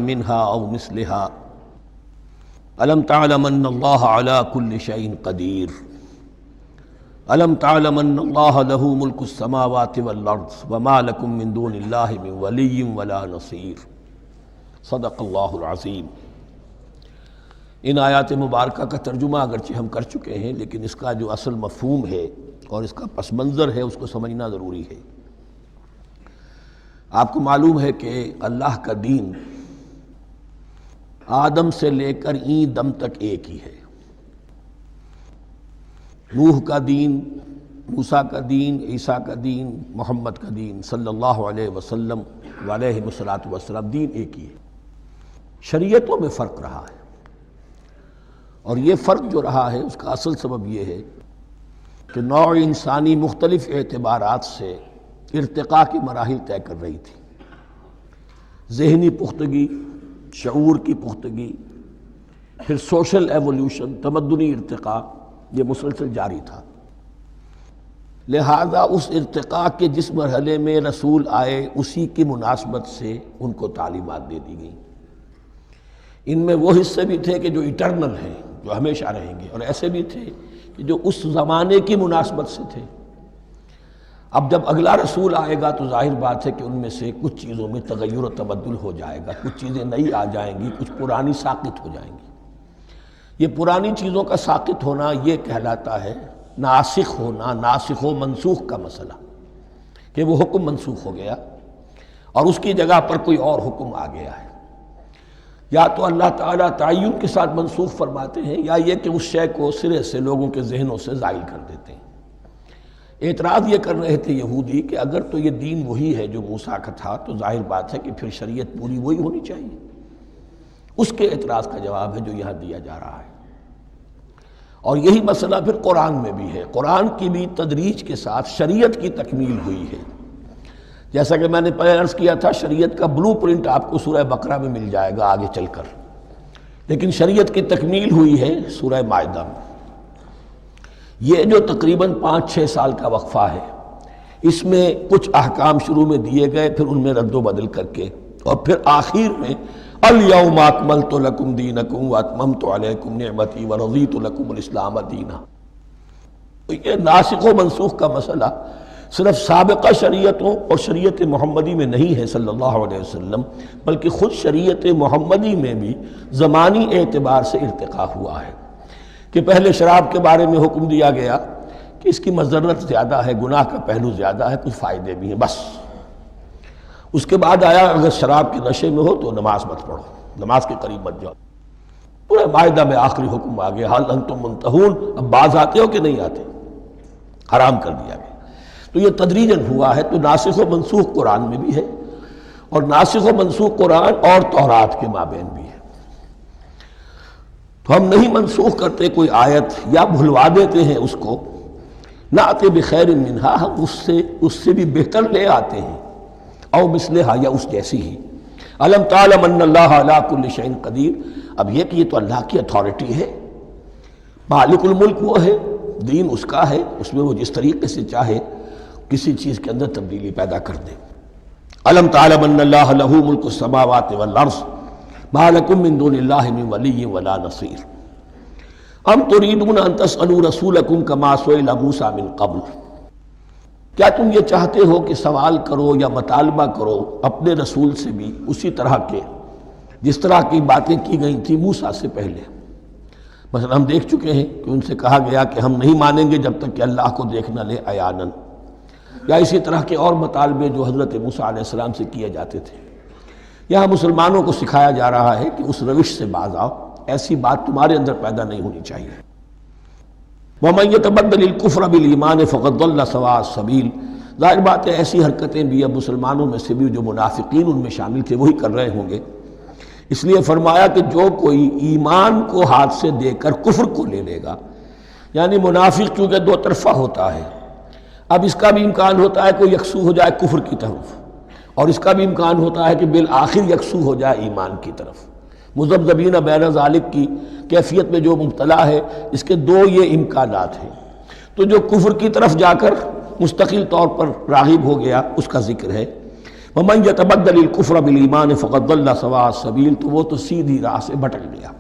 منها أو مثلها ألم تعلم أن الله على كل شيء قدير ألم تعلم أن الله له ملك السماوات والأرض وما لكم من دون الله من ولي ولا نصير صدق اللہ العظیم۔ ان آیات مبارکہ کا ترجمہ اگرچہ ہم کر چکے ہیں، لیکن اس کا جو اصل مفہوم ہے اور اس کا پس منظر ہے اس کو سمجھنا ضروری ہے۔ آپ کو معلوم ہے کہ اللہ کا دین آدم سے لے کر این دم تک ایک ہی ہے۔ نوح کا دین، موسیٰ کا دین، عیسیٰ کا دین، محمد کا دین صلی اللہ علیہ وسلم علیہ الصلوۃ دین ایک ہی ہے۔ شریعتوں میں فرق رہا ہے، اور یہ فرق جو رہا ہے اس کا اصل سبب یہ ہے کہ نوع انسانی مختلف اعتبارات سے ارتقاء کی مراحل طے کر رہی تھی۔ ذہنی پختگی، شعور کی پختگی، پھر سوشل ایولیوشن، تمدنی ارتقاء، یہ مسلسل جاری تھا۔ لہذا اس ارتقاء کے جس مرحلے میں رسول آئے اسی کی مناسبت سے ان کو تعلیمات دے دی گئیں۔ ان میں وہ حصے بھی تھے کہ جو ایٹرنل ہیں، جو ہمیشہ رہیں گے، اور ایسے بھی تھے کہ جو اس زمانے کی مناسبت سے تھے۔ اب جب اگلا رسول آئے گا تو ظاہر بات ہے کہ ان میں سے کچھ چیزوں میں تغیر و تبدل ہو جائے گا، کچھ چیزیں نئی آ جائیں گی، کچھ پرانی ساقط ہو جائیں گی۔ یہ پرانی چیزوں کا ساقط ہونا یہ کہلاتا ہے ناسخ ہونا، ناسخ و منسوخ کا مسئلہ، کہ وہ حکم منسوخ ہو گیا اور اس کی جگہ پر کوئی اور حکم آ گیا ہے۔ یا تو اللہ تعالیٰ تعین کے ساتھ منسوخ فرماتے ہیں، یا یہ کہ اس شے کو سرے سے لوگوں کے ذہنوں سے زائل کر دیتے ہیں۔ اعتراض یہ کر رہے تھے یہودی کہ اگر تو یہ دین وہی ہے جو موسیٰ کا تھا تو ظاہر بات ہے کہ پھر شریعت پوری وہی ہونی چاہیے۔ اس کے اعتراض کا جواب ہے جو یہاں دیا جا رہا ہے، اور یہی مسئلہ پھر قرآن میں بھی ہے۔ قرآن کی بھی تدریج کے ساتھ شریعت کی تکمیل ہوئی ہے۔ جیسا کہ میں نے پہلے عرض کیا تھا، شریعت کا بلو پرنٹ آپ کو سورہ بقرہ میں مل جائے گا آگے چل کر، لیکن شریعت کی تکمیل ہوئی ہے سورہ مائدہ میں۔ یہ جو تقریباً 5-6 سال کا وقفہ ہے، اس میں کچھ احکام شروع میں دیے گئے، پھر ان میں رد و بدل کر کے، اور پھر آخر میں الیوم اکملت لکم دینکم واتممت علیکم نعمتی ورضیت لکم الاسلام دینا۔ تو یہ ناسخ و منسوخ کا مسئلہ صرف سابقہ شریعتوں اور شریعت محمدی میں نہیں ہے صلی اللہ علیہ وسلم، بلکہ خود شریعت محمدی میں بھی زمانی اعتبار سے ارتقاء ہوا ہے کہ پہلے شراب کے بارے میں حکم دیا گیا کہ اس کی مضرت زیادہ ہے، گناہ کا پہلو زیادہ ہے، کچھ فائدے بھی ہیں، بس۔ اس کے بعد آیا اگر شراب کے نشے میں ہو تو نماز مت پڑھو، نماز کے قریب مت جاؤ۔ پورے مائدہ میں آخری حکم آ گیا، حل انتم منتہون، اب باز آتے ہو کہ نہیں آتے، حرام کر دیا گیا۔ تو یہ تدریجاً ہوا ہے۔ تو ناسخ و منسوخ قرآن میں بھی ہے، اور ناسخ و منسوخ قرآن اور تورات کے مابین بھی ہے۔ تو ہم نہیں منسوخ کرتے کوئی آیت یا بھلوا دیتے ہیں اس کو، نأتی بخیر منہا، ہم اس سے بھی بہتر لے آتے ہیں، او مثلہا، یا اس جیسی ہی۔ الم تعلم ان اللہ علی کل شیء قدیر، اب یہ کہ یہ تو اللہ کی اتھارٹی ہے، مالک الملک وہ ہے، دین اس کا ہے، اس میں وہ جس طریقے سے چاہے کسی چیز کے اندر تبدیلی پیدا کر دے۔ الم تعلم ان اللہ لہ ملک السماوات والارض ما لکم من دون اللہ من ولی ولا نصیر ام تریدون ان تسألوا رسولکم کما سئل موسیٰ من قبل، کیا تم یہ چاہتے ہو کہ سوال کرو یا مطالبہ کرو اپنے رسول سے بھی اسی طرح کے جس طرح کی باتیں کی گئی تھی موسیٰ سے پہلے؟ مثلا ہم دیکھ چکے ہیں کہ ان سے کہا گیا کہ ہم نہیں مانیں گے جب تک کہ اللہ کو دیکھ نہ لے عیاناً، یا اسی طرح کے اور مطالبے جو حضرت موسیٰ علیہ السلام سے کیے جاتے تھے۔ یہاں مسلمانوں کو سکھایا جا رہا ہے کہ اس روش سے باز آؤ، ایسی بات تمہارے اندر پیدا نہیں ہونی چاہیے۔ وَمَن يَتَبَدَّلِ الْكُفْرَ بِالْإِيمَانِ فَقَدْ ضَلَّ سَوَاءَ السَّبِيلِ، ظاہر بات ہے ایسی حرکتیں بھی اب مسلمانوں میں سے بھی جو منافقین ان میں شامل تھے وہی کر رہے ہوں گے۔ اس لیے فرمایا کہ جو کوئی ایمان کو ہاتھ سے دے کر کفر کو لے لے گا، یعنی منافق چونکہ دو طرفہ ہوتا ہے، اب اس کا بھی امکان ہوتا ہے کہ یکسو ہو جائے کفر کی طرف، اور اس کا بھی امکان ہوتا ہے کہ بالآخر یکسو ہو جائے ایمان کی طرف۔ مذبذبین بین ذالک کی کیفیت میں جو مبتلا ہے، اس کے دو یہ امکانات ہیں۔ تو جو کفر کی طرف جا کر مستقل طور پر راغب ہو گیا اس کا ذکر ہے، ومن یتبدل الکفر بالایمان فقد ضل سواء السبیل، تو وہ تو سیدھی راہ سے بھٹک گیا۔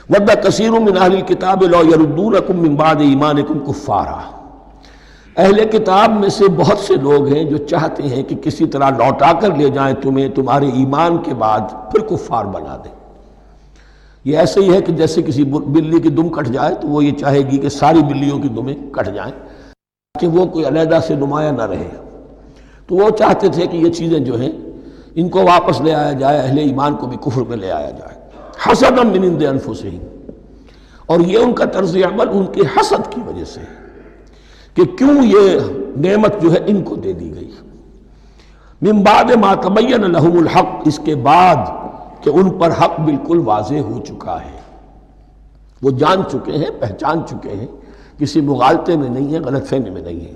ود کثیر من اہل الکتاب لو یردونکم من بعد ایمانکم کفارا، اہل کتاب میں سے بہت سے لوگ ہیں جو چاہتے ہیں کہ کسی طرح لوٹا کر لے جائیں تمہیں تمہارے ایمان کے بعد پھر کفار بنا دیں۔ یہ ایسے ہی ہے کہ جیسے کسی بلی کی دم کٹ جائے تو وہ یہ چاہے گی کہ ساری بلیوں کی دمیں کٹ جائیں کہ وہ کوئی علیحدہ سے نمایاں نہ رہے۔ تو وہ چاہتے تھے کہ یہ چیزیں جو ہیں ان کو واپس لے آیا جائے، اہل ایمان کو بھی کفر میں لے آیا جائے، حسدا من عند انفسہم، اور یہ ان کا طرز عمل ان کے حسد کی وجہ سے کہ کیوں یہ نعمت جو ہے ان کو دے دی گئی۔ من بعد ما تبین لہم الحق، اس کے بعد کہ ان پر حق بالکل واضح ہو چکا ہے، وہ جان چکے ہیں، پہچان چکے ہیں، کسی مغالطے میں نہیں ہے، غلط فہمی میں نہیں ہے۔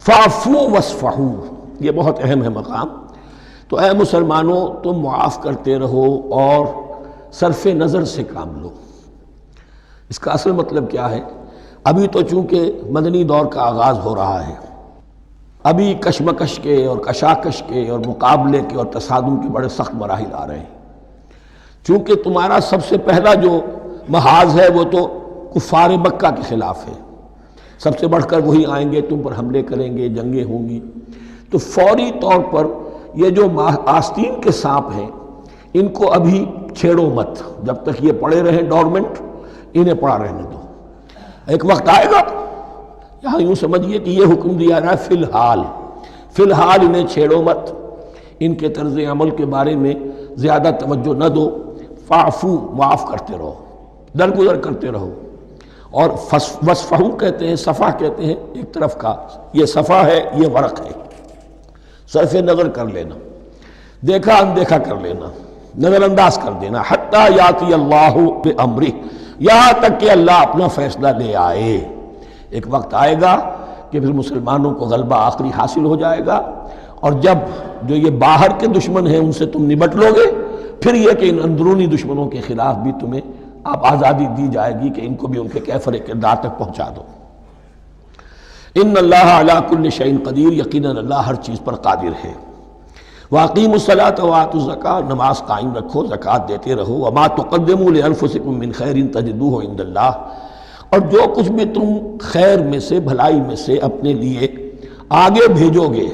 فاعفوا واصفحوا، یہ بہت اہم ہے مقام۔ تو اے مسلمانوں تم معاف کرتے رہو اور صرف نظر سے کام لو۔ اس کا اصل مطلب کیا ہے؟ ابھی تو چونکہ مدنی دور کا آغاز ہو رہا ہے، ابھی کشمکش کے اور کشاکش کے اور مقابلے کے اور تصادم کے بڑے سخت مراحل آ رہے ہیں۔ چونکہ تمہارا سب سے پہلا جو محاذ ہے وہ تو کفار مکہ کے خلاف ہے، سب سے بڑھ کر وہی آئیں گے، تم پر حملے کریں گے، جنگیں ہوں گی۔ تو فوری طور پر یہ جو آستین کے سانپ ہیں ان کو ابھی چھیڑو مت، جب تک یہ پڑے رہیں ڈورمنٹ، انہیں پڑا رہنے دو۔ ایک وقت آئے گا، یہاں یوں سمجھیے کہ یہ حکم دیا رہا ہے فی الحال انہیں چھیڑو مت، ان کے طرز عمل کے بارے میں زیادہ توجہ نہ دو، فاعفو، معاف کرتے رہو، درگزر کرتے رہو۔ اور وصفحو کہتے ہیں، صفح کہتے ہیں ایک طرف کا، یہ صفح ہے، یہ ورق ہے، صرف نظر کر لینا، دیکھا اندیکھا کر لینا، نظر انداز کر دینا، حتی یاتی اللہ بامرہ، یہاں تک کہ اللہ اپنا فیصلہ لے آئے۔ ایک وقت آئے گا کہ پھر مسلمانوں کو غلبہ آخری حاصل ہو جائے گا، اور جب جو یہ باہر کے دشمن ہیں ان سے تم نمٹ لو گے، پھر یہ کہ ان اندرونی دشمنوں کے خلاف بھی تمہیں اب آزادی دی جائے گی کہ ان کو بھی ان کے کیفر کردار تک پہنچا دو۔ ان اللہ علی کل شیء قدیر، یقیناً اللہ ہر چیز پر قادر ہے۔ واقیموا الصلاۃ وآتوا الزکاۃ، نماز قائم رکھو، زکوٰۃ دیتے رہو۔ وما تقدموا لانفسکم من خیر تجدوہ عند اللہ، اور جو کچھ بھی تم خیر میں سے، بھلائی میں سے اپنے لیے آگے بھیجو گے،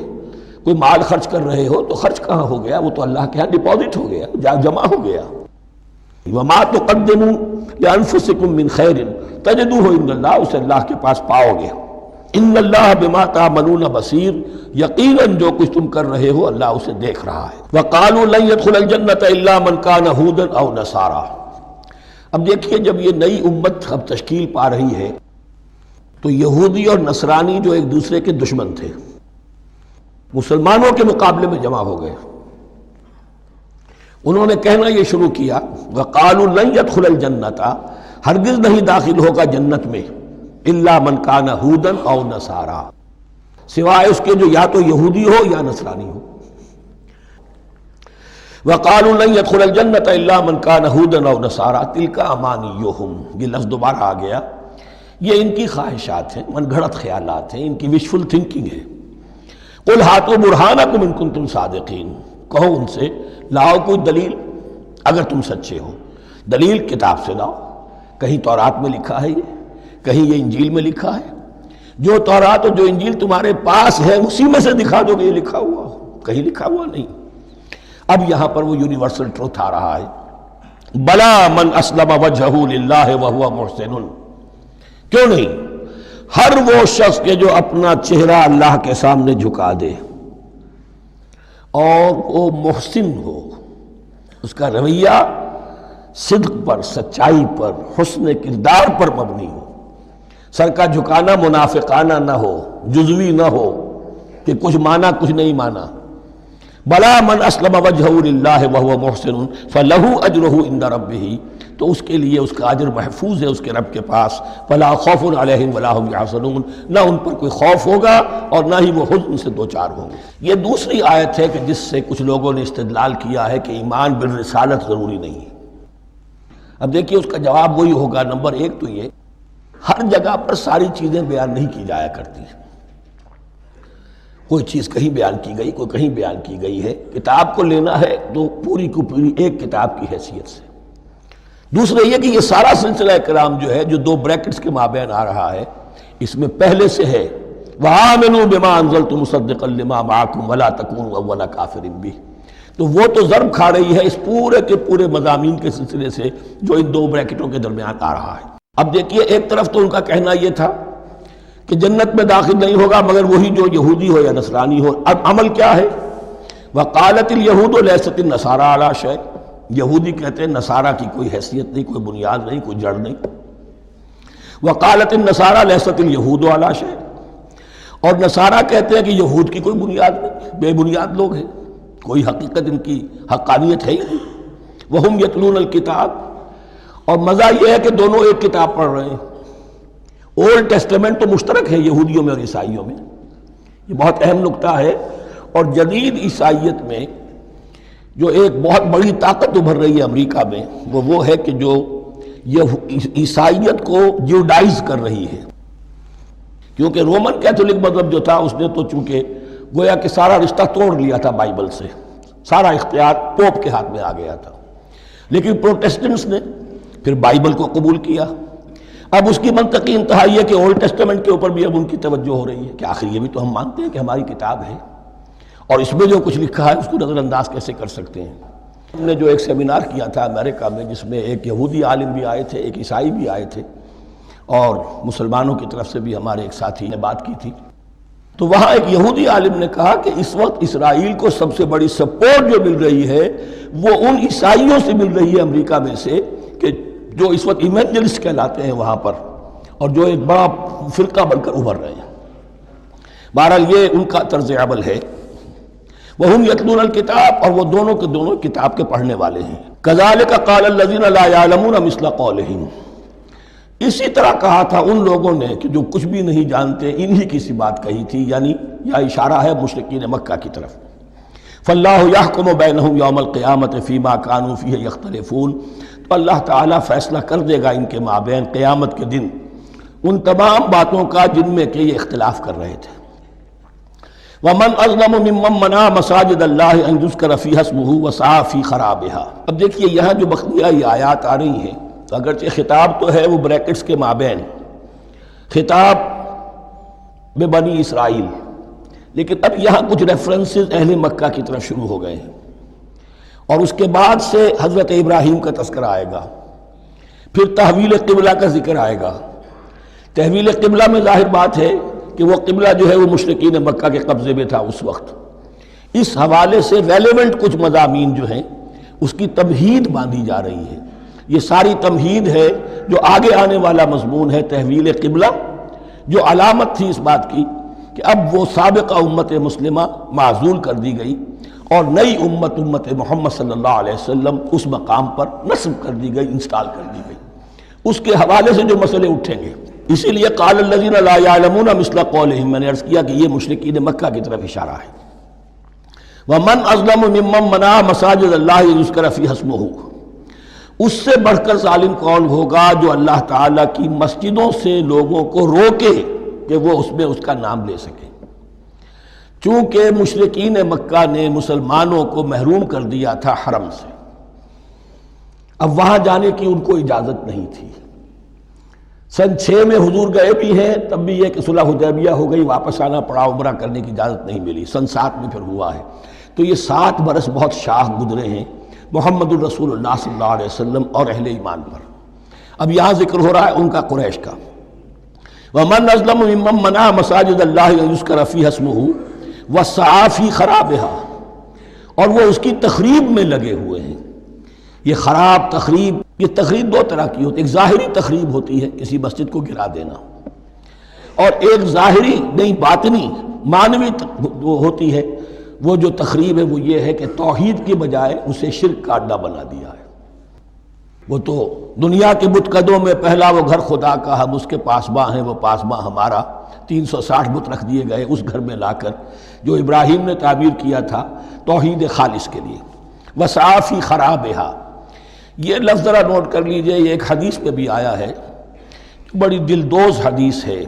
کوئی مال خرچ کر رہے ہو تو خرچ کہاں ہو گیا؟ وہ تو اللہ کے ہاں ڈپازٹ ہو گیا، جمع ہو گیا۔ وما تقدموا لانفسکم من خیر تجدوہ عند اللہ، اسے اللہ کے پاس پاؤ گے۔ ان اللہ بما تعملون بصیر، یقیناً جو کچھ تم کر رہے ہو اللہ اسے دیکھ رہا ہے۔ وقالوا لن يدخل الجنۃ الا من كان هودا او نصارى، اب دیکھیے جب یہ نئی امت اب تشکیل پا رہی ہے تو یہودی اور نصرانی جو ایک دوسرے کے دشمن تھے مسلمانوں کے مقابلے میں جمع ہو گئے، انہوں نے کہنا یہ شروع کیا، وقالوا لن يدخل الجنۃ، ہرگز نہیں داخل ہوگا جنت میں، الا من کان ہودا او نصارا، سوائے اس کے جو یا تو یہودی ہو یا نصرانی ہو۔ وقالوا لن يدخل الجنۃ الا من کان ہودا او نصارا تلک امانیہم، یہ لفظ دوبارہ آ گیا، یہ ان کی خواہشات ہیں، من گھڑت خیالات ہیں، ان کی وشفل تھنکنگ ہے۔ قل ہاتوا برہانکم ان کنتم صادقین، کہو ان سے لاؤ کوئی دلیل اگر تم سچے ہو، دلیل کتاب سے لاؤ، کہیں تورات میں لکھا ہے یہ، کہیں یہ انجیل میں لکھا ہے، جو تورات اور جو انجیل تمہارے پاس ہے اسی میں سے دکھا دو کہ یہ لکھا ہوا ہو، کہیں لکھا ہوا نہیں۔ اب یہاں پر وہ یونیورسل ٹروتھ آ رہا ہے، بلا من اسلم وجہہ للہ وہو محسن، کیوں نہیں، ہر وہ شخص کے جو اپنا چہرہ اللہ کے سامنے جھکا دے اور وہ محسن ہو، اس کا رویہ صدق پر، سچائی پر، حسن کردار پر مبنی ہو، سر کا جھکانا منافقانہ نہ ہو، جزوی نہ ہو کہ کچھ مانا کچھ نہیں مانا۔ بلا من اسلم وجہہ للہ وہو محسن فلہ اجرہ عند ربہ، تو اس کے لیے اس کا اجر محفوظ ہے اس کے رب کے پاس، فلا خوف علیہم ولا هم یحزنون، نہ ان پر کوئی خوف ہوگا اور نہ ہی وہ حزن سے دوچار ہوں گے۔ یہ دوسری آیت ہے کہ جس سے کچھ لوگوں نے استدلال کیا ہے کہ ایمان بالرسالت ضروری نہیں ہے۔ اب دیکھیے اس کا جواب وہی ہوگا، نمبر ایک تو یہ، ہر جگہ پر ساری چیزیں بیان نہیں کی جایا کرتی، کوئی چیز کہیں بیان کی گئی، کوئی کہیں بیان کی گئی ہے۔ کتاب کو لینا ہے تو پوری کو پوری ایک کتاب کی حیثیت سے۔ دوسرا یہ کہ یہ سارا سلسلہ کرام جو ہے، جو دو بریکٹس کے مابین آ رہا ہے، اس میں پہلے سے ہے وَآمِنُوا بِمَا أَنزَلْتُ مُصَدِّقًا لِمَا مَعَكُمْ وَلَا تَكُونُوا أَوَّلَ كَافِرٍ بِهِ، تو وہ تو ضرب کھا رہی ہے اس پورے کے پورے مضامین کے سلسلے سے جو ان دو بریکٹوں کے درمیان آ رہا ہے۔ اب دیکھیے، ایک طرف تو ان کا کہنا یہ تھا کہ جنت میں داخل نہیں ہوگا مگر وہی جو یہودی ہو یا نصرانی ہو۔ اب عمل کیا ہے؟ وَقَالَتِ الْيَهُودُ لَيْسَتِ النَّصَارَىٰ عَلَىٰ شَيْءٍ، یہودی کہتے ہیں نصارہ کی کوئی حیثیت نہیں، کوئی بنیاد نہیں، کوئی جڑ نہیں۔ وَقَالَتِ النَّصَارَىٰ لَيْسَتِ الْيَهُودُ عَلَىٰ شَيْءٍ، اور نصارہ کہتے ہیں کہ یہود کی کوئی بنیاد نہیں، بے بنیاد لوگ ہیں، کوئی حقیقت ان کی حقانیت ہے ہی نہیں۔ وَهُمْ يَتْلُونَ الْكِتَابَ، اور مزہ یہ ہے کہ دونوں ایک کتاب پڑھ رہے ہیں۔ اولڈ ٹیسٹمنٹ تو مشترک ہے یہودیوں میں اور عیسائیوں میں، یہ بہت اہم نکتہ ہے۔ اور جدید عیسائیت میں جو ایک بہت بڑی طاقت ابھر رہی ہے امریکہ میں، وہ ہے کہ جو عیسائیت کو جیوڈائز کر رہی ہے، کیونکہ رومن کیتھولک مذہب جو تھا اس نے تو چونکہ گویا کہ سارا رشتہ توڑ لیا تھا بائبل سے، سارا اختیار پوپ کے ہاتھ میں آ گیا تھا، لیکن پروٹیسٹنٹس نے پھر بائبل کو قبول کیا۔ اب اس کی منطقی انتہا یہ کہ اولڈ ٹیسٹمنٹ کے اوپر بھی اب ان کی توجہ ہو رہی ہے کہ آخر یہ بھی تو ہم مانتے ہیں کہ ہماری کتاب ہے، اور اس میں جو کچھ لکھا ہے اس کو نظر انداز کیسے کر سکتے ہیں۔ ہم نے جو ایک سیمینار کیا تھا امریکہ میں، جس میں ایک یہودی عالم بھی آئے تھے، ایک عیسائی بھی آئے تھے، اور مسلمانوں کی طرف سے بھی ہمارے ایک ساتھی نے بات کی تھی، تو وہاں ایک یہودی عالم نے کہا کہ اس وقت اسرائیل کو سب سے بڑی سپورٹ جو مل رہی ہے وہ ان عیسائیوں سے مل رہی ہے امریکہ میں سے، کہ جو اس وقت ایونجلسٹ کہلاتے ہیں وہاں پر، اور جو ایک بڑا فرقہ بن کر ابھر رہے ہیں۔ بہرحال یہ ان کا طرز عمل ہے۔ وَهُمْ يَتْلُونَ الْكِتَابَ، اور وہ دونوں کے دونوں کتاب کے پڑھنے والے ہیں۔ كَذَلِكَ قَالَ الَّذِينَ لَا يَعْلَمُونَ مِثْلَ قَوْلِهِمْ، اسی طرح کہا تھا ان لوگوں نے کہ جو کچھ بھی نہیں جانتے انہی کی سی بات کہی تھی، یعنی یہ اشارہ ہے مشرکین مکہ کی طرف۔ فَاللَّهُ يَحْكُمُ بَيْنَهُمْ يَوْمَ الْقِيَامَةِ فِيمَا كَانُوا فِيهِ يَخْتَلِفُونَ، تو اللہ تعالیٰ فیصلہ کر دے گا ان کے مابین قیامت کے دن ان تمام باتوں کا جن میں کہ یہ اختلاف کر رہے تھے۔ وَمَنْ أَظْلَمُ مِمَّنْ مَنَعَ مَسَاجِدَ اللَّهِ أَنْ يُذْكَرَ فِيهَا اسْمُهُ وَسَعَىٰ فِي خَرَابِهَا۔ اب دیکھیے یہاں جو بخلیہ یہ آیات آ رہی ہیں، اگرچہ خطاب تو ہے وہ بریکٹس کے مابین، خطاب میں بنی اسرائیل، لیکن اب یہاں کچھ ریفرنسز اہل مکہ کی طرف شروع ہو گئے ہیں، اور اس کے بعد سے حضرت ابراہیم کا تذکرہ آئے گا، پھر تحویل قبلہ کا ذکر آئے گا۔ تحویل قبلہ میں ظاہر بات ہے کہ وہ قبلہ جو ہے وہ مشرکین مکہ کے قبضے میں تھا اس وقت، اس حوالے سے ریلیونٹ کچھ مضامین جو ہیں اس کی تمہید باندھی جا رہی ہے۔ یہ ساری تمہید ہے جو آگے آنے والا مضمون ہے تحویل قبلہ، جو علامت تھی اس بات کی کہ اب وہ سابقہ امت مسلمہ معزول کر دی گئی اور نئی امت محمد صلی اللہ علیہ وسلم اس مقام پر نصب کر دی گئی، انسٹال کر دی گئی۔ اس کے حوالے سے جو مسئلے اٹھیں گے، اسی لیے قال الذین لا یعلمون مثل قولہم، میں نے عرض کیا کہ یہ مشرکین مکہ کی طرف اشارہ ہے۔ ومن اظلم ممن منع مساجد اللہ یذکر فیہا اسمہ، اس سے بڑھ کر ظالم کون ہوگا جو اللہ تعالیٰ کی مسجدوں سے لوگوں کو روکے کہ وہ اس میں اس کا نام لے سکے۔ چونکہ مشرکین مکہ نے مسلمانوں کو محروم کر دیا تھا حرم سے، اب وہاں جانے کی ان کو اجازت نہیں تھی۔ سن 6 میں حضور گئے بھی ہیں، تب بھی یہ کہ صلح حدیبیہ ہو گئی، واپس آنا پڑا، عمرہ کرنے کی اجازت نہیں ملی۔ سن 7 میں پھر ہوا ہے، تو یہ 7 برس بہت شاہ گزرے ہیں محمد الرسول اللہ صلی اللہ علیہ وسلم اور اہل ایمان پر۔ اب یہاں ذکر ہو رہا ہے ان کا، قریش کا۔ وَمَنْ أَظْلَمُ مِمَّنْ مَنَعَ مَسَاجِدَ اللَّهِ أَنْ يُذْكَرَ فِيهَا اسْمُهُ وَسَعَىٰ فِي خَرَابِهَا، اور وہ اس کی تخریب میں لگے ہوئے ہیں۔ یہ خراب تخریب، یہ تخریب 2 طرح کی ہوتی ہے، ایک ظاہری تخریب ہوتی ہے کسی مسجد کو گرا دینا، اور ایک ظاہری نہیں باطنی معنوی ہوتی ہے۔ وہ جو تخریب ہے وہ یہ ہے کہ توحید کی بجائے اسے شرک کا اڈا بنا دیا ہے۔ وہ تو دنیا کے بت قدوں میں پہلا وہ گھر خدا کا، ہم اس کے پاسباں ہیں، وہ پاسباں ہمارا، 360 بت رکھ دیے گئے اس گھر میں لا کر، جو ابراہیم نے تعمیر کیا تھا توحید خالص کے لیے۔ وَسَعَىٰ فِي خَرَابِهَا، یہ لفظ ذرا نوٹ کر لیجئے، یہ ایک حدیث میں بھی آیا ہے، بڑی دلدوز حدیث ہے،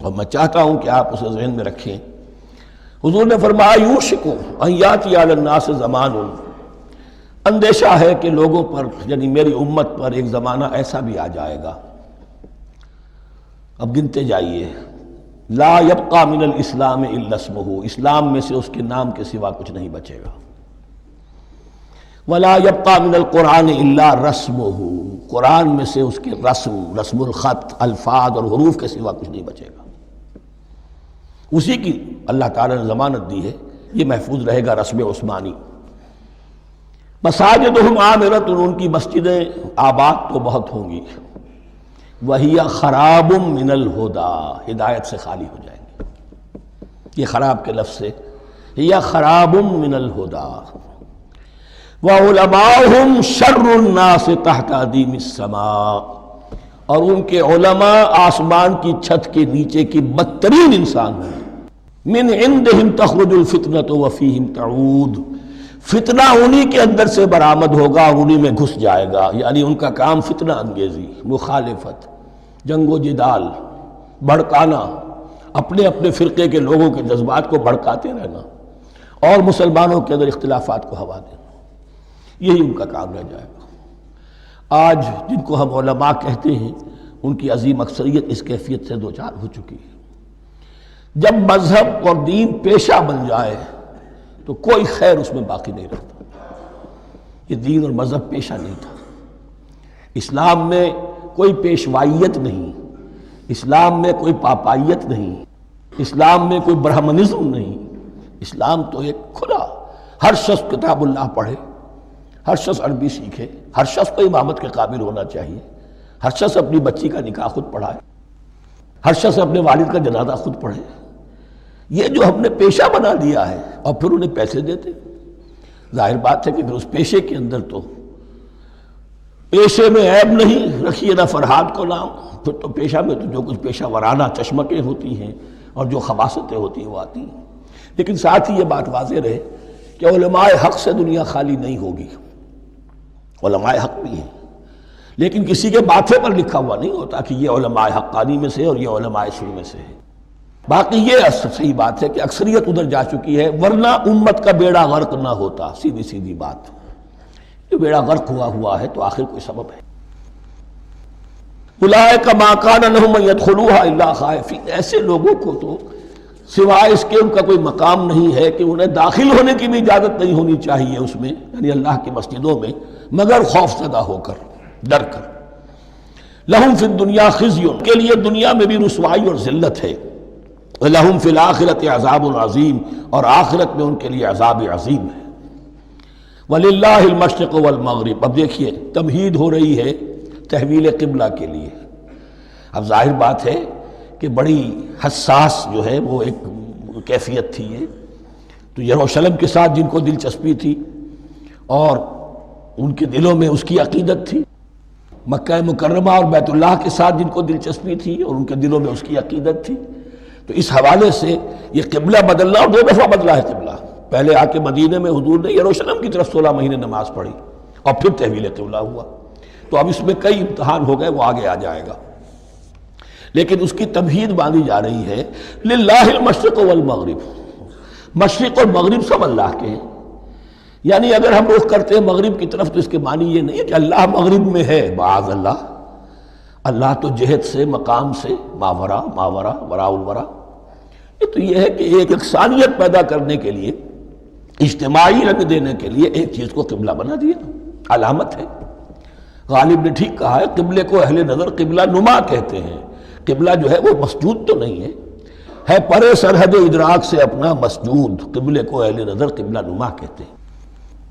اور میں چاہتا ہوں کہ آپ اسے ذہن میں رکھیں۔ حضور نے فرمایا یوشک ان یاتی علی الناس زمان، اندیشہ ہے کہ لوگوں پر یعنی میری امت پر ایک زمانہ ایسا بھی آ جائے گا، اب گنتے جائیے، لا یبقى من الاسلام الا اسمہ، اسلام میں سے اس کے نام کے سوا کچھ نہیں بچے گا، ولا یبقى من القرآن الا رسمہ، قرآن میں سے اس کے رسم الخط، الفاظ اور حروف کے سوا کچھ نہیں بچے گا، اسی کی اللہ تعالیٰ نے ضمانت دی ہے، یہ محفوظ رہے گا رسم عثمانی۔ مساجدہم عامرۃ، ان کی مسجدیں آباد تو بہت ہوں گی، وہی خراب من الہدی، ہدایت سے خالی ہو جائیں گے، یہ خراب کے لفظ سے یا خراب من الہدی، وعلماؤہم شر الناس تحت ادیم السماء، اور ان کے علماء آسمان کی چھت کے نیچے کی بدترین انسان ہیں، من عندہم تخرج الفتنۃ وفیہم تعود، فتنہ انہی کے اندر سے برآمد ہوگا اور انہی میں گھس جائے گا، یعنی ان کا کام فتنہ انگیزی، مخالفت، جنگ و جدال، بھڑکانا، اپنے اپنے فرقے کے لوگوں کے جذبات کو بھڑکاتے رہنا اور مسلمانوں کے اندر اختلافات کو ہوا دینا، یہی ان کا کام رہ جائے گا۔ آج جن کو ہم علماء کہتے ہیں ان کی عظیم اکثریت اس کیفیت سے دوچار ہو چکی ہے۔ جب مذہب اور دین پیشہ بن جائے تو کوئی خیر اس میں باقی نہیں رہتا، یہ دین اور مذہب پیشہ نہیں تھا، اسلام میں کوئی پیشوائیت نہیں، اسلام میں کوئی پاپائیت نہیں، اسلام میں کوئی برہمنزم نہیں، اسلام تو ایک کھلا، ہر شخص کتاب اللہ پڑھے، ہر شخص عربی سیکھے، ہر شخص کو امامت کے قابل ہونا چاہیے، ہر شخص اپنی بچی کا نکاح خود پڑھائے، ہر شخص اپنے والد کا جنازہ خود پڑھے، یہ جو ہم نے پیشہ بنا دیا ہے اور پھر انہیں پیسے دیتے، ظاہر بات ہے کہ پھر اس پیشے کے اندر تو پیشے میں عیب نہیں، رکھیے نہ فرہاد کو نام، پھر تو پیشہ میں تو جو کچھ پیشہ ورانہ چشمکیں ہوتی ہیں اور جو خباثتیں ہوتی ہیں وہ آتی ہیں۔ لیکن ساتھ ہی یہ بات واضح رہے کہ علماء حق سے دنیا خالی نہیں ہوگی، علماء حق بھی ہیں، لیکن کسی کے ماتھے پر لکھا ہوا نہیں ہوتا کہ یہ علماء حقانی میں سے اور یہ علماء سو میں سے ہے۔ باقی یہ صحیح بات ہے کہ اکثریت ادھر جا چکی ہے، ورنہ امت کا بیڑا غرق نہ ہوتا، سیدھی سیدھی بات، یہ بیڑا غرق ہوا ہے تو آخر کوئی سبب ہے۔ اولئک ما کان لہم ان یدخلوها الا خائفین، ایسے لوگوں کو تو سوائے اس کے ان کا کوئی مقام نہیں ہے کہ انہیں داخل ہونے کی بھی اجازت نہیں ہونی چاہیے اس میں، یعنی اللہ کی مسجدوں میں، مگر خوف زدہ ہو کر، ڈر کر۔ لہم فی الدنیا خزی، کے لیے دنیا میں بھی رسوائی اور ذلت ہے، لہم فی الآخرۃ عذاب عظیم، اور آخرت میں ان کے لیے عذاب عظیم ہے۔ وَلِلَّهِ الْمَشْرِقُ وَالْمَغْرِبُ، اب دیکھیے تمہید ہو رہی ہے تحویل قبلہ کے لیے۔ اب ظاہر بات ہے کہ بڑی حساس جو ہے وہ ایک کیفیت تھی یہ، تو یروشلم کے ساتھ جن کو دلچسپی تھی اور ان کے دلوں میں اس کی عقیدت تھی، مکہ مکرمہ اور بیت اللہ کے ساتھ جن کو دلچسپی تھی اور ان کے دلوں میں اس کی عقیدت تھی، تو اس حوالے سے یہ قبلہ بدلنا، اور 2 دفعہ بدلا ہے قبلہ۔ پہلے آ کے مدینے میں حضور نے یروشلم کی طرف 16 مہینے نماز پڑھی اور پھر تحویل قبلہ ہوا، تو اب اس میں کئی امتحان ہو گئے، وہ آگے آ جائے گا، لیکن اس کی تمہید باندھی جا رہی ہے۔ للہ المشرق والمغرب، مشرق اور مغرب سب اللہ کے ہیں، یعنی اگر ہم رخ کرتے ہیں مغرب کی طرف تو اس کے معنی یہ نہیں ہے کہ اللہ مغرب میں ہے، معاذ اللہ، اللہ تو جہت سے، مقام سے، ماورا وراء الورا، یہ تو یہ ہے کہ ایک یکسانیت پیدا کرنے کے لیے، اجتماعی رنگ دینے کے لیے ایک چیز کو قبلہ بنا دیا، علامت ہے۔ غالب نے ٹھیک کہا ہے، قبلے کو اہل نظر قبلہ نما کہتے ہیں، قبلہ جو ہے وہ مسجود تو نہیں ہے پرے سرحد ادراک سے اپنا مسجود، قبلے کو اہل نظر قبلہ نما کہتے ہیں۔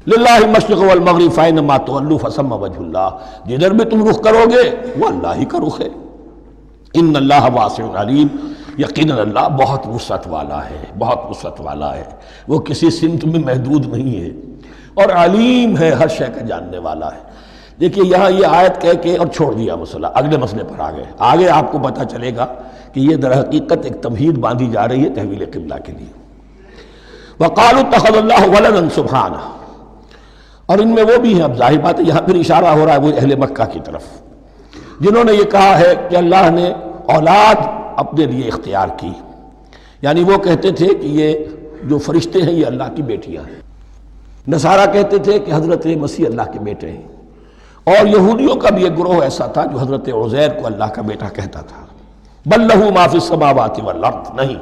للہ المشرق والمغرب فینما تولوا فثم وجہ اللہ، جدھر بھی تم رخ کرو گے وہ اللہ ہی کا رخ ہے۔ ان اللہ واسع علیم، یقیناً اللہ بہت وسعت والا ہے، بہت وسعت والا ہے، وہ کسی سمت میں محدود نہیں ہے، اور علیم ہے، ہر شے کا جاننے والا ہے۔ دیکھیے یہاں یہ آیت کہہ کے اور چھوڑ دیا مسئلہ، اگلے مسئلے پر آ گئے، آگے آپ کو پتہ چلے گا کہ یہ در حقیقت ایک تمہید باندھی جا رہی ہے تحویل قبلہ کے لیے۔ وقالوا اتخذ اللہ ولدا سبحانہ، اور ان میں وہ بھی ہیں، اب ظاہر بات ہے یہاں پھر اشارہ ہو رہا ہے وہ اہل مکہ کی طرف، جنہوں نے یہ کہا ہے کہ اللہ نے اولاد اپنے لیے اختیار کی، یعنی وہ کہتے تھے کہ یہ جو فرشتے ہیں یہ اللہ کی بیٹیاں ہیں۔ نصارہ کہتے تھے کہ حضرت مسیح اللہ کے بیٹے ہیں، اور یہودیوں کا بھی ایک گروہ ایسا تھا جو حضرت عزیر کو اللہ کا بیٹا کہتا تھا۔ بل لہ ما فی السماوات والارض، نہیں،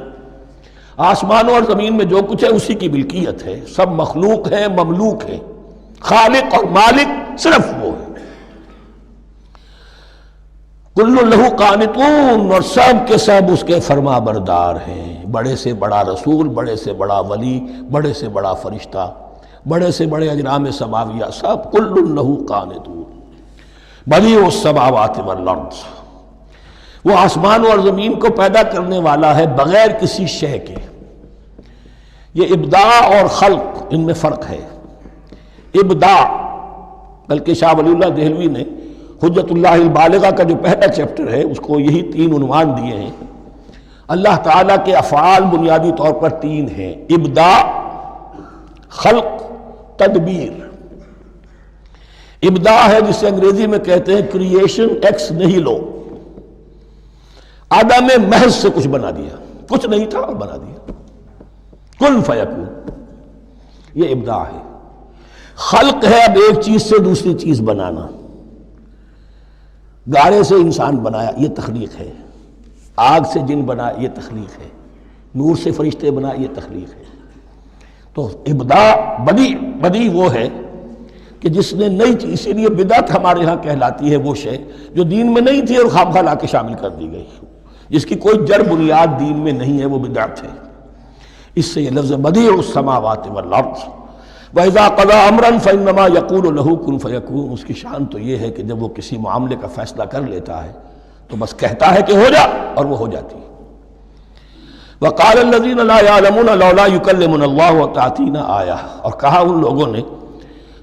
آسمانوں اور زمین میں جو کچھ ہے اسی کی ملکیت ہے، سب مخلوق ہیں، مملوک ہیں، خالق اور مالک صرف وہ ہے۔ کل لہ قانتون، اور سب کے سب اس کے فرما بردار ہیں، بڑے سے بڑا رسول، بڑے سے بڑا ولی، بڑے سے بڑا فرشتہ، بڑے سے بڑے اجرام سماویہ، سب کل لہ قانتون۔ بدیع السماوات والارض، وہ آسمان اور زمین کو پیدا کرنے والا ہے بغیر کسی شے کے۔ یہ ابداع اور خلق، ان میں فرق ہے۔ ابداع، بلکہ شاہ ولی اللہ دہلوی نے حجت اللہ البالغہ کا جو پہلا چیپٹر ہے اس کو یہی 3 عنوان دیے ہیں۔ اللہ تعالیٰ کے افعال بنیادی طور پر 3 ہیں: ابداع، خلق، تدبیر۔ ابداع ہے جسے انگریزی میں کہتے ہیں کریشن ایکس نہیلو، عدم محض سے کچھ بنا دیا، کچھ نہیں تھا اور بنا دیا، کن فیکون، یہ ابداع ہے۔ خلق ہے اب ایک چیز سے دوسری چیز بنانا، گارے سے انسان بنایا، یہ تخلیق ہے۔ آگ سے جن بنا، یہ تخلیق ہے۔ نور سے فرشتے بنا، یہ تخلیق ہے۔ تو ابداع، بدیع وہ ہے کہ جس نے نئی چیز، اسی لیے بدعت ہمارے ہاں کہلاتی ہے وہ شے جو دین میں نہیں تھی اور خواہ لا کے شامل کر دی گئی، جس کی کوئی جڑ بنیاد دین میں نہیں ہے، وہ بدعت ہے۔ اس سے یہ لفظ بدیع السماوات والارض، وَإِذَا قَضَىٰ أَمْرًا فَإِنَّمَا يَقُولُ لَهُ كُن فَيَكُونُ، اس کی شان تو یہ ہے کہ جب وہ کسی معاملے کا فیصلہ کر لیتا ہے تو بس کہتا ہے کہ ہو جا، اور وہ ہو جاتی ہے۔ وَقَالَ الَّذِينَ لَا يَعْلَمُونَ لَوْلَا يُكَلِّمُنَا اللَّهُ وَتَأْتِينَا آیَةٌ، اور کہا ان لوگوں نے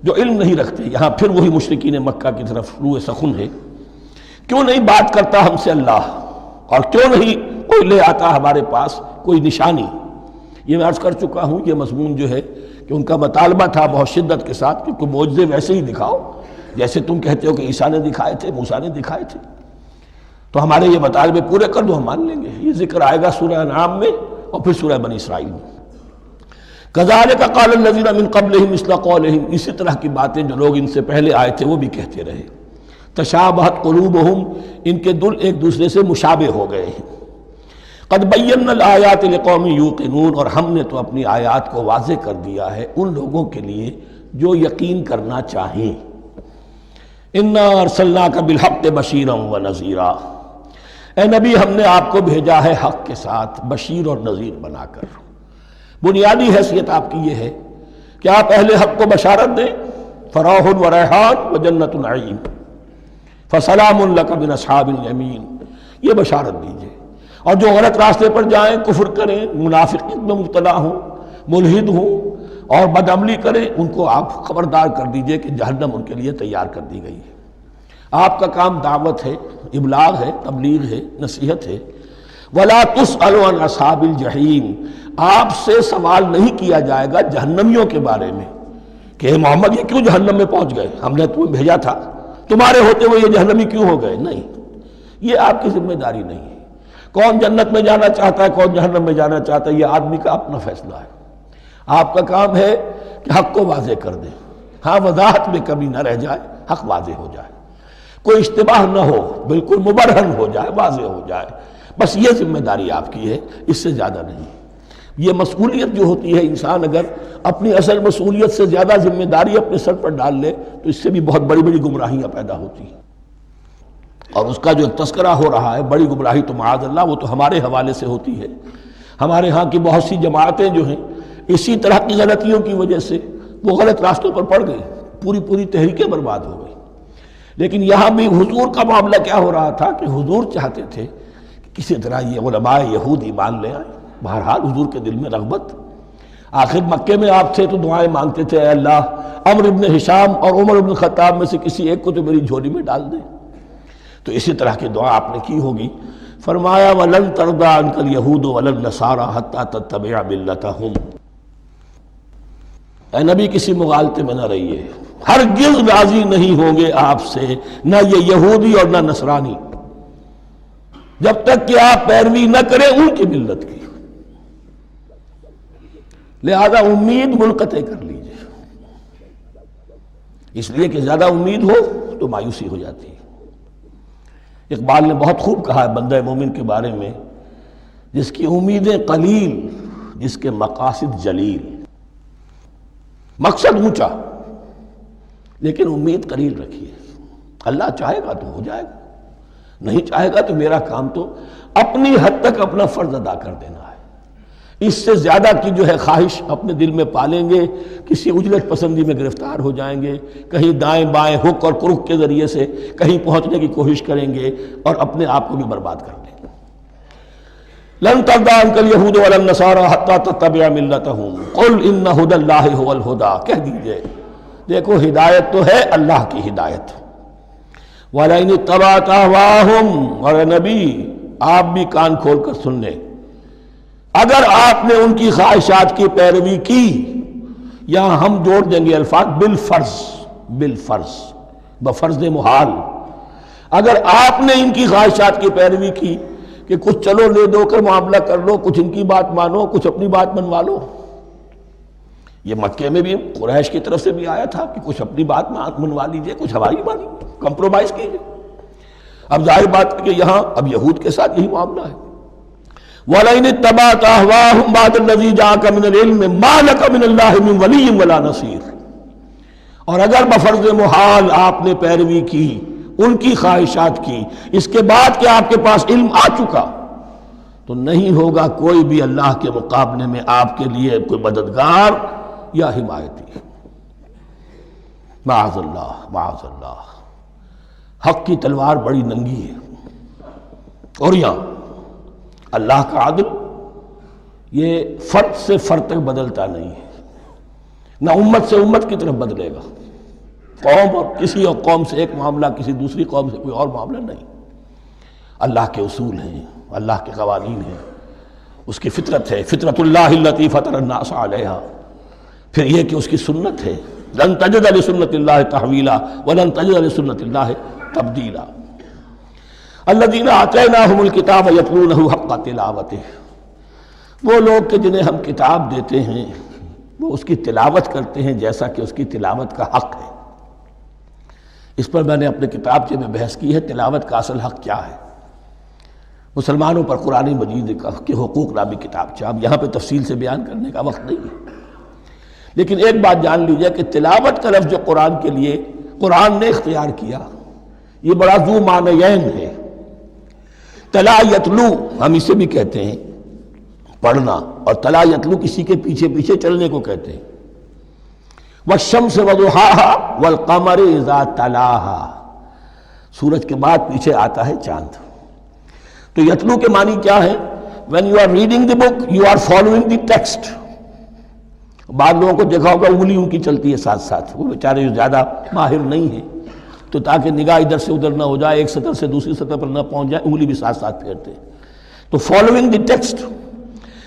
جو علم نہیں رکھتے، یہاں پھر وہی مشرکین مکہ کی طرف روح سخن ہے، کیوں نہیں بات کرتا ہم سے اللہ، اور کیوں نہیں کوئی لے آتا ہمارے پاس کوئی نشانی۔ یہ میں عرض کر چکا ہوں، یہ مضمون جو ہے کہ ان کا مطالبہ تھا بہت شدت کے ساتھ کہ کوئی معجزے ویسے ہی دکھاؤ جیسے تم کہتے ہو کہ عیسیٰ نے دکھائے تھے، موسیٰ نے دکھائے تھے، تو ہمارے یہ مطالبے پورے کر دو، ہم مان لیں گے۔ یہ ذکر آئے گا سورہ انعام میں اور پھر سورہ بنی اسرائیل میں۔ کذالک قال الذین من قبلہم مثل قولہم، اسی طرح کی باتیں جو لوگ ان سے پہلے آئے تھے وہ بھی کہتے رہے۔ تشابہت قلوبہم، ان کے دل ایک دوسرے سے مشابہ ہو گئے ہیں۔ قد بینا الآیات لقوم یوقنون، اور ہم نے تو اپنی آیات کو واضح کر دیا ہے ان لوگوں کے لیے جو یقین کرنا چاہیں۔ انا ارسلناک بالحق بشیرا ونذیرا، اے نبی ہم نے آپ کو بھیجا ہے حق کے ساتھ بشیر اور نذیر بنا کر۔ بنیادی حیثیت آپ کی یہ ہے کہ آپ اہل حق کو بشارت دیں، فراح و ریحان و جنت نعیم، فسلام لک من اصحاب الیمین، یہ بشارت دیجئے۔ اور جو غلط راستے پر جائیں، کفر کریں، منافقت میں مبتلا ہوں، ملحد ہوں اور بدعملی کریں، ان کو آپ خبردار کر دیجئے کہ جہنم ان کے لیے تیار کر دی گئی ہے۔ آپ کا کام دعوت ہے، ابلاغ ہے، تبلیغ ہے، نصیحت ہے۔ وَلَا تُسْأَلُ عَنْ أَصْحَابِ الْجَحِيمِ، آپ سے سوال نہیں کیا جائے گا جہنمیوں کے بارے میں کہ اے محمد یہ کیوں جہنم میں پہنچ گئے، ہم نے تمہیں بھیجا تھا، تمہارے ہوتے ہوئے یہ جہنمی کیوں ہو گئے؟ نہیں، یہ آپ کی ذمہ داری نہیں ہے۔ کون جنت میں جانا چاہتا ہے، کون جہنم میں جانا چاہتا ہے، یہ آدمی کا اپنا فیصلہ ہے۔ آپ کا کام ہے کہ حق کو واضح کر دیں، ہاں وضاحت میں کمی نہ رہ جائے، حق واضح ہو جائے، کوئی اشتباہ نہ ہو، بالکل مبرہن ہو جائے، واضح ہو جائے، بس یہ ذمہ داری آپ کی ہے، اس سے زیادہ نہیں۔ یہ مسئولیت جو ہوتی ہے، انسان اگر اپنی اصل مسئولیت سے زیادہ ذمہ داری اپنے سر پر ڈال لے تو اس سے بھی بہت بڑی بڑی گمراہیاں پیدا ہوتی ہیں، اور اس کا جو تذکرہ ہو رہا ہے بڑی گمراہی تو معاذ اللہ وہ تو ہمارے حوالے سے ہوتی ہے۔ ہمارے ہاں کی بہت سی جماعتیں جو ہیں اسی طرح کی غلطیوں کی وجہ سے وہ غلط راستوں پر پڑ گئی، پوری تحریکیں برباد ہو گئی۔ لیکن یہاں بھی حضور کا معاملہ کیا ہو رہا تھا کہ حضور چاہتے تھے کہ کسی طرح یہ علماء یہود ایمان لے آئے۔ بہرحال حضور کے دل میں رغبت، آخر مکے میں آپ تھے تو دعائیں مانگتے تھے، اے اللہ عمرو ابن ہشام اور عمر ابن خطاب میں سے کسی ایک کو تو میری جھولی میں ڈال دے۔ تو اسی طرح کی دعا آپ نے کی ہوگی۔ فرمایا وَلَن تَرْضَىٰ عَنْكَ الْيَهُودُ وَلَا النَّصَارَىٰ حَتَّىٰ تَتَّبِعَ مِلَّتَهُمْ، اے نبی کسی مغالطے میں نہ رہیے، ہرگز راضی نہیں ہوں گے آپ سے نہ یہ یہودی اور نہ نصرانی جب تک کہ آپ پیروی نہ کریں ان کی ملت کی۔ لہذا امید منقطع کر لیجیے، اس لیے کہ زیادہ امید ہو تو مایوسی ہو جاتی ہے۔ اقبال نے بہت خوب کہا ہے بندہ مومن کے بارے میں، جس کی امیدیں قلیل، جس کے مقاصد جلیل۔ مقصد اونچا لیکن امید قلیل رکھیے، اللہ چاہے گا تو ہو جائے گا، نہیں چاہے گا تو میرا کام تو اپنی حد تک اپنا فرض ادا کر دینا ہے۔ اس سے زیادہ کی جو ہے خواہش اپنے دل میں پالیں گے، کسی اجلت پسندی میں گرفتار ہو جائیں گے، کہیں دائیں بائیں ہک اور کرک کے ذریعے سے کہیں پہنچنے کی کوشش کریں گے اور اپنے آپ کو بھی برباد کر دیں گے۔ لن ترضى عنك اليهود ولا النصارى حتى تتبع ملتهم قل ان هدى الله هو الهدى، کہہ دیجئے دیکھو ہدایت تو ہے اللہ کی ہدایت۔ وَلَئِنِ اتَّبَعْتَ أَهْوَاءَهُمْ، اور نبی آپ بھی کان کھول کر سن لیں، اگر آپ نے ان کی خواہشات کی پیروی کی، یہاں ہم جوڑ دیں گے الفاظ بالفرض، بالفرض بفرض محال، اگر آپ نے ان کی خواہشات کی پیروی کی کہ کچھ چلو لے دو کر معاملہ کر لو، کچھ ان کی بات مانو، کچھ اپنی بات منوا لو۔ یہ مکے میں بھی قریش کی طرف سے بھی آیا تھا کہ کچھ اپنی بات منوا لیجئے، کچھ ہماری مانی، کمپرومائز کیجئے۔ اب ظاہر بات ہے کہ یہاں اب یہود کے ساتھ یہی معاملہ ہے۔ وَلَئِنِ اتَّبَعْتَ أَهْوَاءَهُمْ بَعْدَ الَّذِي جَاءَكَ مِنَ الْعِلْمِ مَا لَكَ مِنَ اللَّهِ مِنْ وَلِيٍّ وَلَا نَصِيرٍ، اور اگر بفرض محال آپ نے پیروی کی ان کی خواہشات کی، اس کے بعد کہ آپ کے پاس علم آ چکا، تو نہیں ہوگا کوئی بھی اللہ کے مقابلے میں آپ کے لیے کوئی مددگار یا حمایتی۔ معاذ اللہ، معاذ اللہ، حق کی تلوار بڑی ننگی ہے۔ اور یہاں اللہ کا عدل یہ فرد سے فرد تک بدلتا نہیں ہے، نہ امت سے امت کی طرف بدلے گا، قوم اور کسی اور قوم سے ایک معاملہ، کسی دوسری قوم سے کوئی اور معاملہ نہیں۔ اللہ کے اصول ہیں، اللہ کے قوانین ہیں، اس کی فطرت ہے، فطرت اللہ التی فطر الناس علیہا، پھر یہ کہ اس کی سنت ہے، لن تجد لسنت اللہ تحویلا ولن تجد لسنت اللہ تبدیلا۔ الذین آتیناہم الکتاب یتلونہ حق تلاوتہ، وہ لوگ کہ جنہیں ہم کتاب دیتے ہیں وہ اس کی تلاوت کرتے ہیں جیسا کہ اس کی تلاوت کا حق ہے۔ اس پر میں نے اپنے کتابچے میں بحث کی ہے، تلاوت کا اصل حق کیا ہے۔ مسلمانوں پر قرآن مجید کے حقوق نامی کتابچہ، اب یہاں پہ تفصیل سے بیان کرنے کا وقت نہیں ہے، لیکن ایک بات جان لیجیے کہ تلاوت کا لفظ جو قرآن کے لیے قرآن نے اختیار کیا، یہ بڑا ذو معنیین ہے۔ تلا یتلو ہم اسے بھی کہتے ہیں پڑھنا، اور تلا یتلو کسی کے پیچھے پیچھے چلنے کو کہتے ہیں۔ والشمس وضحاها والقمر اذا تلاها، سورج کے بعد پیچھے آتا ہے چاند۔ تو یتلو کے معنی کیا ہے؟ when you are reading the book you are following the text۔ بعض لوگوں کو دیکھا ہوگا انگلی ان کی چلتی ہے ساتھ ساتھ، وہ بیچارے جو زیادہ ماہر نہیں ہیں تو تاکہ نگاہ ادھر سے ادھر نہ ہو جائے، ایک سطر سے دوسری سطر پر نہ پہنچ جائے، انگلی بھی ساتھ ساتھ پھیرتے ہیں، تو فالوئنگ دی ٹیکسٹ۔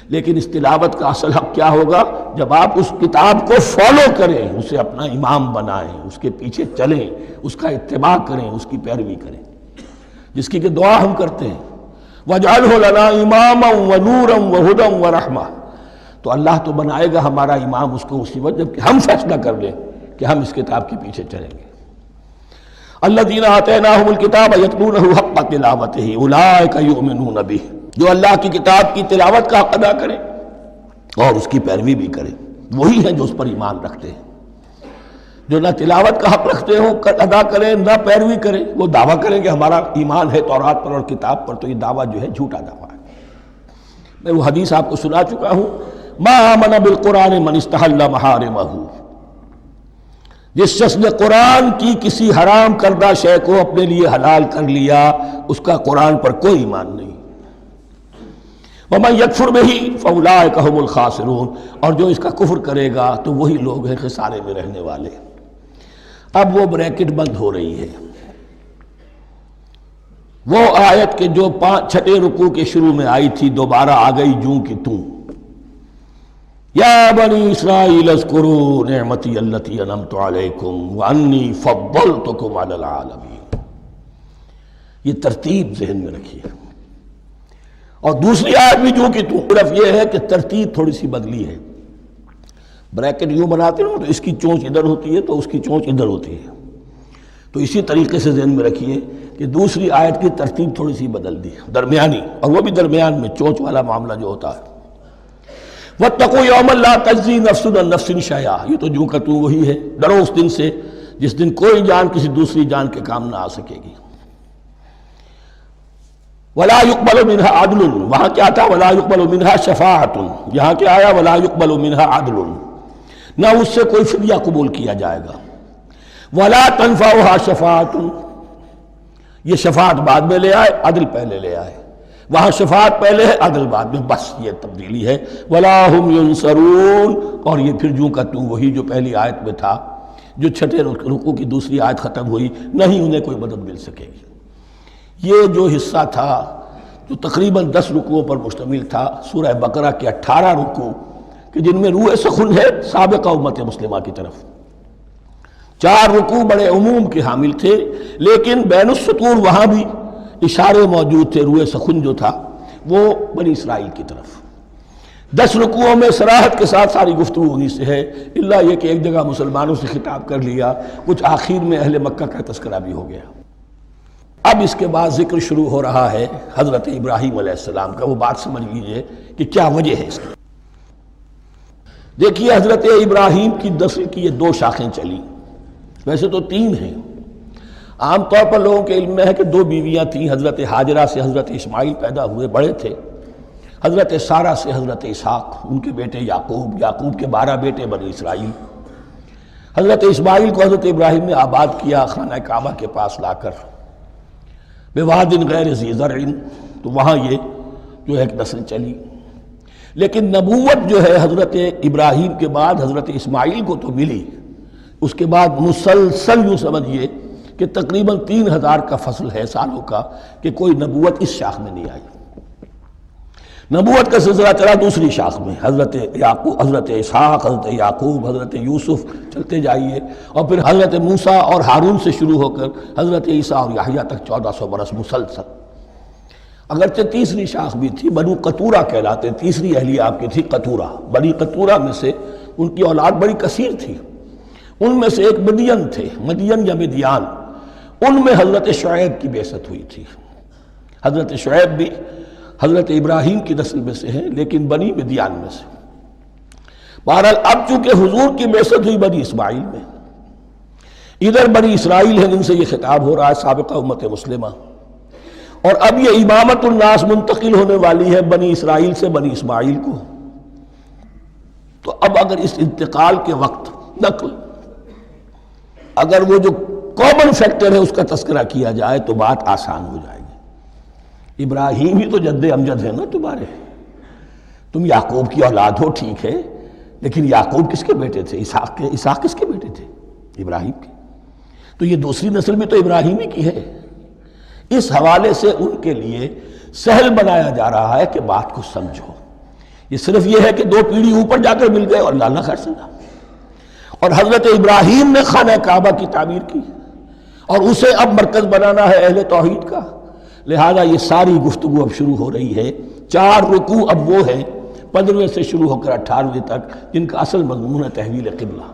لیکن اس تلاوت کا اصل حق کیا ہوگا؟ جب آپ اس کتاب کو فالو کریں، اسے اپنا امام بنائیں، اس کے پیچھے چلیں، اس کا اتباع کریں، اس کی پیروی کریں، جس کی کہ دعا ہم کرتے ہیں وَاجْعَلْهُ لَنَا إِمَامًا وَنُورًا وَهُدًى وَرَحْمَةً، تو اللہ تو بنائے گا ہمارا امام اس کو اسی وقت جب کہ ہم فیصلہ کر لیں کہ ہم اس کتاب کے پیچھے چلیں گے۔ الذین آتیناہم الکتاب یتلونہ حق تلاوتہ اولئک یؤمنون بہ، جو اللہ کی کتاب کی تلاوت کا حق ادا کریں اور اس کی پیروی بھی کریں، وہی ہیں جو اس پر ایمان رکھتے ہیں۔ جو نہ تلاوت کا حق رکھتے ہوں ادا کریں، نہ پیروی کریں، وہ دعویٰ کریں کہ ہمارا ایمان ہے تورات پر اور کتاب پر، تو یہ دعویٰ جو ہے جھوٹا دعویٰ ہے۔ میں وہ حدیث آپ کو سنا چکا ہوں، ما آمن بالقرآن من استحل محارمہ، جس شخص نے قرآن کی کسی حرام کردہ شے کو اپنے لیے حلال کر لیا، اس کا قرآن پر کوئی ایمان نہیں۔ وَمَنْ يَكْفُرْ بِهِ فَأُولَٰئِكَ هُمُ الْخَاسِرُونَ، اور جو اس کا کفر کرے گا تو وہی لوگ ہیں خسارے میں رہنے والے۔ اب وہ بریکٹ بند ہو رہی ہے، وہ آیت کے جو چھٹے رکوع کے شروع میں آئی تھی دوبارہ آ گئی جوں کہ توں، یا بنی اسرائیل اذکروا نعمتی التی انعمت علیکم وانی فضلتکم علی العالمین۔ یہ ترتیب ذہن میں رکھیے۔ اور دوسری آیت بھی جو کہ تو، صرف یہ ہے کہ ترتیب تھوڑی سی بدلی ہے۔ بریکٹ یوں بناتے ہیں تو اس کی چونچ ادھر ہوتی ہے تو اس کی چونچ ادھر ہوتی ہے. تو اسی طریقے سے ذہن میں رکھیے کہ دوسری آیت کی ترتیب تھوڑی سی بدل دی ہے، درمیانی، اور وہ بھی درمیان میں چونچ والا معاملہ جو ہوتا ہے. وَاتَّقُوا يَوْمًا لَا تَجْزِي نَفْسٌ عَن نَفْسٍ شَيْئًا، یہ تو جو کا تو وہی ہے، ڈرو اس دن سے جس دن کوئی جان کسی دوسری جان کے کام نہ آ سکے گی. وَلَا يُقْبَلُ مِنْهَا عَدْلٌ، وہاں کیا تھا وَلَا يُقْبَلُ مِنْهَا شَفَاعَةٌ، یہاں کیا آیا وَلَا يُقْبَلُ مِنْهَا عَدْلٌ، نہ اس سے کوئی فدیہ قبول کیا جائے گا. وَلَا تَنْفَعُهَا شَفَاعَةٌ، یہ شفاعت بعد میں لے آئے، عدل پہلے لے آئے، وہاں شفاعت پہلے ہے، عدل بعد میں، بس یہ تبدیلی ہے. وَلَا هُمْ يُنصَرُونَ، اور یہ پھر جو کا تو وہی جو پہلی آیت میں تھا، جو چھٹے رکوع کی دوسری آیت ختم ہوئی، نہیں انہیں کوئی مدد مل سکے گی. یہ جو حصہ تھا جو تقریباً 10 رکوعوں پر مشتمل تھا، سورہ بقرہ کے 18 رکوع کہ جن میں روح سخن ہے سابقہ امت مسلمہ کی طرف. 4 رکوع بڑے عموم کے حامل تھے، لیکن بین السطور وہاں بھی اشارے موجود تھے. روح سخن جو تھا وہ بنی اسرائیل کی طرف. 10 رکوعوں میں صراحت کے ساتھ ساری گفتگو انہی سے ہے، الا یہ کہ ایک جگہ مسلمانوں سے خطاب کر لیا، کچھ آخر میں اہل مکہ کا تذکرہ بھی ہو گیا. اب اس کے بعد ذکر شروع ہو رہا ہے حضرت ابراہیم علیہ السلام کا. وہ بات سمجھ لیجئے کہ کیا وجہ ہے اس کی. دیکھیے حضرت ابراہیم کی نسل کی یہ 2 شاخیں چلی، ویسے تو 3 ہیں. عام طور پر لوگوں کے علم میں ہے کہ 2 بیویاں تھیں. حضرت ہاجرہ سے حضرت اسماعیل پیدا ہوئے، بڑے تھے. حضرت سارہ سے حضرت اسحاق، ان کے بیٹے یعقوب، یعقوب کے 12 بیٹے بنی اسرائیل. حضرت اسماعیل کو حضرت ابراہیم نے آباد کیا خانہ کعبہ کے پاس لا کر، بواد غیر ذی زرع، تو وہاں یہ جو ایک نسل چلی. لیکن نبوت جو ہے حضرت ابراہیم کے بعد حضرت اسماعیل کو تو ملی، اس کے بعد مسلسل یوں سمجھیے کہ تقریباً 3000 کا فصل ہے سالوں کا کہ کوئی نبوت اس شاخ میں نہیں آئی. نبوت کا سلسلہ چلا دوسری شاخ میں، حضرت یعقوب، حضرت اسحاق، حضرت یعقوب، حضرت یوسف، چلتے جائیے، اور پھر حضرت موسیٰ اور ہارون سے شروع ہو کر حضرت عیسیٰ اور یحییٰ تک 1400 برس مسلسل. اگرچہ تیسری شاخ بھی تھی، بنو قطورہ کہلاتے، تیسری اہلیہ آپ کی تھی قطورہ. بنی قطورہ میں سے ان کی اولاد بڑی کثیر تھی. ان میں سے ایک مدین تھے، مدین یا مدیان، ان میں حضرت شعیب کی بعثت ہوئی تھی. حضرت شعیب بھی حضرت ابراہیم کی نسل میں سے ہیں، لیکن بنی مدیان میں سے. بہرحال اب چونکہ حضور کی بعثت ہوئی بنی اسماعیل میں، ادھر بنی اسرائیل ہیں، ان سے یہ خطاب ہو رہا ہے سابقہ امت مسلمہ. اور اب یہ امامت الناس منتقل ہونے والی ہے بنی اسرائیل سے بنی اسماعیل کو. تو اب اگر اس انتقال کے وقت نقل، اگر وہ جو کامن فیکٹر ہے اس کا تذکرہ کیا جائے تو بات آسان ہو جائے گی. ابراہیم ہی تو جد امجد ہے نا تمہارے، تم یعقوب کی اولاد ہو ٹھیک ہے، لیکن یعقوب کس کے بیٹے تھے؟ اسحاق کس کے بیٹے تھے؟ ابراہیم کے. تو یہ دوسری نسل بھی تو ابراہیم ہی کی ہے. اس حوالے سے ان کے لیے سہل بنایا جا رہا ہے کہ بات کو سمجھو. یہ صرف یہ ہے کہ 2 پیڑھی اوپر جا کر مل گئے اور لانا خیر سنا. اور حضرت ابراہیم نے خانہ کعبہ کی تعمیر کی اور اسے اب مرکز بنانا ہے اہل توحید کا. لہذا یہ ساری گفتگو اب شروع ہو رہی ہے. 4 رکوع اب وہ ہے 15ویں سے شروع ہو کر 18ویں تک جن کا اصل مضمون ہے تحویل قبلہ.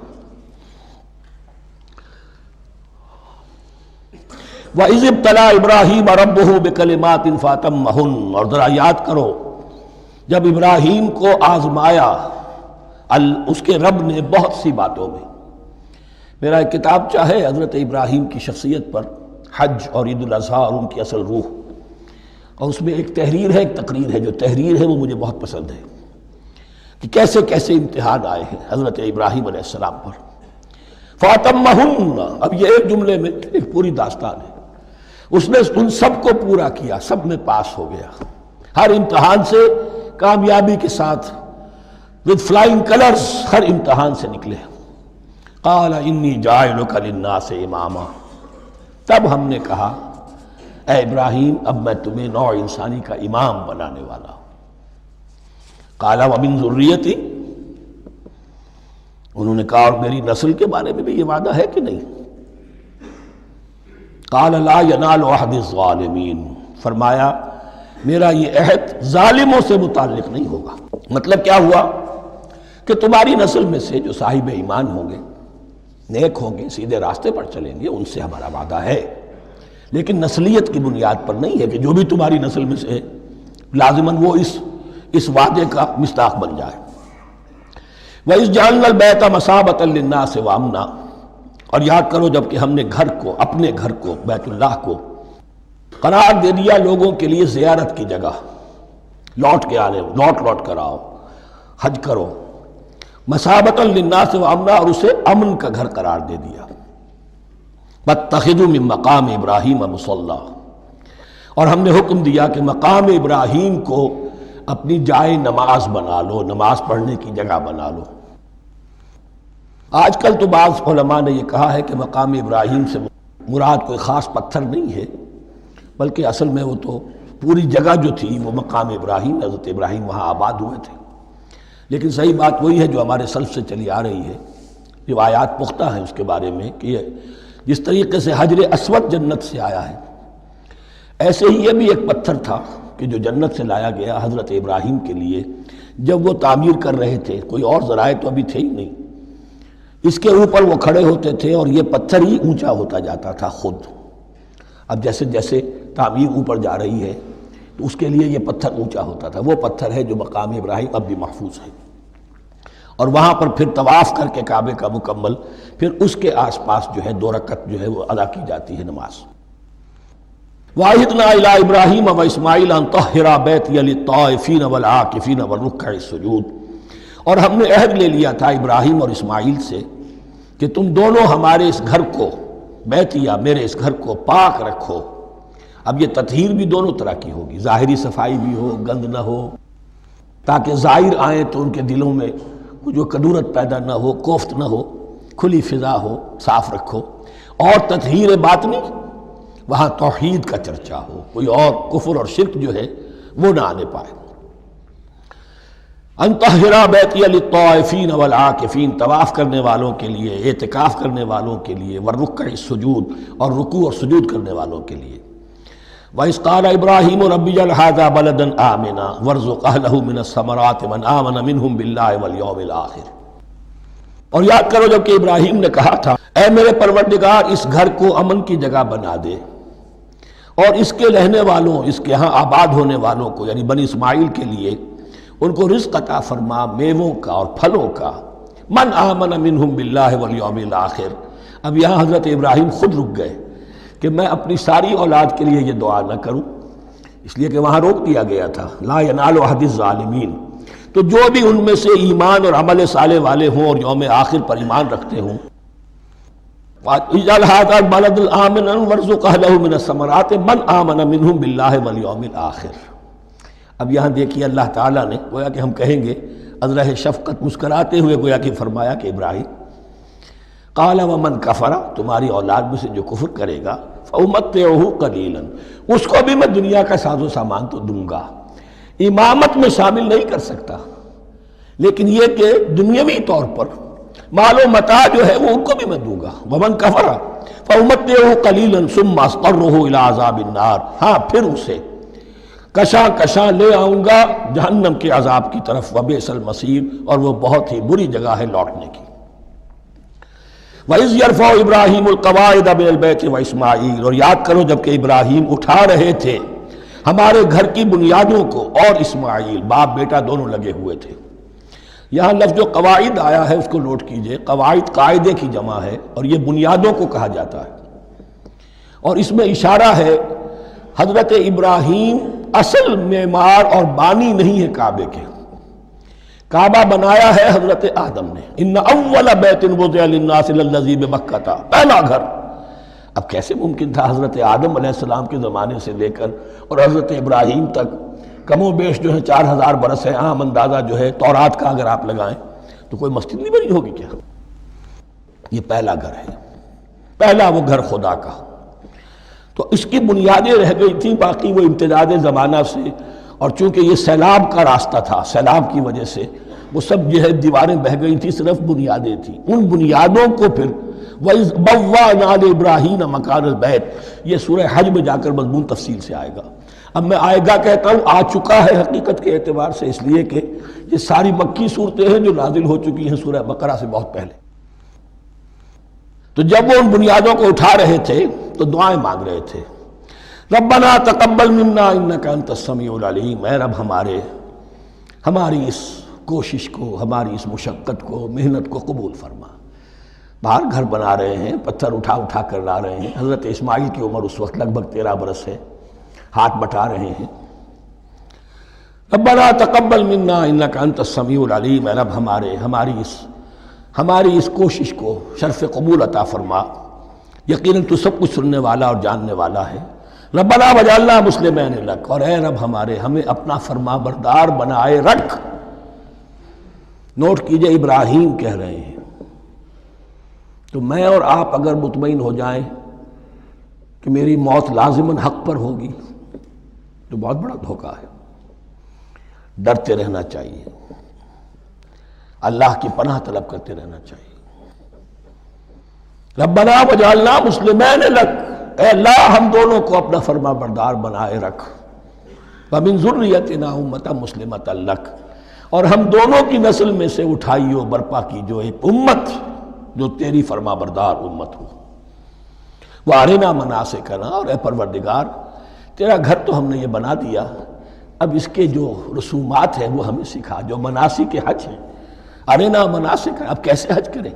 وَإِذِ ابْتَلَىٰ إِبْرَاهِيمَ رَبُّهُ بِكَلِمَاتٍ فَأَتَمَّهُنَّ، اور ذرا یاد کرو جب ابراہیم کو آزمایا اس کے رب نے بہت سی باتوں میں. میرا ایک کتابچہ ہے حضرت ابراہیم کی شخصیت پر، حج اور عید الاضحیٰ اور ان کی اصل روح، اور اس میں ایک تحریر ہے، ایک تقریر ہے. جو تحریر ہے وہ مجھے بہت پسند ہے کہ کیسے کیسے امتحان آئے ہیں حضرت ابراہیم علیہ السلام پر. فَأَتَمَّهُنَّ، اب یہ ایک جملے میں ایک پوری داستان ہے. اس نے ان سب کو پورا کیا، سب میں پاس ہو گیا، ہر امتحان سے کامیابی کے ساتھ with flying colors ہر امتحان سے نکلے. قال انی جاعلک للناس اماما، تب ہم نے کہا اے ابراہیم اب میں تمہیں نوع انسانی کا امام بنانے والا ہوں. قال ومن ذریتی، انہوں نے کہا اور میری نسل کے بارے میں بھی یہ وعدہ ہے کہ نہیں؟ قال لا ینال عہد الظالمین، فرمایا میرا یہ عہد ظالموں سے متعلق نہیں ہوگا. مطلب کیا ہوا کہ تمہاری نسل میں سے جو صاحب ایمان ہوں گے، نیک ہوں گے، سیدھے راستے پر چلیں گے، ان سے ہمارا وعدہ ہے، لیکن نسلیت کی بنیاد پر نہیں ہے کہ جو بھی تمہاری نسل میں سے ہے لازماً وہ اس وعدے کا مصداق بن جائے۔ وَإِذْ جَعَلْنَا الْبَيْتَ مَثَابَةً لِلنَّاسِ وَأَمْنًا، اور یاد کرو جب کہ ہم نے گھر کو، اپنے گھر کو، بیت اللہ کو قرار دے دیا لوگوں کے لیے زیارت کی جگہ، لوٹ کے آنے، لوٹ کر آؤ، حج کرو، مثابۃ للناس وامنا، اور اسے امن کا گھر قرار دے دیا۔ واتخذوا من مقام ابراہیم مصلی، اور ہم نے حکم دیا کہ مقام ابراہیم کو اپنی جائے نماز بنا لو، نماز پڑھنے کی جگہ بنا لو۔ آج کل تو بعض علماء نے یہ کہا ہے کہ مقام ابراہیم سے مراد کوئی خاص پتھر نہیں ہے، بلکہ اصل میں وہ تو پوری جگہ جو تھی وہ مقام ابراہیم، حضرت ابراہیم وہاں آباد ہوئے تھے۔ لیکن صحیح بات وہی ہے جو ہمارے سلف سے چلی آ رہی ہے، روایات پختہ ہیں اس کے بارے میں کہ جس طریقے سے حجر اسود جنت سے آیا ہے، ایسے ہی یہ بھی ایک پتھر تھا کہ جو جنت سے لایا گیا حضرت ابراہیم کے لیے جب وہ تعمیر کر رہے تھے، کوئی اور ذرائع تو ابھی تھے ہی نہیں، اس کے اوپر وہ کھڑے ہوتے تھے اور یہ پتھر ہی اونچا ہوتا جاتا تھا خود۔ اب جیسے جیسے تعمیر اوپر جا رہی ہے تو اس کے لیے یہ پتھر اونچا ہوتا تھا، وہ پتھر ہے جو مقام ابراہیم اب بھی محفوظ ہے، اور وہاں پر پھر طواف کر کے کعبے کا مکمل، پھر اس کے آس پاس جو ہے 2 رکعت جو ہے وہ ادا کی جاتی ہے نماز۔ وَعَهِدْنَا إِلَىٰ إِبْرَاهِيمَ وَإِسْمَاعِيلَ أَن طَهِّرَا بَيْتِيَ لِلطَّائِفِينَ وَالْعَاكِفِينَ وَالرُّكَّعِ السُّجُودِ، اور ہم نے عہد لے لیا تھا ابراہیم اور اسماعیل سے کہ تم دونوں ہمارے اس گھر کو، بیتیا میرے اس گھر کو پاک رکھو۔ اب یہ تطہیر بھی دونوں طرح کی ہوگی، ظاہری صفائی بھی ہو، گند نہ ہو، تاکہ زائر آئیں تو ان کے دلوں میں جو کدورت پیدا نہ ہو، کوفت نہ ہو، کھلی فضا ہو، صاف رکھو۔ اور تطہیر باطنی، وہاں توحید کا چرچا ہو، کوئی اور کفر اور شرک جو ہے وہ نہ آنے پائے۔ ان طہرا بیتی للطائفین والعاکفین، طواف کرنے والوں کے لیے، اعتکاف کرنے والوں کے لیے، والرکع السجود، اور رکوع اور سجود کرنے والوں کے لیے۔ وَإِذْ قَالَ إِبْرَاهِيمُ رَبِّ اجْعَلْ هَٰذَا بَلَدًا آمِنًا وَارْزُقْ أَهْلَهُ مِنَ الثَّمَرَاتِ مَنْ آمَنَ مِنْهُمْ بِاللَّهِ وَالْيَوْمِ الْآخِرِ، اور یاد کرو جب کہ ابراہیم نے کہا تھا اے میرے پروردگار اس گھر کو امن کی جگہ بنا دے، اور اس کے رہنے والوں، اس کے ہاں آباد ہونے والوں کو یعنی بنی اسماعیل کے لیے ان کو رزق عطا فرما، میووں کا اور پھلوں کا۔ من آمن منہم باللہ والیوم الآخر، اب یہاں حضرت ابراہیم خود رک گئے کہ میں اپنی ساری اولاد کے لیے یہ دعا نہ کروں، اس لیے کہ وہاں روک دیا گیا تھا لا ینال عہد الظالمین، تو جو بھی ان میں سے ایمان اور عمل صالح والے ہوں اور یوم آخر پر ایمان رکھتے ہوں، اجعل هذا البلد آمنا وارزق اهله من الثمرات من آمن منهم بالله واليوم الآخر۔ اب یہاں دیکھیے اللہ تعالیٰ نے گویا کہ ہم کہیں گے ازرہ شفقت مسکراتے ہوئے گویا کہ فرمایا کہ ابراہیم قال ومن کفر، تمہاری اولاد میں سے جو کفر کرے گا فأمتعه قلیلا، اس کو بھی میں دنیا کا ساز و سامان تو دوں گا، امامت میں شامل نہیں کر سکتا، لیکن یہ کہ دنیاوی طور پر مال و متاع جو ہے وہ ان کو بھی میں دوں گا۔ ومن کفر فأمتعه قلیلا ثم اضطره الى عذاب النار، ہاں پھر اسے کشاں کشاں لے آؤں گا جہنم کے عذاب کی طرف، وبئس المصیر، اور وہ بہت ہی بری جگہ ہے لوٹنے کی۔ وَإِذْ يَرْفَعُ إِبْرَاهِيمُ الْقَوَاعِدَ مِنَ الْبَيْتِ وَإِسْمَاعِيلُ، اور یاد کرو جب کہ ابراہیم اٹھا رہے تھے ہمارے گھر کی بنیادوں کو، اور اسماعیل، باپ بیٹا دونوں لگے ہوئے تھے۔ یہاں لفظ جو قواعد آیا ہے اس کو نوٹ کیجئے، قواعد قاعدے کی جمع ہے اور یہ بنیادوں کو کہا جاتا ہے، اور اس میں اشارہ ہے حضرت ابراہیم اصل معمار اور بانی نہیں ہے کعبے کے، کعبہ بنایا ہے حضرت آدم نے، ان اول بیت وضع للناس للذی ببکہ، پہلا گھر۔ اب کیسے ممکن تھا حضرت آدم علیہ السلام کے زمانے سے لے کر اور حضرت ابراہیم تک کم و بیش جو ہے 4000 برس ہے، عام اندازہ جو ہے تورات کا اگر آپ لگائیں تو کوئی مسجد نہیں بنی ہوگی کیا؟ یہ پہلا گھر ہے، پہلا وہ گھر خدا کا، تو اس کی بنیادیں رہ گئی تھیں، باقی وہ امتداد زمانہ سے، اور چونکہ یہ سیلاب کا راستہ تھا، سیلاب کی وجہ سے وہ سب جو ہے دیواریں بہہ گئی تھیں، صرف بنیادیں تھیں، ان بنیادوں کو پھر وَإِذْ بَوَّأْنَا لِإِبْرَاهِيمَ مَكَانَ الْبَيْتِ، یہ سورہ حج میں جا کر مضمون تفصیل سے آئے گا۔ اب میں آئے گا کہتا ہوں، آ چکا ہے حقیقت کے اعتبار سے، اس لیے کہ یہ ساری مکی صورتیں ہیں جو نازل ہو چکی ہیں سورہ بقرہ سے بہت پہلے۔ تو جب وہ ان بنیادوں کو اٹھا رہے تھے تو دعائیں مانگ رہے تھے، ربنا تقبل منا انک انت السمیع العلیم، اے رب ہماری اس کوشش کو، ہماری اس مشقت کو، محنت کو قبول فرما۔ باہر گھر بنا رہے ہیں، پتھر اٹھا اٹھا کر لا رہے ہیں، حضرت اسماعیل کی عمر اس وقت لگ بھگ 13 برس ہے، ہاتھ بٹا رہے ہیں، ربنا تقبل منا انک انت السمیع العلیم، اے رب ہماری اس کوشش کو شرف قبول عطا فرما، یقیناً تو سب کچھ سننے والا اور جاننے والا ہے۔ ربنا وجعلنا مسلمین لک، اور اے رب ہمیں اپنا فرما بردار بنائے رکھ۔ نوٹ کیجئے ابراہیم کہہ رہے ہیں، تو میں اور آپ اگر مطمئن ہو جائیں کہ میری موت لازماً حق پر ہوگی تو بہت بڑا دھوکہ ہے۔ ڈرتے رہنا چاہیے، اللہ کی پناہ طلب کرتے رہنا چاہیے۔ ربنا وجعلنا مسلمین لک، اے اللہ ہم دونوں کو اپنا فرما بردار بنائے رکھ، ومن ذریتنا امۃ مسلمۃ لک، اور ہم دونوں کی نسل میں سے اٹھائیو برپا کی جو ایک امت جو تیری فرما بردار امت ہو۔ وارنا مناسکنا، اور اے پروردگار تیرا گھر تو ہم نے یہ بنا دیا، اب اس کے جو رسومات ہیں وہ ہمیں سکھا، جو مناسک حج ہیں، ارنا مناسک، اب کیسے حج کریں،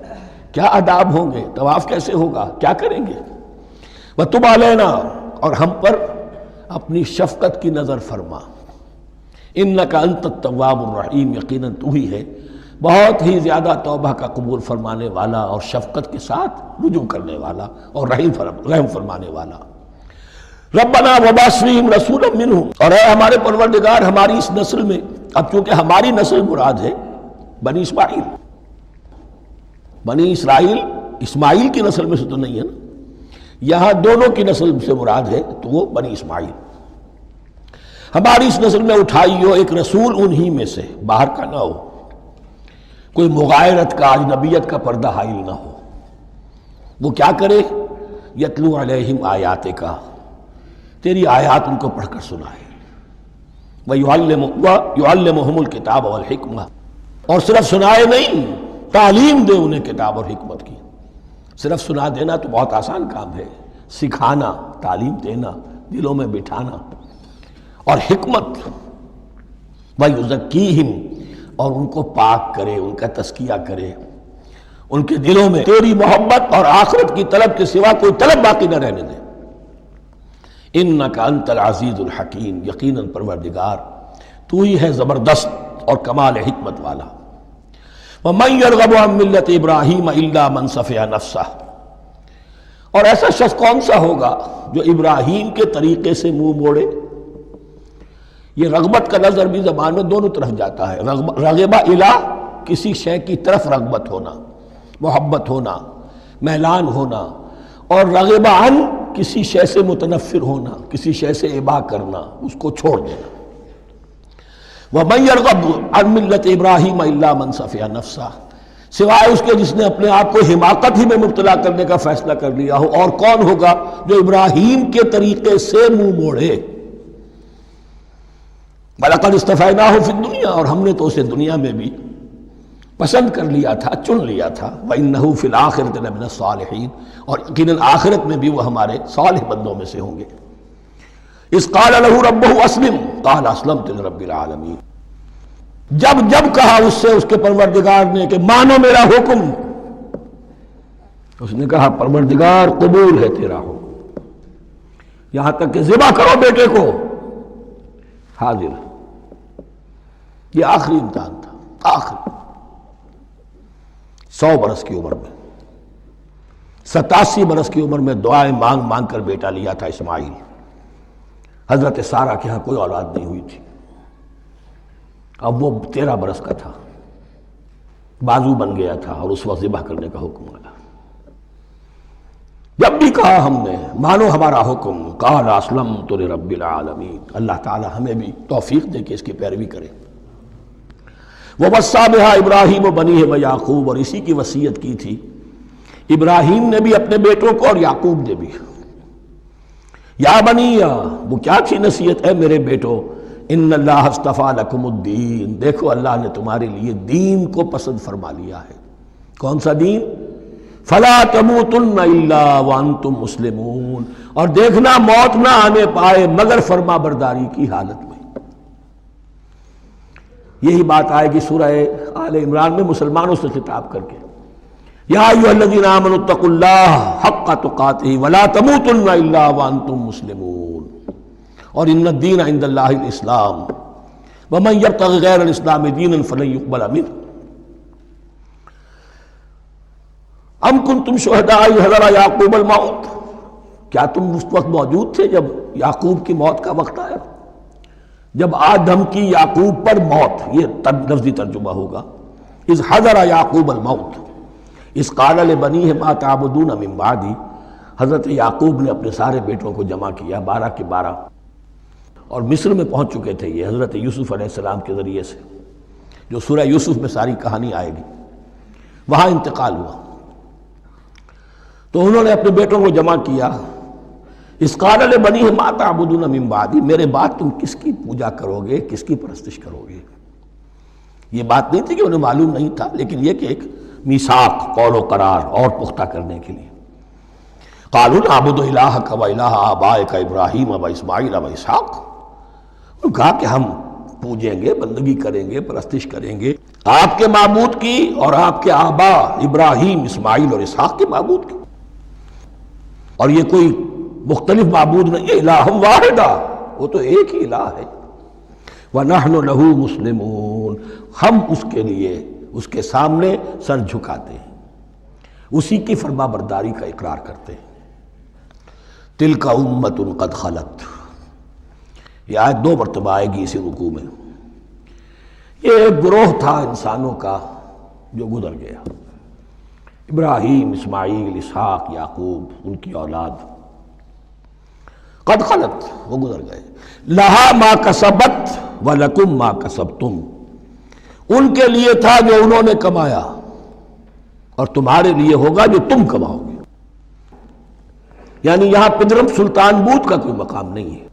کیا آداب ہوں گے، طواف کیسے ہوگا، کیا کریں گے۔ وتب علینا، اور ہم پر اپنی شفقت کی نظر فرما، انک انت التواب الرحیم، یقیناً تو ہی ہے بہت ہی زیادہ توبہ کا قبول فرمانے والا اور شفقت کے ساتھ رجوع کرنے والا اور رحم فرمانے والا۔ ربنا وبعث فیہم رسولا منہم، اور اے ہمارے پروردگار ہماری اس نسل میں، اب چونکہ ہماری نسل مراد ہے بنی اسماعیل، بنی اسرائیل اسماعیل کی نسل میں سے تو نہیں ہے نا، یہاں دونوں کی نسل سے مراد ہے تو وہ بنی اسماعیل، ہماری اس نسل میں اٹھائی ہو ایک رسول انہی میں سے، باہر کا نہ ہو، کوئی مغایرت کا اجنبیت کا پردہ حائل نہ ہو، وہ کیا کرے، یتلو علیہم آیاتک، تیری آیات ان کو پڑھ کر سنائے، وَيُعَلِّمُهُمُ الْكِتَابَ وَالْحِکْمَةَ، اور صرف سنائے نہیں، تعلیم دے انہیں کتاب اور حکمت کی۔ صرف سنا دینا تو بہت آسان کام ہے، سکھانا، تعلیم دینا، دلوں میں بٹھانا، اور حکمت، وَيُزَكِّيهِمْ، اور ان کو پاک کرے، ان کا تزکیہ کرے، ان کے دلوں میں تیری محبت اور آخرت کی طلب کے سوا کوئی طلب باقی نہ رہنے دے۔ انک انت العزیز الحکیم، یقیناً پروردگار تو ہی ہے زبردست اور کمال حکمت والا۔ وَمَن يَرْغَبُ عَن مِّلَّةِ إِبْرَاهِيمَ إِلَّا مَن سَفِهَ نَفْسَهُ، اور ایسا شخص کون سا ہوگا جو ابراہیم کے طریقے سے منہ موڑے۔ یہ رغبت کا لفظ عربی زبان میں دونوں طرف جاتا ہے، رغبہ الہ، کسی شے کی طرف رغبت ہونا، محبت ہونا، میلان ہونا، اور رغبہ عن، کسی شے سے متنفر ہونا، کسی شے سے ابا کرنا، اس کو چھوڑ دینا۔ وَمَن يَرْغَبُ عَن مِّلَّةِ إِبْرَاهِيمَ إِلَّا مَن سَفِهَ نَفْسَهُ، سوائے اس کے جس نے اپنے آپ کو حماقت ہی میں مبتلا کرنے کا فیصلہ کر لیا ہو، اور کون ہوگا جو ابراہیم کے طریقے سے منہ موڑے۔ وَلَقَدِ اصْطَفَيْنَاهُ فِي الدُّنْيَا، اور ہم نے تو اسے دنیا میں بھی پسند کر لیا تھا، چن لیا تھا، وَإِنَّهُ فِي الْآخِرَةِ لَمِنَ الصَّالِحِينَ، اور یقیناً آخرت میں بھی وہ ہمارے صالح بندوں میں سے ہوں گے۔ اِذْ قَالَ لَهُ رَبُّهُ أَسْلِمْ قَالَ أَسْلَمْتُ لِرَبِّ الْعَالَمِينَ، جب کہا اس سے اس کے پروردگار نے کہ مانو میرا حکم، اس نے کہا پروردگار قبول ہے تیرا حکم، یہاں تک کہ ذبح کرو بیٹے کو، حاضر۔ یہ آخری امتحان تھا، آخری 100 برس کی عمر میں، 87 برس کی عمر میں دعائیں مانگ مانگ کر بیٹا لیا تھا اسماعیل۔ حضرت سارہ کے ہاں کوئی اولاد نہیں ہوئی تھی، اب وہ 13 برس کا تھا، بازو بن گیا تھا، اور اس وقت ذبح کرنے کا حکم آیا۔ جب بھی کہا ہم نے مانو ہمارا حکم، قال اسلمت لرب العالمین، اللہ تعالی ہمیں بھی توفیق دے کہ اس کی پیروی کریں۔ وَوَصَّىٰ بِهَا إِبْرَاهِيمُ بَنِيهِ وَيَعْقُوبُ، اور اسی کی وصیت کی تھی ابراہیم نے بھی اپنے بیٹوں کو اور یعقوب نے بھی۔ یا بنی، وہ کیا تھی نصیحت؟ اے میرے بیٹو، ان اللہ اصطفیٰ لکم الدین، دیکھو اللہ نے تمہارے لیے دین کو پسند فرما لیا ہے۔ کون سا دین؟ فلا تموتن الا وانتم مسلمون، اور دیکھنا موت نہ آنے پائے مگر فرما برداری کی حالت میں۔ یہی بات آئے گی سورہ آل عمران میں مسلمانوں سے خطاب کر کے، یا ایھا الذین آمنوا اتقوا اللہ حق تقاتہ ولا تموتن الا وانتم مسلمون، اور ان الدین عند اللہ الاسلام ومن یبتغ غیر الاسلام دینا فلن یقبل منہ۔ ام کنتم شہداء اذ حضر یعقوب الموت، کیا تم اس وقت موجود تھے جب یعقوب کی موت کا وقت آیا؟ جب آدم کی یعقوب پر موت، یہ لفظی ترجمہ ہوگا، اذ حضر یعقوب الموت اذ قال لبنیہ ما تعبدون من بعدی، حضرت یعقوب نے اپنے سارے بیٹوں کو جمع کیا، 12 کے 12، اور مصر میں پہنچ چکے تھے یہ حضرت یوسف علیہ السلام کے ذریعے سے، جو سورہ یوسف میں ساری کہانی آئے گی، وہاں انتقال ہوا۔ تو انہوں نے اپنے بیٹوں کو جمع کیا، اذ قال لبنیہ ما تعبدون من بعدی، میرے بعد تم کس کی پوجا کرو گے، کس کی پرستش کرو گے؟ یہ بات نہیں تھی کہ انہیں معلوم نہیں تھا، لیکن یہ کہ ایک میثاق، قول و قرار اور پختہ کرنے کے لیے۔ قالوا نعبد الہک و الہ آبائک ابراہیم و اسماعیل و اسحاق، انہوں نے کہا کہ ہم پوجیں گے، بندگی کریں گے، پرستش کریں گے آپ کے معبود کی اور آپ کے آبا ابراہیم، اسماعیل اور اسحاق کے معبود کی، اور یہ کوئی مختلف معبود نہیں ہے، الہ واحدہ، وہ تو ایک ہی الہ ہے۔ وَنَحْنُ لَهُ مُسْلِمُونَ، ہم اس کے لیے، اس کے سامنے سر جھکاتے ہیں، اسی کی فرما برداری کا اقرار کرتے ہیں۔ تِلْكَ أُمَّةٌ قَدْ خَلَتْ، یہ آیت 2 مرتبہ آئے گی اسی رکوع میں۔ یہ ایک گروہ تھا انسانوں کا جو گزر گیا، ابراہیم، اسماعیل، اسحاق، یعقوب، ان کی اولاد، قد خلت، وہ گزر گئے۔ لہا ما کسبت ولکم ما کسبتم، ان کے لیے تھا جو انہوں نے کمایا، اور تمہارے لیے ہوگا جو تم کماؤ گے۔ یعنی یہاں پدرم سلطان بود کا کوئی مقام نہیں ہے،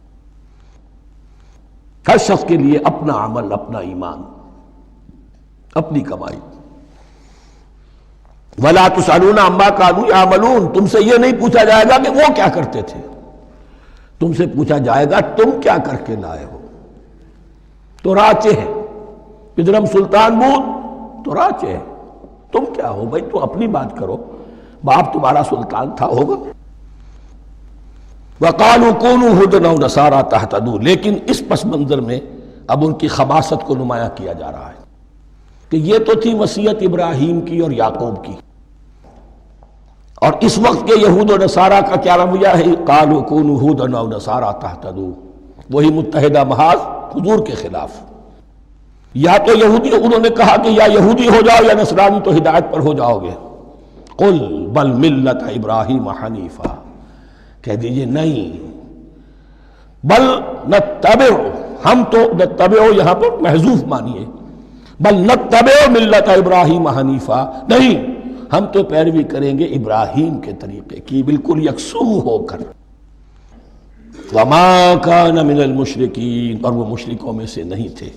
ہر شخص کے لیے اپنا عمل، اپنا ایمان، اپنی کمائی۔ وَلَا تُسْأَلُونَ عَمَّا كَانُوا يَعْمَلُونَ، تم سے یہ نہیں پوچھا جائے گا کہ وہ کیا کرتے تھے، تم سے پوچھا جائے گا تم کیا کر کے لائے ہو۔ تو راچے ہے پدرم سلطان بود، تو راچے ہے، تم کیا ہو بھائی، تو اپنی بات کرو، باپ تمہارا سلطان تھا، ہوگا۔ وَقَالُوا كُونُوا هُودًا أَوْ نَصَارَىٰ تَهْتَدُوا، لیکن اس پس منظر میں اب ان کی خباثت کو نمایاں کیا جا رہا ہے کہ یہ تو تھی وصیت ابراہیم کی اور یعقوب کی، اور اس وقت کے یہود و نصارہ کا کیا رویہ ہے؟ قَالُوا كُونُوا هُودًا أَوْ نَصَارَىٰ تَهْتَدُوا، وہی متحدہ محاذ حضور کے خلاف۔ یا تو یہودی، انہوں نے کہا کہ یا یہودی ہو جاؤ یا نصرانی تو ہدایت پر ہو جاؤ گے۔ قُلْ بَلْ مِلَّةَ إِبْرَاهِيمَ حَنِيفًا، کہہ دیجئے نہیں، بل نتبع، ہم تو نتبع یہاں پر محذوف مانیے، بل نتبع ملت ابراہیم حنیفہ، نہیں، ہم تو پیروی کریں گے ابراہیم کے طریقے کی، بالکل یکسو ہو کر۔ وما کان من المشرکین، اور وہ مشرکوں میں سے نہیں تھے۔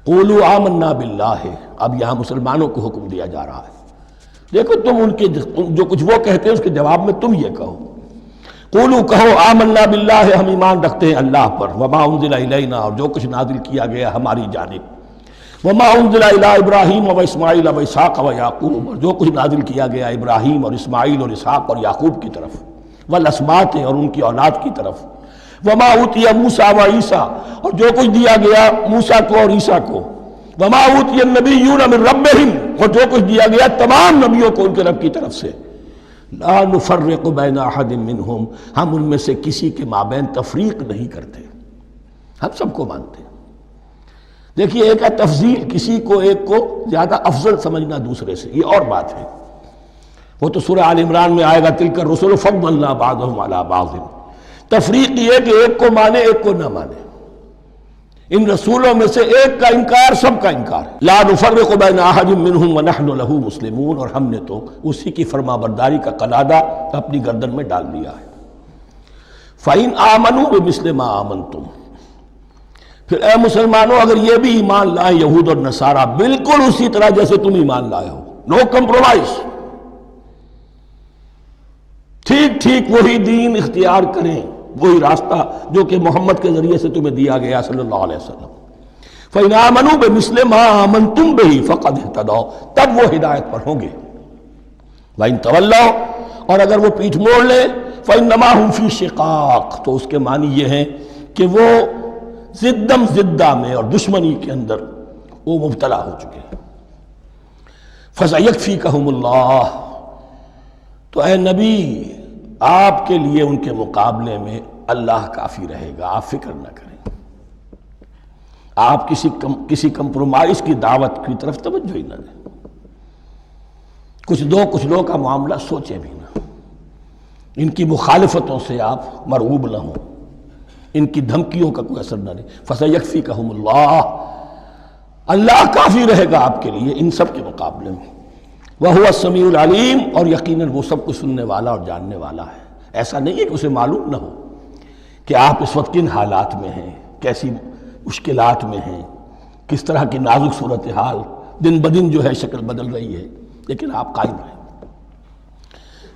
قولوا آمنا باللہ، اب یہاں مسلمانوں کو حکم دیا جا رہا ہے، دیکھو تم ان کے جو کچھ وہ کہتے ہیں اس کے جواب میں تم یہ کہو، قولوا کہو آمنا باللہ، ہم ایمان رکھتے ہیں اللہ پر، وما انزل الینا، اور جو کچھ نازل کیا گیا ہماری جانب، وما انزل الی ابراہیم و اسماعیل و اسحاق و یعقوب، اور جو کچھ نازل کیا گیا ابراہیم اور اسماعیل اور اسحاق اور یعقوب کی طرف، والاسباط، اور ان کی اولاد کی طرف، وما اوتی موسیٰ و عیسیٰ، اور جو کچھ دیا گیا موسیٰ کو اور عیسیٰ کو، وما اوتی النبیون من ربہم، اور جو کچھ دیا گیا تمام نبیوں کو ان کے رب کی طرف سے، لا نفرق بین احد منہم، ہم ان میں سے کسی کے مابین تفریق نہیں کرتے، ہم سب کو مانتے ہیں۔ دیکھیے ایک ہے تفضیل، کسی کو ایک کو زیادہ افضل سمجھنا دوسرے سے، یہ اور بات ہے، وہ تو سورہ آل عمران میں آئے گا تلک الرسل فضلنا بعضهم علی بعض۔ تفریق یہ کہ ایک کو مانے ایک کو نہ مانے، ان رسولوں میں سے ایک کا انکار سب کا انکار ہے۔ لا نفرق بین احد منہم ونحن له مسلمون، اور ہم نے تو اسی کی فرما برداری کا قلادہ اپنی گردن میں ڈال دیا ہے۔ فَإِنْ آمَنُوا بِمِثْلِ مَا آمَنْتُمْ، پھر اے مسلمانوں اگر یہ بھی ایمان لائیں یہود اور نصارہ بالکل اسی طرح جیسے تم ایمان لائے ہو، نو کمپرومائز، ٹھیک ٹھیک وہی دین اختیار کریں، وہی راستہ جو کہ محمد کے ذریعے سے تمہیں دیا گیا صلی اللہ علیہ وسلم۔ فَإِنْ آمَنُوا بِمِثْلِ مَا آمَنْتُمْ بِهِ فَقَدْ اهْتَدَوْا، تب وہ ہدایت پر ہوں گے۔ وَإِنْ تَوَلَّوْا، اور اگر وہ پیٹھ موڑ لیں، فَإِنَّمَا هُمْ فِي شِقَاقٍ، تو اس کے معنی یہ ہیں کہ وہ زدم زدہ میں اور دشمنی کے اندر وہ مبتلا ہو چکے ہیں۔ فَسَيَكْفِيكَهُمُ اللَّهُ، تو اے نبی آپ کے لیے ان کے مقابلے میں اللہ کافی رہے گا، آپ فکر نہ کریں، آپ کسی کمپرومائز کی دعوت کی طرف توجہ ہی نہ دیں، کچھ دو کا معاملہ سوچیں بھی نہ، ان کی مخالفتوں سے آپ مرعوب نہ ہوں، ان کی دھمکیوں کا کوئی اثر نہ لیں۔ فَسَيَكْفِيكَهُمُ اللَّهُ، اللہ کافی رہے گا آپ کے لیے ان سب کے مقابلے میں۔ وَهُوَ السَّمِيعُ الْعَلِيمُ، اور یقیناً وہ سب کچھ سننے والا اور جاننے والا ہے۔ ایسا نہیں ہے کہ اسے معلوم نہ ہو کہ آپ اس وقت کن حالات میں ہیں، کیسی مشکلات میں ہیں، کس طرح کی نازک صورتحال دن بدن جو ہے شکل بدل رہی ہے، لیکن آپ قائم رہیں۔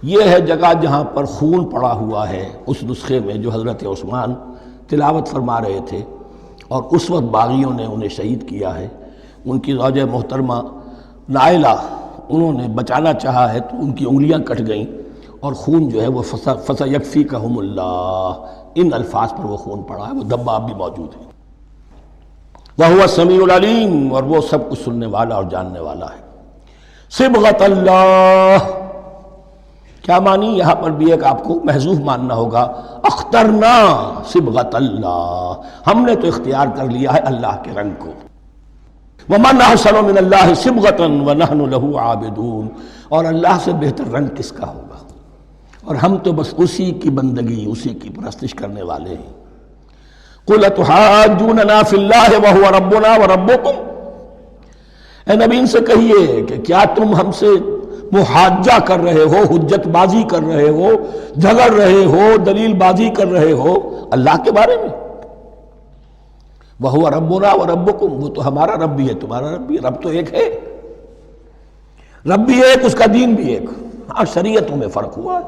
یہ ہے جگہ جہاں پر خون پڑا ہوا ہے، اس نسخے میں جو حضرت عثمان تلاوت فرما رہے تھے، اور اس وقت باغیوں نے انہیں شہید کیا ہے۔ ان کی زوجہ محترمہ نائلہ، انہوں نے بچانا چاہا ہے تو ان کی انگلیاں کٹ گئیں، اور خون جو ہے وہ فَسَيَكْفِيكَهُمُ اللَّهُ، ان الفاظ پر وہ خون پڑا ہے، وہ دھبہ اب بھی موجود ہے۔ وَهُوَ السَّمِيعُ الْعَلِيمُ، اور وہ سب کچھ سننے والا اور جاننے والا ہے۔ صبغۃ اللہ، کیا معنی؟ یہاں پر بھی ایک آپ کو محذوف ماننا ہوگا، اخترنا صبغۃ اللہ، ہم نے تو اختیار کر لیا ہے اللہ کے رنگ کو۔ وَمَنْ أَحْسَنُ مِنَ اللَّهِ صِبْغَةً وَنَحْنُ لَهُ عَابِدُونَ، اور اللہ سے بہتر رنگ کس کا ہوگا، اور ہم تو بس اسی کی بندگی، اسی کی پرستش کرنے والے ہیں۔ قُلْ أَتُحَاجُّونَنَا فِي اللَّهِ وَهُوَ رَبُّنَا وَرَبُّكُمْ، اے نبی ان سے کہیے کہ کیا تم ہم سے محاجہ کر رہے ہو، حجت بازی کر رہے ہو، جھگڑ رہے ہو، دلیل بازی کر رہے ہو اللہ کے بارے میں؟ وَهُوَ رَبُّنَا وَرَبُّكُمْ، وہ تو ہمارا رب بھی ہے تمہارا رب بھی ہے، رب تو ایک ہے، رب بھی ایک، اس کا دین بھی ایک، ہاں شریعتوں میں فرق ہوا ہے۔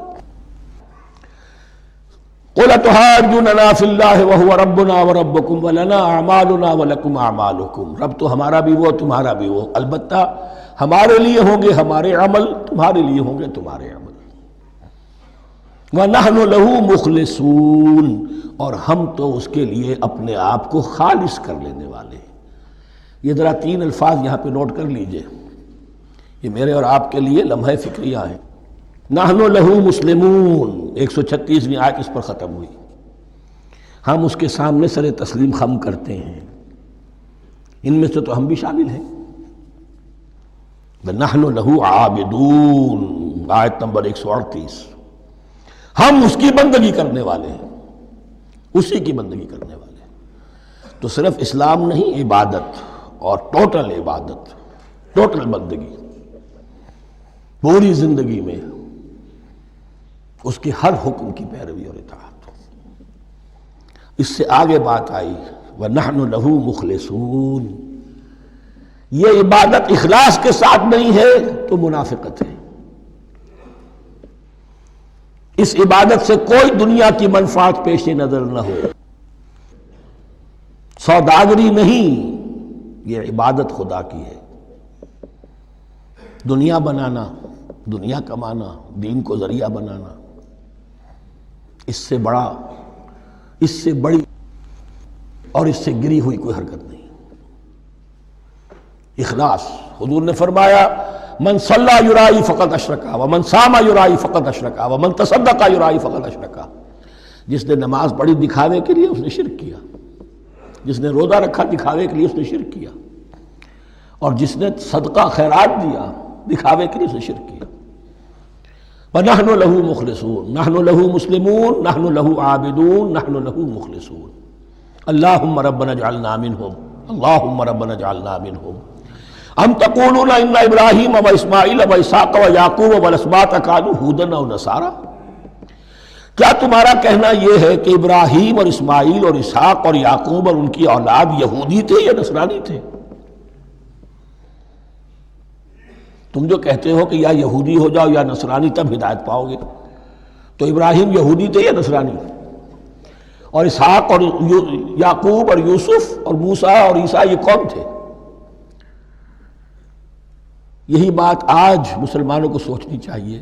قُلْ أَتُحَاجُّونَنَا فِي اللَّهِ وَهُوَ رَبُّنَا وَرَبُّكُمْ وَلَنَا أَعْمَالُنَا وَلَكُمْ أَعْمَالُكُمْ، رب تو ہمارا بھی وہ تمہارا بھی وہ، البتہ ہمارے لیے ہوں گے ہمارے عمل، تمہارے لیے ہوں گے تمہارے عمل۔ وَنَحْنُ لَهُ مُخْلِصُونَ، اور ہم تو اس کے لیے اپنے آپ کو خالص کر لینے والے ہیں۔ یہ ذرا 3 الفاظ یہاں پہ نوٹ کر لیجئے، یہ میرے اور آپ کے لیے لمحہ فکریہ ہیں۔ نحن لہو مسلمون، 136ویں آیت اس پر ختم ہوئی، ہم اس کے سامنے سر تسلیم خم کرتے ہیں، ان میں سے تو ہم بھی شامل ہیں۔ نحن لہو عابدون، آیت نمبر 138، ہم اس کی بندگی کرنے والے ہیں، اسی کی بندگی کرنے والے ہیں۔ تو صرف اسلام نہیں، عبادت، اور ٹوٹل عبادت، ٹوٹل بندگی، پوری زندگی میں اس کے ہر حکم کی پیروی اور اطاعت۔ اس سے آگے بات آئی وَنَحْنُ لَهُ مُخْلِصُونَ، یہ عبادت اخلاص کے ساتھ نہیں ہے تو منافقت ہے۔ اس عبادت سے کوئی دنیا کی منفعت پیش نظر نہ ہو، سوداگری نہیں، یہ عبادت خدا کی ہے۔ دنیا بنانا، دنیا کمانا، دین کو ذریعہ بنانا، اس سے بڑی اور اس سے گری ہوئی کوئی حرکت نہیں۔ اخلاص، حضور نے فرمایا من صلی یرائی فقط اشرکا ومن صام یرائی فقط اشرکا ومن تصدق یرائی فقط اشرکا، جس نے نماز پڑھی دکھاوے کے لیے اس نے شرک کیا، جس نے روزہ رکھا دکھاوے کے لیے اس نے شرک کیا، اور جس نے صدقہ خیرات دیا دکھاوے کے لیے اس نے شرک کیا۔ وَنَحْنُ لَهُ مُخْلِصُونَ، نَحْنُ لَهُ مُسْلِمُونَ، نَحْنُ لَهُ عَابِدُونَ، نَحْنُ لَهُ مُخْلِصُونَ۔ اللهم ربنا اجعلنا منهم، اللهم ربنا اجعلنا منهم۔ ام تقولون ان ابراہیم واسماعیل واسحاق ویعقوب والاسباط كانوا هودا او نصارا، کیا تمہارا کہنا یہ ہے کہ ابراہیم اور اسماعیل اور اسحاق اور یعقوب اور ان کی اولاد یہودی تھے یا نصرانی تھے؟ تم جو کہتے ہو کہ یا یہودی ہو جاؤ یا نصرانی تب ہدایت پاؤ گے، تو ابراہیم یہودی تھے یا نصرانی؟ اور اسحاق اور یعقوب اور یوسف اور موسیٰ اور عیسیٰ یہ کون تھے؟ یہی بات آج مسلمانوں کو سوچنی چاہیے۔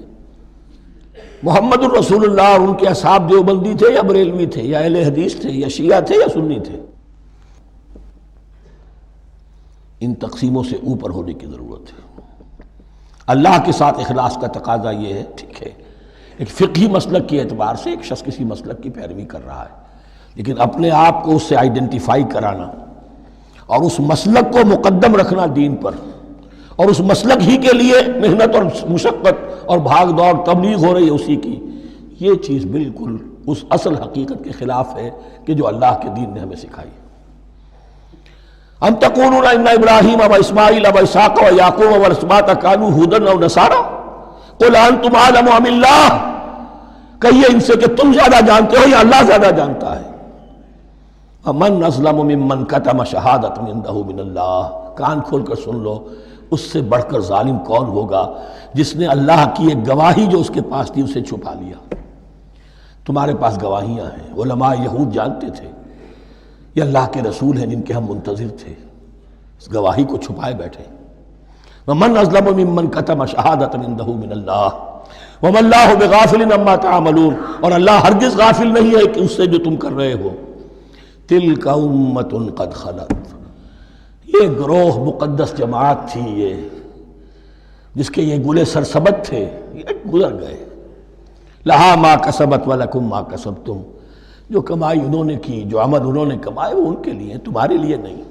محمد الرسول اللہ اور ان کے اصحاب دیوبندی تھے یا بریلوی تھے یا اہل حدیث تھے یا شیعہ تھے یا سنی تھے؟ ان تقسیموں سے اوپر ہونے کی ضرورت ہے۔ اللہ کے ساتھ اخلاص کا تقاضا یہ ہے، ٹھیک ہے ایک فقہی مسلک کے اعتبار سے ایک شخص کسی مسلک کی پیروی کر رہا ہے، لیکن اپنے آپ کو اس سے آئیڈینٹیفائی کرانا اور اس مسلک کو مقدم رکھنا دین پر، اور اس مسلک ہی کے لیے محنت اور مشقت اور بھاگ دوڑ تبلیغ ہو رہی ہے اسی کی، یہ چیز بالکل اس اصل حقیقت کے خلاف ہے کہ جو اللہ کے دین نے ہمیں سکھائی۔ ام تقولون ان ابراہیم و اسماعیل و اسحاق و یعقوب والاسباط کانوا ھودا او نصارا قل انتم اعلم ام اللہ، کہیے ان سے کہ تم زیادہ جانتے ہو یا اللہ زیادہ جانتا ہے۔ ومن اظلم ممن کتم شہادۃ عنده من اللہ، کان کھول کر سن لو، اس سے بڑھ کر ظالم کون ہوگا جس نے اللہ کی ایک گواہی جو اس کے پاس تھی اسے چھپا لیا۔ تمہارے پاس گواہیاں ہیں، علماء یہود جانتے تھے یہ اللہ کے رسول ہیں جن کے ہم منتظر تھے، اس گواہی کو چھپائے بیٹھے۔ ومن اظلم ممن کتم شہادۃ عنده من اللہ وما اللہ بغافل عما تعملون، اور اللہ ہرگز غافل نہیں ہے کہ اس سے جو تم کر رہے ہو۔ تلک امۃ قد خلت، یہ گروہ مقدس جماعت تھی یہ جس کے یہ گلے سرسبد تھے، یہ گزر گئے۔ لہا ما کسبت ولکم ما کسبتم، جو کمائی انہوں نے کی، جو عمل انہوں نے کمائے وہ ان کے لیے، تمہارے لیے نہیں۔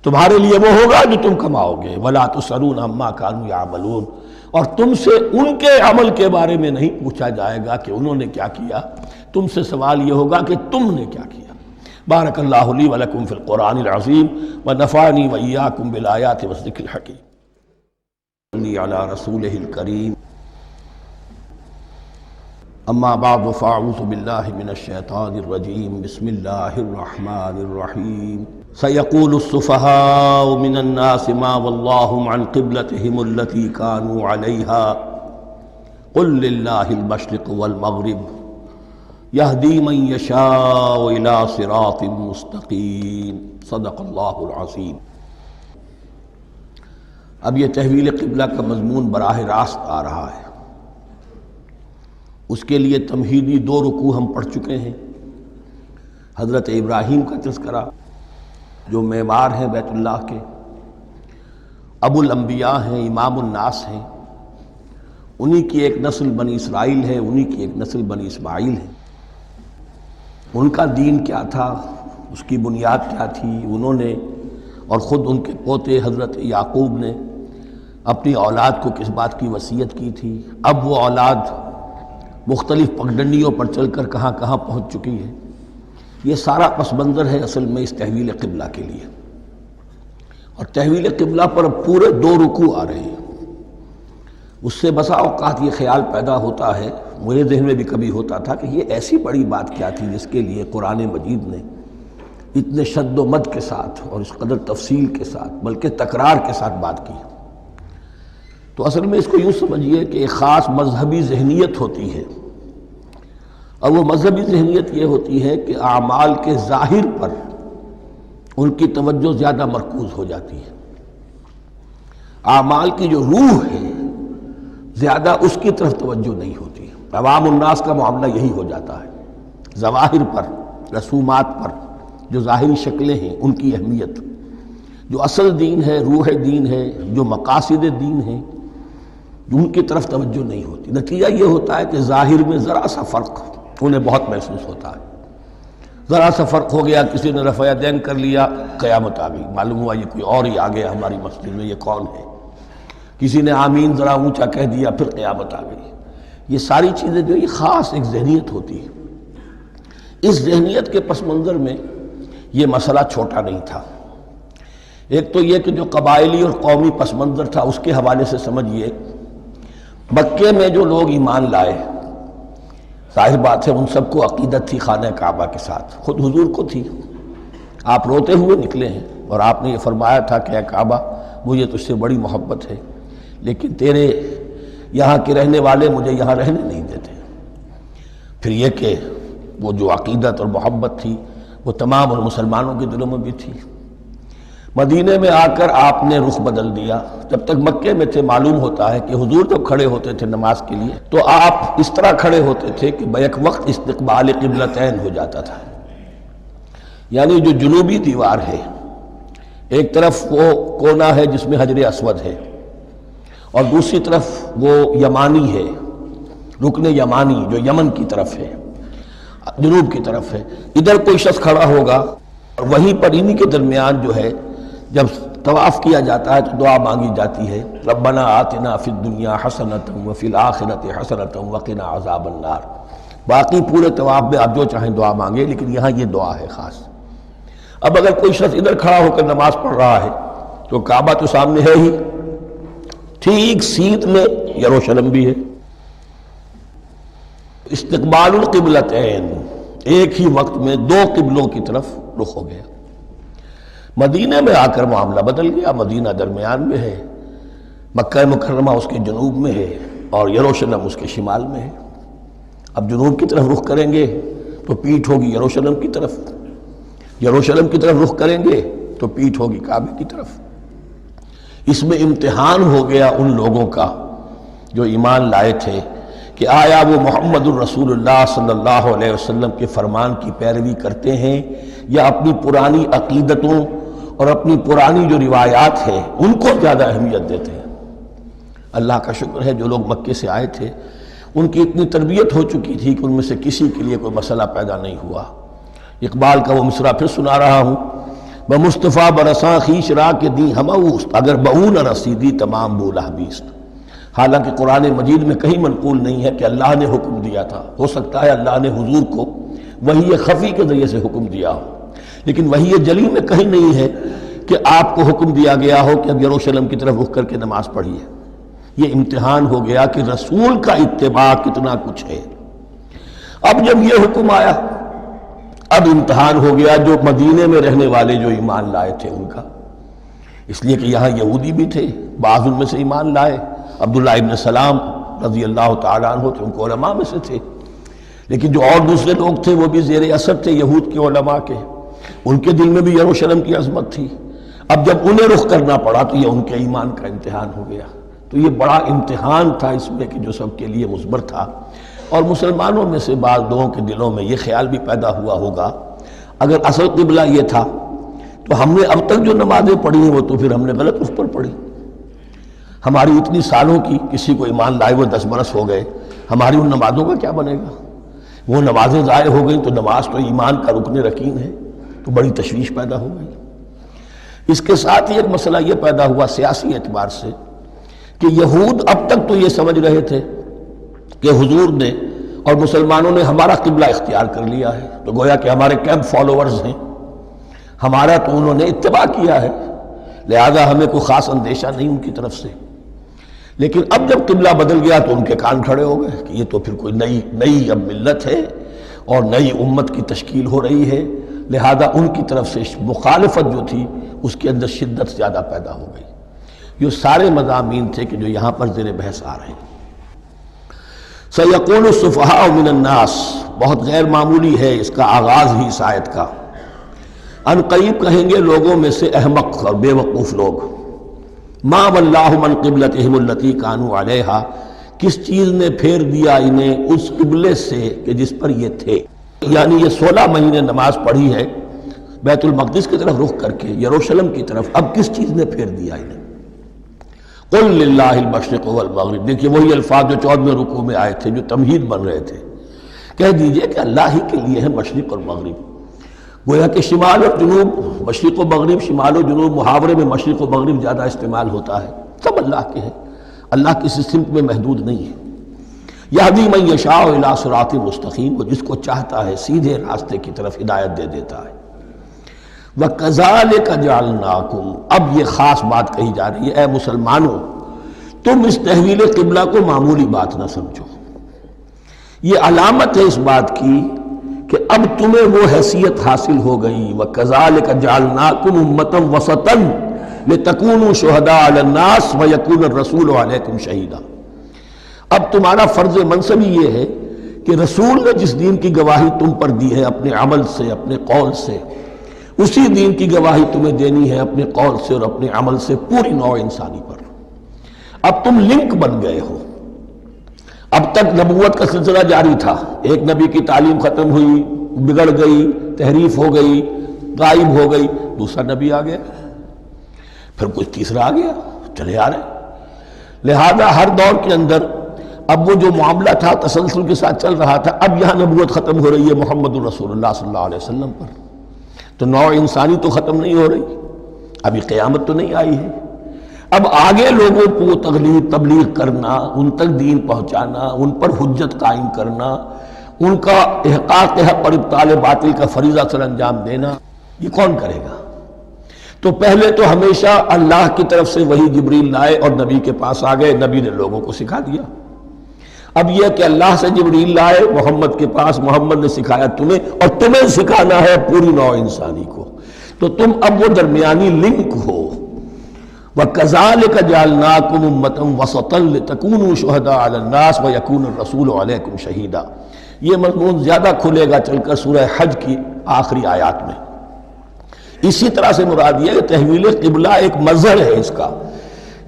تمہارے لیے وہ ہوگا جو تم کماؤ گے۔ ولا تسألون عما كانوا يعملون، اور تم سے ان کے عمل کے بارے میں نہیں پوچھا جائے گا کہ انہوں نے کیا کیا، تم سے سوال یہ ہوگا کہ تم نے کیا کیا۔ بارک اللہ لی ولکم فی القرآن العظیم ونفعنی وإیاکم بالآیات والذکر الحکیم۔ صلی علی رسولہ الکریم۔ اما بعد فاعوذ باللہ من الشیطان الرجیم، بسم اللہ الرحمن الرحیم۔ سیقول السفہاء من الناس ما واللہم عن قبلتہم التی کانوا علیہا قل للہ المشرق والمغرب یہدی من یشاء الی صراط مستقیم۔ صدق اللہ العظیم۔ اب یہ تحویل قبلہ کا مضمون براہ راست آ رہا ہے، اس کے لیے تمہیدی 2 رکوع ہم پڑھ چکے ہیں۔ حضرت ابراہیم کا تذکرہ جو معمار ہیں بیت اللہ کے، ابو الانبیاء ہیں، امام الناس ہیں، انہی کی ایک نسل بنی اسرائیل ہے، انہی کی ایک نسل بنی اسماعیل ہے۔ ان کا دین کیا تھا، اس کی بنیاد کیا تھی، انہوں نے اور خود ان کے پوتے حضرت یعقوب نے اپنی اولاد کو کس بات کی وصیت کی تھی، اب وہ اولاد مختلف پگڈنڈیوں پر چل کر کہاں کہاں پہنچ چکی ہے، یہ سارا پس منظر ہے اصل میں اس تحویل قبلہ کے لیے۔ اور تحویل قبلہ پر اب پورے 2 رکوع آ رہے ہیں۔ اس سے بسا اوقات یہ خیال پیدا ہوتا ہے، میرے ذہن میں بھی کبھی ہوتا تھا کہ یہ ایسی بڑی بات کیا تھی جس کے لیے قرآن مجید نے اتنے شد و مد کے ساتھ اور اس قدر تفصیل کے ساتھ بلکہ تکرار کے ساتھ بات کی۔ تو اصل میں اس کو یوں سمجھیے کہ ایک خاص مذہبی ذہنیت ہوتی ہے، اور وہ مذہبی ذہنیت یہ ہوتی ہے کہ اعمال کے ظاہر پر ان کی توجہ زیادہ مرکوز ہو جاتی ہے، اعمال کی جو روح ہے زیادہ اس کی طرف توجہ نہیں ہوتی۔ عوام الناس کا معاملہ یہی ہو جاتا ہے، ظواہر پر، رسومات پر، جو ظاہری شکلیں ہیں ان کی اہمیت، جو اصل دین ہے، روح دین ہے، جو مقاصد دین ہیں، ان کی طرف توجہ نہیں ہوتی۔ نتیجہ یہ ہوتا ہے کہ ظاہر میں ذرا سا فرق انہیں بہت محسوس ہوتا ہے، ذرا سا فرق ہو گیا، کسی نے رفع یدین کر لیا، قیامت آ گئی، معلوم ہوا یہ کوئی اور ہی آ گیا ہماری مسجد میں، یہ کون ہے؟ کسی نے آمین ذرا اونچا کہہ دیا، پھر قیامت آ گئی۔ یہ ساری چیزیں جو یہ خاص ایک ذہنیت ہوتی ہے، اس ذہنیت کے پس منظر میں یہ مسئلہ چھوٹا نہیں تھا۔ ایک تو یہ کہ جو قبائلی اور قومی پس منظر تھا اس کے حوالے سے سمجھیے، مکے میں جو لوگ ایمان لائے ظاہر بات ہے ان سب کو عقیدت تھی خانہ کعبہ کے ساتھ، خود حضور کو تھی۔ آپ روتے ہوئے نکلے ہیں اور آپ نے یہ فرمایا تھا کہ اے کعبہ مجھے تجھ سے بڑی محبت ہے، لیکن تیرے یہاں کے رہنے والے مجھے یہاں رہنے نہیں دیتے۔ پھر یہ کہ وہ جو عقیدت اور محبت تھی وہ تمام ان مسلمانوں کے دلوں میں بھی تھی۔ مدینے میں آ کر آپ نے رخ بدل دیا۔ جب تک مکے میں تھے معلوم ہوتا ہے کہ حضور جب کھڑے ہوتے تھے نماز کے لیے تو آپ اس طرح کھڑے ہوتے تھے کہ بیک وقت استقبال قبلتین ہو جاتا تھا، یعنی جو جنوبی دیوار ہے ایک طرف وہ کونا ہے جس میں حجر اسود ہے اور دوسری طرف وہ یمانی ہے، رکن یمانی جو یمن کی طرف ہے، جنوب کی طرف ہے۔ ادھر کوئی شخص کھڑا ہوگا اور وہیں پر انہی کے درمیان جو ہے جب طواف کیا جاتا ہے تو دعا مانگی جاتی ہے، ربنا آتنا فی الدنیا حسنۃ وفی الآخرۃ حسنۃ وقنا عذاب النار۔ باقی پورے طواف میں آپ جو چاہیں دعا مانگے، لیکن یہاں یہ دعا ہے خاص۔ اب اگر کوئی شخص ادھر کھڑا ہو کر نماز پڑھ رہا ہے تو کعبہ تو سامنے ہے ہی، ٹھیک سیدھ میں یروشلم بھی ہے۔ استقبال القبلتین، ایک ہی وقت میں دو قبلوں کی طرف رخ ہو گیا۔ مدینہ میں آ کر معاملہ بدل گیا، مدینہ درمیان میں ہے، مکہ مکرمہ اس کے جنوب میں ہے اور یروشلم اس کے شمال میں ہے۔ اب جنوب کی طرف رخ کریں گے تو پیٹھ ہوگی یروشلم کی طرف، یروشلم کی طرف رخ کریں گے تو پیٹھ ہوگی کعبے کی طرف۔ اس میں امتحان ہو گیا ان لوگوں کا جو ایمان لائے تھے کہ آیا وہ محمد الرسول اللہ صلی اللہ علیہ وسلم کے فرمان کی پیروی کرتے ہیں یا اپنی پرانی عقیدتوں اور اپنی پرانی جو روایات ہیں ان کو زیادہ اہمیت دیتے ہیں۔ اللہ کا شکر ہے جو لوگ مکے سے آئے تھے ان کی اتنی تربیت ہو چکی تھی کہ ان میں سے کسی کے لیے کوئی مسئلہ پیدا نہیں ہوا۔ اقبال کا وہ مصرع پھر سنا رہا ہوں، بمصطفیٰ برساں خیش را کے دی ہموست، اگر بہو نہ رسیدی تمام بولہ بیست۔ حالانکہ قرآن مجید میں کہیں منقول نہیں ہے کہ اللہ نے حکم دیا تھا، ہو سکتا ہے اللہ نے حضور کو وحی خفی کے ذریعے سے حکم دیا ہو، لیکن وحی جلی میں کہیں نہیں ہے کہ آپ کو حکم دیا گیا ہو کہ اب یروشلم کی طرف رخ کر کے نماز پڑھیے۔ یہ امتحان ہو گیا کہ رسول کا اتباع کتنا کچھ ہے۔ اب جب یہ حکم آیا اب امتحان ہو گیا جو مدینے میں رہنے والے جو ایمان لائے تھے ان کا، اس لیے کہ یہاں یہودی بھی تھے، بعض ان میں سے ایمان لائے، عبداللہ ابن سلام رضی اللہ تعالیٰ عنہ تھے، ان کو علماء میں سے تھے، لیکن جو اور دوسرے لوگ تھے وہ بھی زیر اثر تھے یہود کے علماء کے، ان کے دل میں بھی یروشلم کی عظمت تھی۔ اب جب انہیں رخ کرنا پڑا تو یہ ان کے ایمان کا امتحان ہو گیا۔ تو یہ بڑا امتحان تھا اس میں کہ جو سب کے لیے مثمر تھا، اور مسلمانوں میں سے بعض لوگوں کے دلوں میں یہ خیال بھی پیدا ہوا ہوگا اگر اصل قبلہ یہ تھا تو ہم نے اب تک جو نمازیں پڑھی ہیں وہ تو پھر ہم نے غلط رخ پر پڑھی۔ ہماری اتنی سالوں کی کسی کو ایمان لائے ہوئے 10 برس ہو گئے، ہماری ان نمازوں کا کیا بنے گا؟ وہ نمازیں ضائع ہو گئیں تو نماز تو ایمان کا رکن رکین ہے، تو بڑی تشویش پیدا ہو گئی۔ اس کے ساتھ ہی ایک مسئلہ یہ پیدا ہوا سیاسی اعتبار سے کہ یہود اب تک تو یہ سمجھ رہے تھے کہ حضور نے اور مسلمانوں نے ہمارا قبلہ اختیار کر لیا ہے، تو گویا کہ ہمارے کیمپ فالوورز ہیں، ہمارا تو انہوں نے اتباع کیا ہے، لہذا ہمیں کوئی خاص اندیشہ نہیں ان کی طرف سے۔ لیکن اب جب قبلہ بدل گیا تو ان کے کان کھڑے ہو گئے کہ یہ تو پھر کوئی نئی اب ملت ہے اور نئی امت کی تشکیل ہو رہی ہے، لہذا ان کی طرف سے مخالفت جو تھی اس کے اندر شدت زیادہ پیدا ہو گئی۔ یہ سارے مضامین تھے کہ جو یہاں پر زیر بحث آ رہے ہیں۔ سَيَقُولُ السُّفَهَاءُ مِنَ النَّاسِ، بہت غیر معمولی ہے اس کا آغاز ہی اس آیت کا۔ ان قریب کہیں گے لوگوں میں سے احمق اور بے وقوف لوگ، ما واللہ من قبلتہم التی کانوا علیہا، کس چیز نے پھیر دیا انہیں اس قبلے سے کہ جس پر یہ تھے، یعنی یہ 16 مہینے نماز پڑھی ہے بیت المقدس کی طرف رخ کر کے یروشلم کی طرف، اب کس چیز نے پھیر دیا انہیں؟ قل للہ المشرق والمغرب، دیکھیے وہی الفاظ جو 14ویں رکوع میں آئے تھے جو تمہید بن رہے تھے، کہہ دیجئے کہ اللہ ہی کے لیے ہے مشرق اور مغرب۔ گویا کہ شمال اور جنوب، مشرق و مغرب، شمال و جنوب، محاورے میں مشرق و مغرب زیادہ استعمال ہوتا ہے، سب اللہ کے ہیں، اللہ کسی سمت میں محدود نہیں ہے۔ یہدی من یشاء الی صراط مستقیم، وہ جس کو چاہتا ہے سیدھے راستے کی طرف ہدایت دے دیتا ہے۔ وَكَذَلِكَ جَعَلْنَاكُمْ، اب یہ خاص بات کہی جا رہی ہے، اے مسلمانوں تم اس تحویل قبلہ کو معمولی بات نہ سمجھو، یہ علامت ہے اس بات کی کہ اب تمہیں وہ حیثیت حاصل ہو گئی. وَكَذَلِكَ جَعَلْنَاكُمْ أُمَّةً وَسَطًا لِتَكُونُوا شُهَدَاءَ عَلَى النَّاسِ وَيَكُونَ الرَّسُولُ عَلَيْكُمْ شَهِيدًا. اب تمہارا فرض منصب یہ ہے کہ رسول نے جس دین کی گواہی تم پر دی ہے اپنے عمل سے اپنے قول سے، اسی دین کی گواہی تمہیں دینی ہے اپنے قول سے اور اپنے عمل سے پوری نوع انسانی پر. اب تم لنک بن گئے ہو. اب تک نبوت کا سلسلہ جاری تھا، ایک نبی کی تعلیم ختم ہوئی، بگڑ گئی، تحریف ہو گئی، غائب ہو گئی، دوسرا نبی آ گیا، پھر کچھ تیسرا آ گیا، چلے آ رہے. لہذا ہر دور کے اندر اب وہ جو معاملہ تھا تسلسل کے ساتھ چل رہا تھا، اب یہاں نبوت ختم ہو رہی ہے محمد الرسول اللہ صلی اللہ علیہ وسلم پر، تو نوع انسانی تو ختم نہیں ہو رہی، ابھی قیامت تو نہیں آئی ہے. اب آگے لوگوں کو تبلیغ کرنا، ان تک دین پہنچانا، ان پر حجت قائم کرنا، ان کا احقاق حق اور ابطال باطل کا فریضہ سر انجام دینا، یہ کون کرے گا؟ تو پہلے تو ہمیشہ اللہ کی طرف سے وہی جبریل لائے اور نبی کے پاس آ گئے، نبی نے لوگوں کو سکھا دیا. اب یہ کہ اللہ سے جبریل لائے محمد کے پاس، محمد نے سکھایا تمہیں، اور تمہیں سکھانا ہے پوری نوع انسانی کو، تو تم اب وہ درمیانی لنک ہو. وَكَذَلِكَ جَعَلْنَاكُمْ أُمَّةً وَسَطًا لِتَكُونُوا شُهَدَاءَ عَلَى النَّاسِ وَيَكُونَ الرَّسُولُ عَلَيْكُمْ شَهِيدًا. یہ مضمون زیادہ کھلے گا چل کر سورہ حج کی آخری آیات میں. اسی طرح سے مراد یہ ہے کہ تحویل قبلہ ایک مظہر ہے اس کا.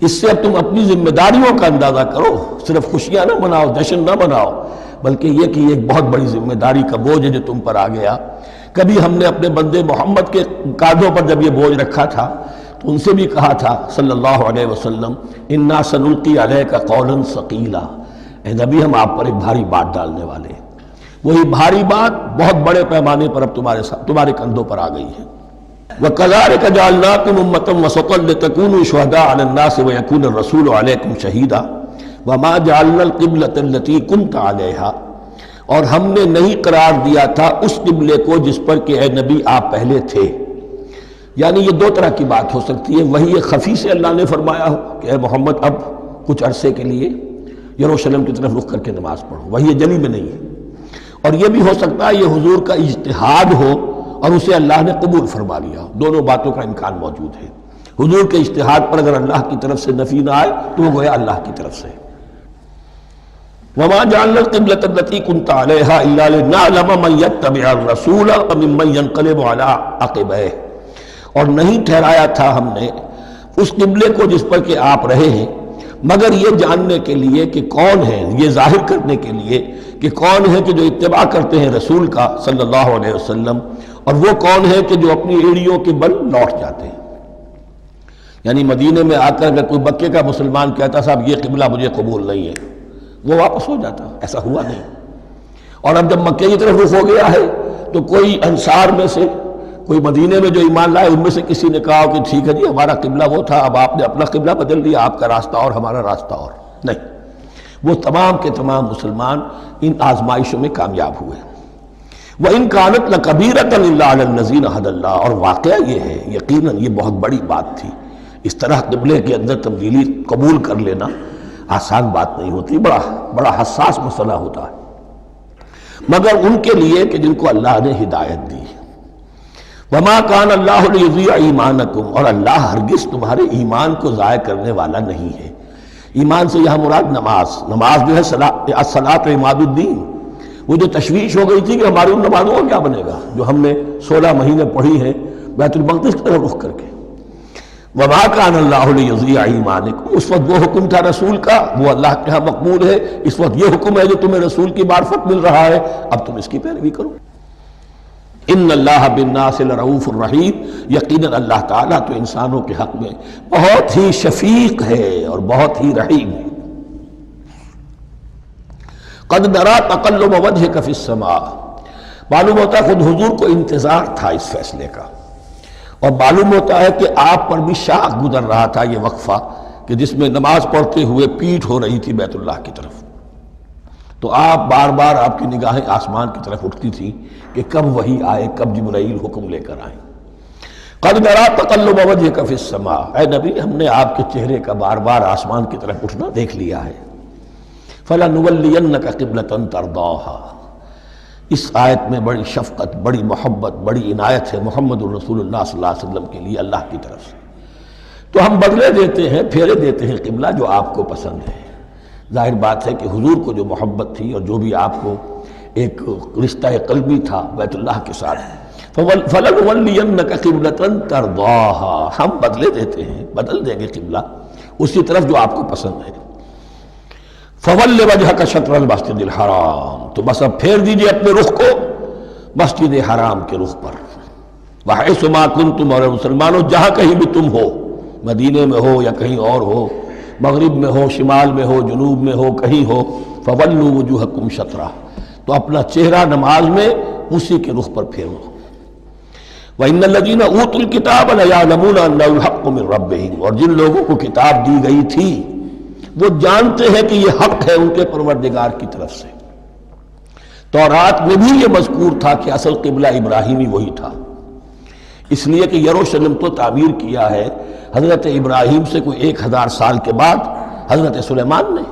اس سے اب تم اپنی ذمہ داریوں کا اندازہ کرو، صرف خوشیاں نہ مناؤ، جشن نہ مناؤ، بلکہ یہ کہ یہ ایک بہت بڑی ذمہ داری کا بوجھ ہے جو تم پر آ گیا. کبھی ہم نے اپنے بندے محمد کے کاندھوں پر جب یہ بوجھ رکھا تھا تو ان سے بھی کہا تھا صلی اللہ علیہ وسلم، اِنَّا سَنُلْقِي عَلَيْكَ قَوْلًا ثَقِيلًا، اے نبی ہم آپ پر ایک بھاری بات ڈالنے والے ہیں. وہی بھاری بات بہت بڑے پیمانے پر اب تمہارے کندھوں پر آ گئی ہے. وَكَذَلِكَ جَعَلْنَاكُمْ أُمَّةً وَسَطًا لِتَكُونُوا شُهَدَاءَ عَلَى النَّاسِ وَيَكُونَ الرَّسُولُ عَلَيْكُمْ شَهِيدًا وَمَا جَعَلْنَا الْقِبْلَةَ الَّتِي كُنْتَ عَلَيْهَا، اور ہم نے نہیں قرار دیا تھا اس قبلے کو جس پر کہ اے نبی آپ پہلے تھے. یعنی یہ دو طرح کی بات ہو سکتی ہے، وہی خفی سے اللہ نے فرمایا ہو کہ اے محمد اب کچھ عرصے کے لیے یروشلم کی طرف رخ کر کے نماز پڑھو، وہی جلی میں نہیں ہے. اور یہ بھی ہو سکتا ہے یہ حضور کا اجتہاد ہو اور اسے اللہ نے قبول فرما لیا. دونوں باتوں کا امکان موجود ہے. حضور کے اجتہاد پر اگر اللہ کی طرف سے نفی نہ آئے تو وہ گویا اللہ کی طرف سے. وَمَا جَعَلْنَا الْقِبْلَةَ الَّتِي كُنْتَ عَلَيْهَا إِلَّا لِنَعْلَمَ مَن يَتَّبِعُ الرَّسُولَ وَمِمَّن يَنقَلِبُ عَلَىٰ عَقِبَيْهِ، اور نہیں ٹھہرایا تھا ہم نے اس قبلے کو جس پر کہ آپ رہے ہیں مگر یہ جاننے کے لیے کہ کون ہے، یہ ظاہر کرنے کے لیے کہ کون ہے کہ جو اتباع کرتے ہیں رسول کا صلی اللہ علیہ وسلم، اور وہ کون ہے کہ جو اپنی ایڑیوں کے بل لوٹ جاتے ہیں. یعنی مدینے میں آ کر اگر کوئی مکے کا مسلمان کہتا صاحب یہ قبلہ مجھے قبول نہیں ہے، وہ واپس ہو جاتا. ایسا ہوا نہیں. اور اب جب مکے کی طرف رخ ہو گیا ہے تو کوئی انصار میں سے، کوئی مدینے میں جو ایمان لائے ان میں سے کسی نے کہا کہ ٹھیک ہے جی ہمارا قبلہ وہ تھا، اب آپ نے اپنا قبلہ بدل دیا، آپ کا راستہ اور ہمارا راستہ اور. نہیں، وہ تمام کے تمام مسلمان ان آزمائشوں میں کامیاب ہوئے. وَإِن كَانَتْ لَكَبِيرَةً إِلَّا عَلَى الَّذِينَ هَدَى اللَّهُ، اور واقعہ یہ ہے یقیناً یہ بہت بڑی بات تھی. اس طرح قبلے کے اندر تبدیلی قبول کر لینا آسان بات نہیں ہوتی، بڑا حساس مسئلہ ہوتا ہے، مگر ان کے لیے کہ جن کو اللہ نے ہدایت دی. وَمَا كَانَ اللَّهُ لِيُضِيعَ إِيمَانَكُمْ، اور اللہ ہرگز تمہارے ایمان کو ضائع کرنے والا نہیں ہے. ایمان سے یہاں مراد نماز جو ہے الصلاۃ عماد الدین. وہ جو تشویش ہو گئی تھی کہ ہماری ان نمازوں کا کیا بنے گا جو ہم نے 16 مہینے پڑھی ہیں بیت المقدس کی طرف رخ کر کے. وَمَا كَانَ اللَّهُ لِيُضِيعَ إِيمَانَكُمْ، اس وقت وہ حکم تھا رسول کا، وہ اللہ کے ہاں مقبول ہے. اس وقت یہ حکم ہے جو تمہیں رسول کی معرفت مل رہا ہے، اب تم اس کی پیروی کرو. ان اللہ بالناس لرؤوف الرحیم، یقیناً اللہ تعالیٰ تو انسانوں کے حق میں بہت ہی شفیق ہے اور بہت ہی رحیم ہے. قد نرى تقلب وجهك في السماء، معلوم ہوتا ہے خود حضور کو انتظار تھا اس فیصلے کا، اور معلوم ہوتا ہے کہ آپ پر بھی شاخ گزر رہا تھا یہ وقفہ کہ جس میں نماز پڑھتے ہوئے پیٹھ ہو رہی تھی بیت اللہ کی طرف. تو آپ بار بار آپ کی نگاہیں آسمان کی طرف اٹھتی تھی کہ کب وحی آئے، کب جبرائیل حکم لے کر آئیں. قد نرى تقلب وجهك في السماء، اے نبی ہم نے آپ کے چہرے کا بار بار آسمان کی طرف اٹھنا دیکھ لیا ہے. فَلَنُوَلِّيَنَّكَ قِبْلَةً تَرْضَاهَا، اس آیت میں بڑی شفقت، بڑی محبت، بڑی عنایت ہے محمد الرسول اللہ صلی اللہ علیہ وسلم کے لیے اللہ کی طرف سے۔ تو ہم بدلے دیتے ہیں، پھیرے دیتے ہیں قبلہ جو آپ کو پسند ہے۔ ظاہر بات ہے کہ حضور کو جو محبت تھی اور جو بھی آپ کو ایک رشتہ قلبی تھا بیت اللہ کے ساتھ، فَلَنُوَلِّيَنَّكَ قِبْلَةً تَرْضَاهَا، ہم بدلے دیتے ہیں، بدل دیں گے قبلہ اسی طرف جو آپ کو پسند ہے۔ فَوَلِّ وَجْهَكَ شَطْرَ الْمَسْجِدِ الْحَرَامِ، تو بس اب پھیر دیجئے اپنے رخ کو مسجد حرام کے رخ پر۔ وَحَيْثُ مَا كُنْتُمْ، اور مسلمانوں جہاں کہیں بھی تم ہو، مدینے میں ہو یا کہیں اور ہو، مغرب میں ہو، شمال میں ہو، جنوب میں ہو، کہیں ہو، فَوَلُّوا وُجُوهَكُمْ شَطْرَهُ، تو اپنا چہرہ نماز میں اسی کے رخ پر پھیرو۔ وَإِنَّ الَّذِينَ أُوتُوا الْكِتَابَ لَيَعْلَمُونَ أَنَّهُ الْحَقُّ مِنْ رَبِّهِمْ، اور جن لوگوں کو کتاب دی گئی تھی وہ جانتے ہیں کہ یہ حق ہے ان کے پروردگار کی طرف سے۔ تورات میں بھی یہ مذکور تھا کہ اصل قبلہ ابراہیمی وہی تھا، اس لیے کہ یروشلم تو تعمیر کیا ہے حضرت ابراہیم سے کوئی 1000 سال کے بعد حضرت سلیمان نے۔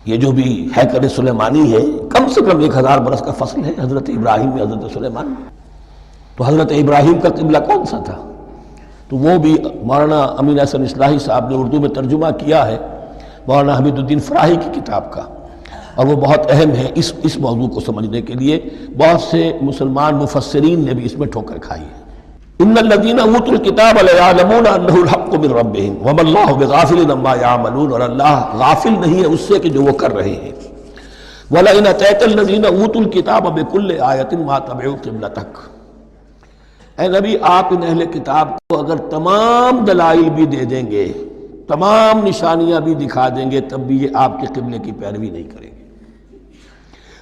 یہ جو بھی ہیکل سلیمانی ہے کم سے کم 1000 برس کا فصل ہے حضرت ابراہیم میں حضرت سلیمان میں۔ تو حضرت ابراہیم کا قبلہ کون سا تھا؟ تو وہ بھی مولانا امین احسن اصلاحی صاحب نے اردو میں ترجمہ کیا ہے مولانا حمید الدین فراہی کی کتاب کا، اور وہ بہت اہم ہے اس موضوع کو سمجھنے کے لیے۔ بہت سے مسلمان مفسرین نے بھی اس میں ٹھوکر کھائی ہے۔ ان الذین اوتوا الکتاب لیعلمون انہ الحق من ربہم وما اللہ بغافل عما یعملون، اور اللہ غافل نہیں ہے اس سے کہ جو وہ کر رہے ہیں۔ ولئن اتیت الذین اوتوا الکتاب بکل آیۃ ما تبعوا قبلتک، اے نبی آپ ان اہل کتاب کو اگر تمام دلائل بھی دے دیں گے، تمام نشانیاں بھی دکھا دیں گے، تب بھی یہ آپ کے قبلے کی پیروی نہیں کریں گے۔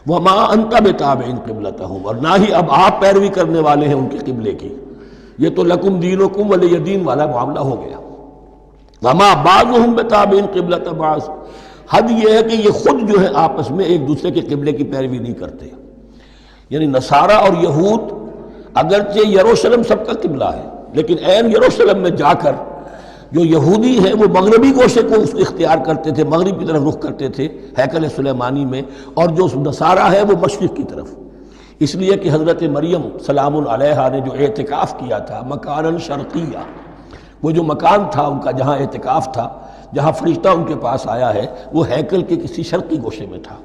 وما انت بتابع قبلتہم، اور نہ ہی اب آپ پیروی کرنے والے ہیں ان کے قبلے کی۔ یہ تو لکم دینکم ولی دین والا معاملہ ہو گیا۔ وما بعضهم بتابع قبلۃ بعض، حد یہ ہے کہ یہ خود جو ہے آپس میں ایک دوسرے کے قبلے کی پیروی نہیں کرتے۔ یعنی نصارہ اور یہود اگرچہ یروشلم سب کا قبلہ ہے، لیکن عین یروشلم میں جا کر جو یہودی ہیں وہ مغربی گوشے کو اختیار کرتے تھے، مغرب کی طرف رخ کرتے تھے ہیکل سلیمانی میں، اور جو نصارہ ہے وہ مشرق کی طرف۔ اس لیے کہ حضرت مریم سلام علیہا نے جو اعتکاف کیا تھا مکاناً شرقیہ، وہ جو مکان تھا ان کا جہاں اعتکاف تھا، جہاں فرشتہ ان کے پاس آیا ہے، وہ ہیکل کے کسی شرقی گوشے میں تھا۔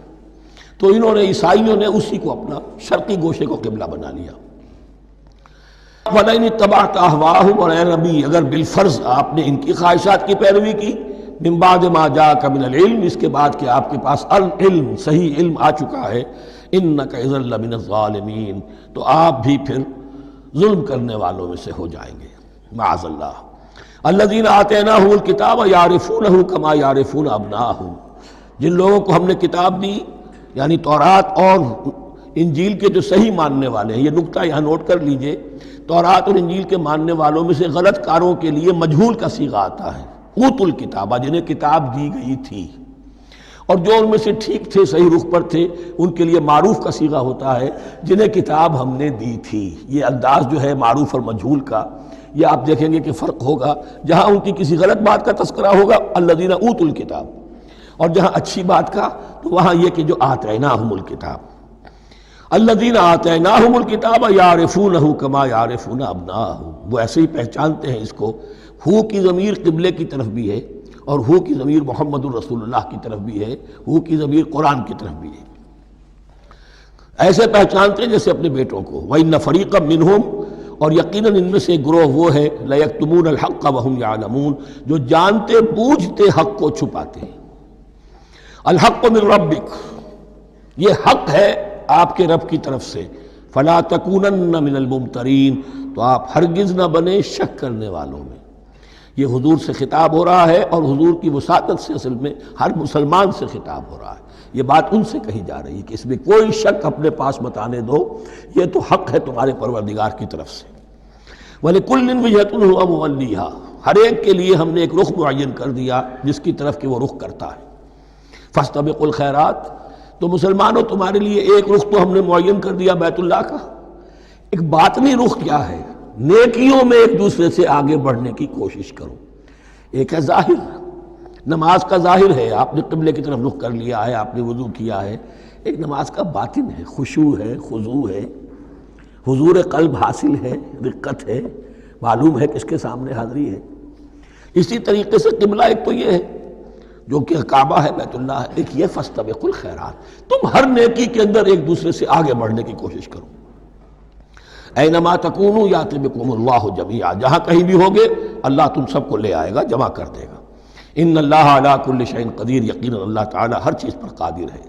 تو انہوں نے عیسائیوں نے اسی کو اپنا شرقی گوشے کو قبلہ بنا لیا۔ وَلَئِنِ اتَّبَعْتَ أَهْوَاءَهُمْ، اور اے نبی اگر بالفرض آپ نے ان کی خواہشات کی پیروی کی، من بعد ما جاءك من العلم، اس کے بعد کہ آپ کے پاس العلم صحیح علم آ چکا ہے، إِنَّكَ إِذًا لَّمِنَ الظَّالِمِينَ، تو آپ بھی پھر ظلم کرنے والوں میں سے ہو جائیں گے، معاذ اللہ۔ الَّذِينَ آتَيْنَاهُمُ الْكِتَابَ يَعْرِفُونَهُ كَمَا يَعْرِفُونَ أَبْنَاءَهُمْ، جن لوگوں کو ہم نے کتاب دی یعنی تورات اور انجیل کے جو صحیح ماننے والے ہیں، یہ نقطہ یہاں نوٹ کر لیجئے، تورات اور انجیل کے ماننے والوں میں سے غلط کاروں کے لیے مجہول کا صیغہ آتا ہے، اوتوا الکتابہ، جنہیں کتاب دی گئی تھی، اور جو ان میں سے ٹھیک تھے، صحیح رخ پر تھے، ان کے لیے معروف کا صیغہ ہوتا ہے جنہیں کتاب ہم نے دی تھی۔ یہ انداز جو ہے معروف اور مجہول کا، یہ آپ دیکھیں گے کہ فرق ہوگا۔ جہاں ان کی کسی غلط بات کا تذکرہ ہوگا الذین اوتوا الکتاب، اور جہاں اچھی بات کا تو وہاں یہ کہ جو آتیناہم الکتاب، الذین آتیناہم الکتاب یعرفونہ کما یعرفون ابناءہم، وہ ایسے ہی پہچانتے ہیں اس کو۔ ہو کی ضمیر قبلے کی طرف بھی ہے، اور ہو کی ضمیر محمد الرسول اللہ کی طرف بھی ہے، ہو کی ضمیر قرآن کی طرف بھی ہے۔ ایسے پہچانتے ہیں جیسے اپنے بیٹوں کو۔ وَإِنَّ فَرِيقًا مِّنْهُمْ، اور یقیناً ان میں سے ایک گروہ وہ ہے لَيَكْتُمُونَ الْحَقَّ وَهُمْ يَعْلَمُونَ، جو جانتے بوجھتے حق کو چھپاتے ہیں۔ الحق من ربک، یہ حق ہے آپ کے رب کی طرف سے۔ فلا تکونن من الممترین، تو آپ ہرگز نہ بنے شک کرنے والوں میں۔ یہ حضور سے خطاب ہو رہا ہے، اور حضور کی وساطت سے اصل میں ہر مسلمان سے خطاب ہو رہا ہے۔ یہ بات ان سے کہی جا رہی ہے کہ اس میں کوئی شک اپنے پاس مت آنے دو، یہ تو حق ہے تمہارے پروردگار کی طرف سے۔ وَلِكُلٍّ وِجْهَةٌ هُوَ مُوَلِّيهَا، ہر ایک کے لیے ہم نے ایک رخ معین کر دیا جس کی طرف کہ وہ رخ کرتا ہے۔ فَاسْتَبِقُوا الْخَيْرَاتِ، تو مسلمانوں تمہارے لیے ایک رخ تو ہم نے معین کر دیا بیت اللہ کا۔ ایک باطنی رخ کیا ہے؟ نیکیوں میں ایک دوسرے سے آگے بڑھنے کی کوشش کرو۔ ایک ہے ظاہر، نماز کا ظاہر ہے، آپ نے قبلے کی طرف رخ کر لیا ہے، آپ نے وضو کیا ہے، ایک نماز کا باطن ہے، خشوع ہے، خضوع ہے، حضور قلب حاصل ہے، رقت ہے، معلوم ہے کس کے سامنے حاضری ہے۔ اسی طریقے سے قبلہ ایک تو یہ ہے جو کہ کعبہ ہے، بیت اللہ ہے، ایک یہ فاستبقوا الخیرات، تم ہر نیکی کے اندر ایک دوسرے سے آگے بڑھنے کی کوشش کرو۔ اینما تکونوا یأتی بکم اللہ جمیعا، جہاں کہیں بھی ہوگے اللہ تم سب کو لے آئے گا، جمع کر دے گا۔ ان اللہ علی کل شیء قدیر، یقینا اللہ تعالی ہر چیز پر قادر ہے۔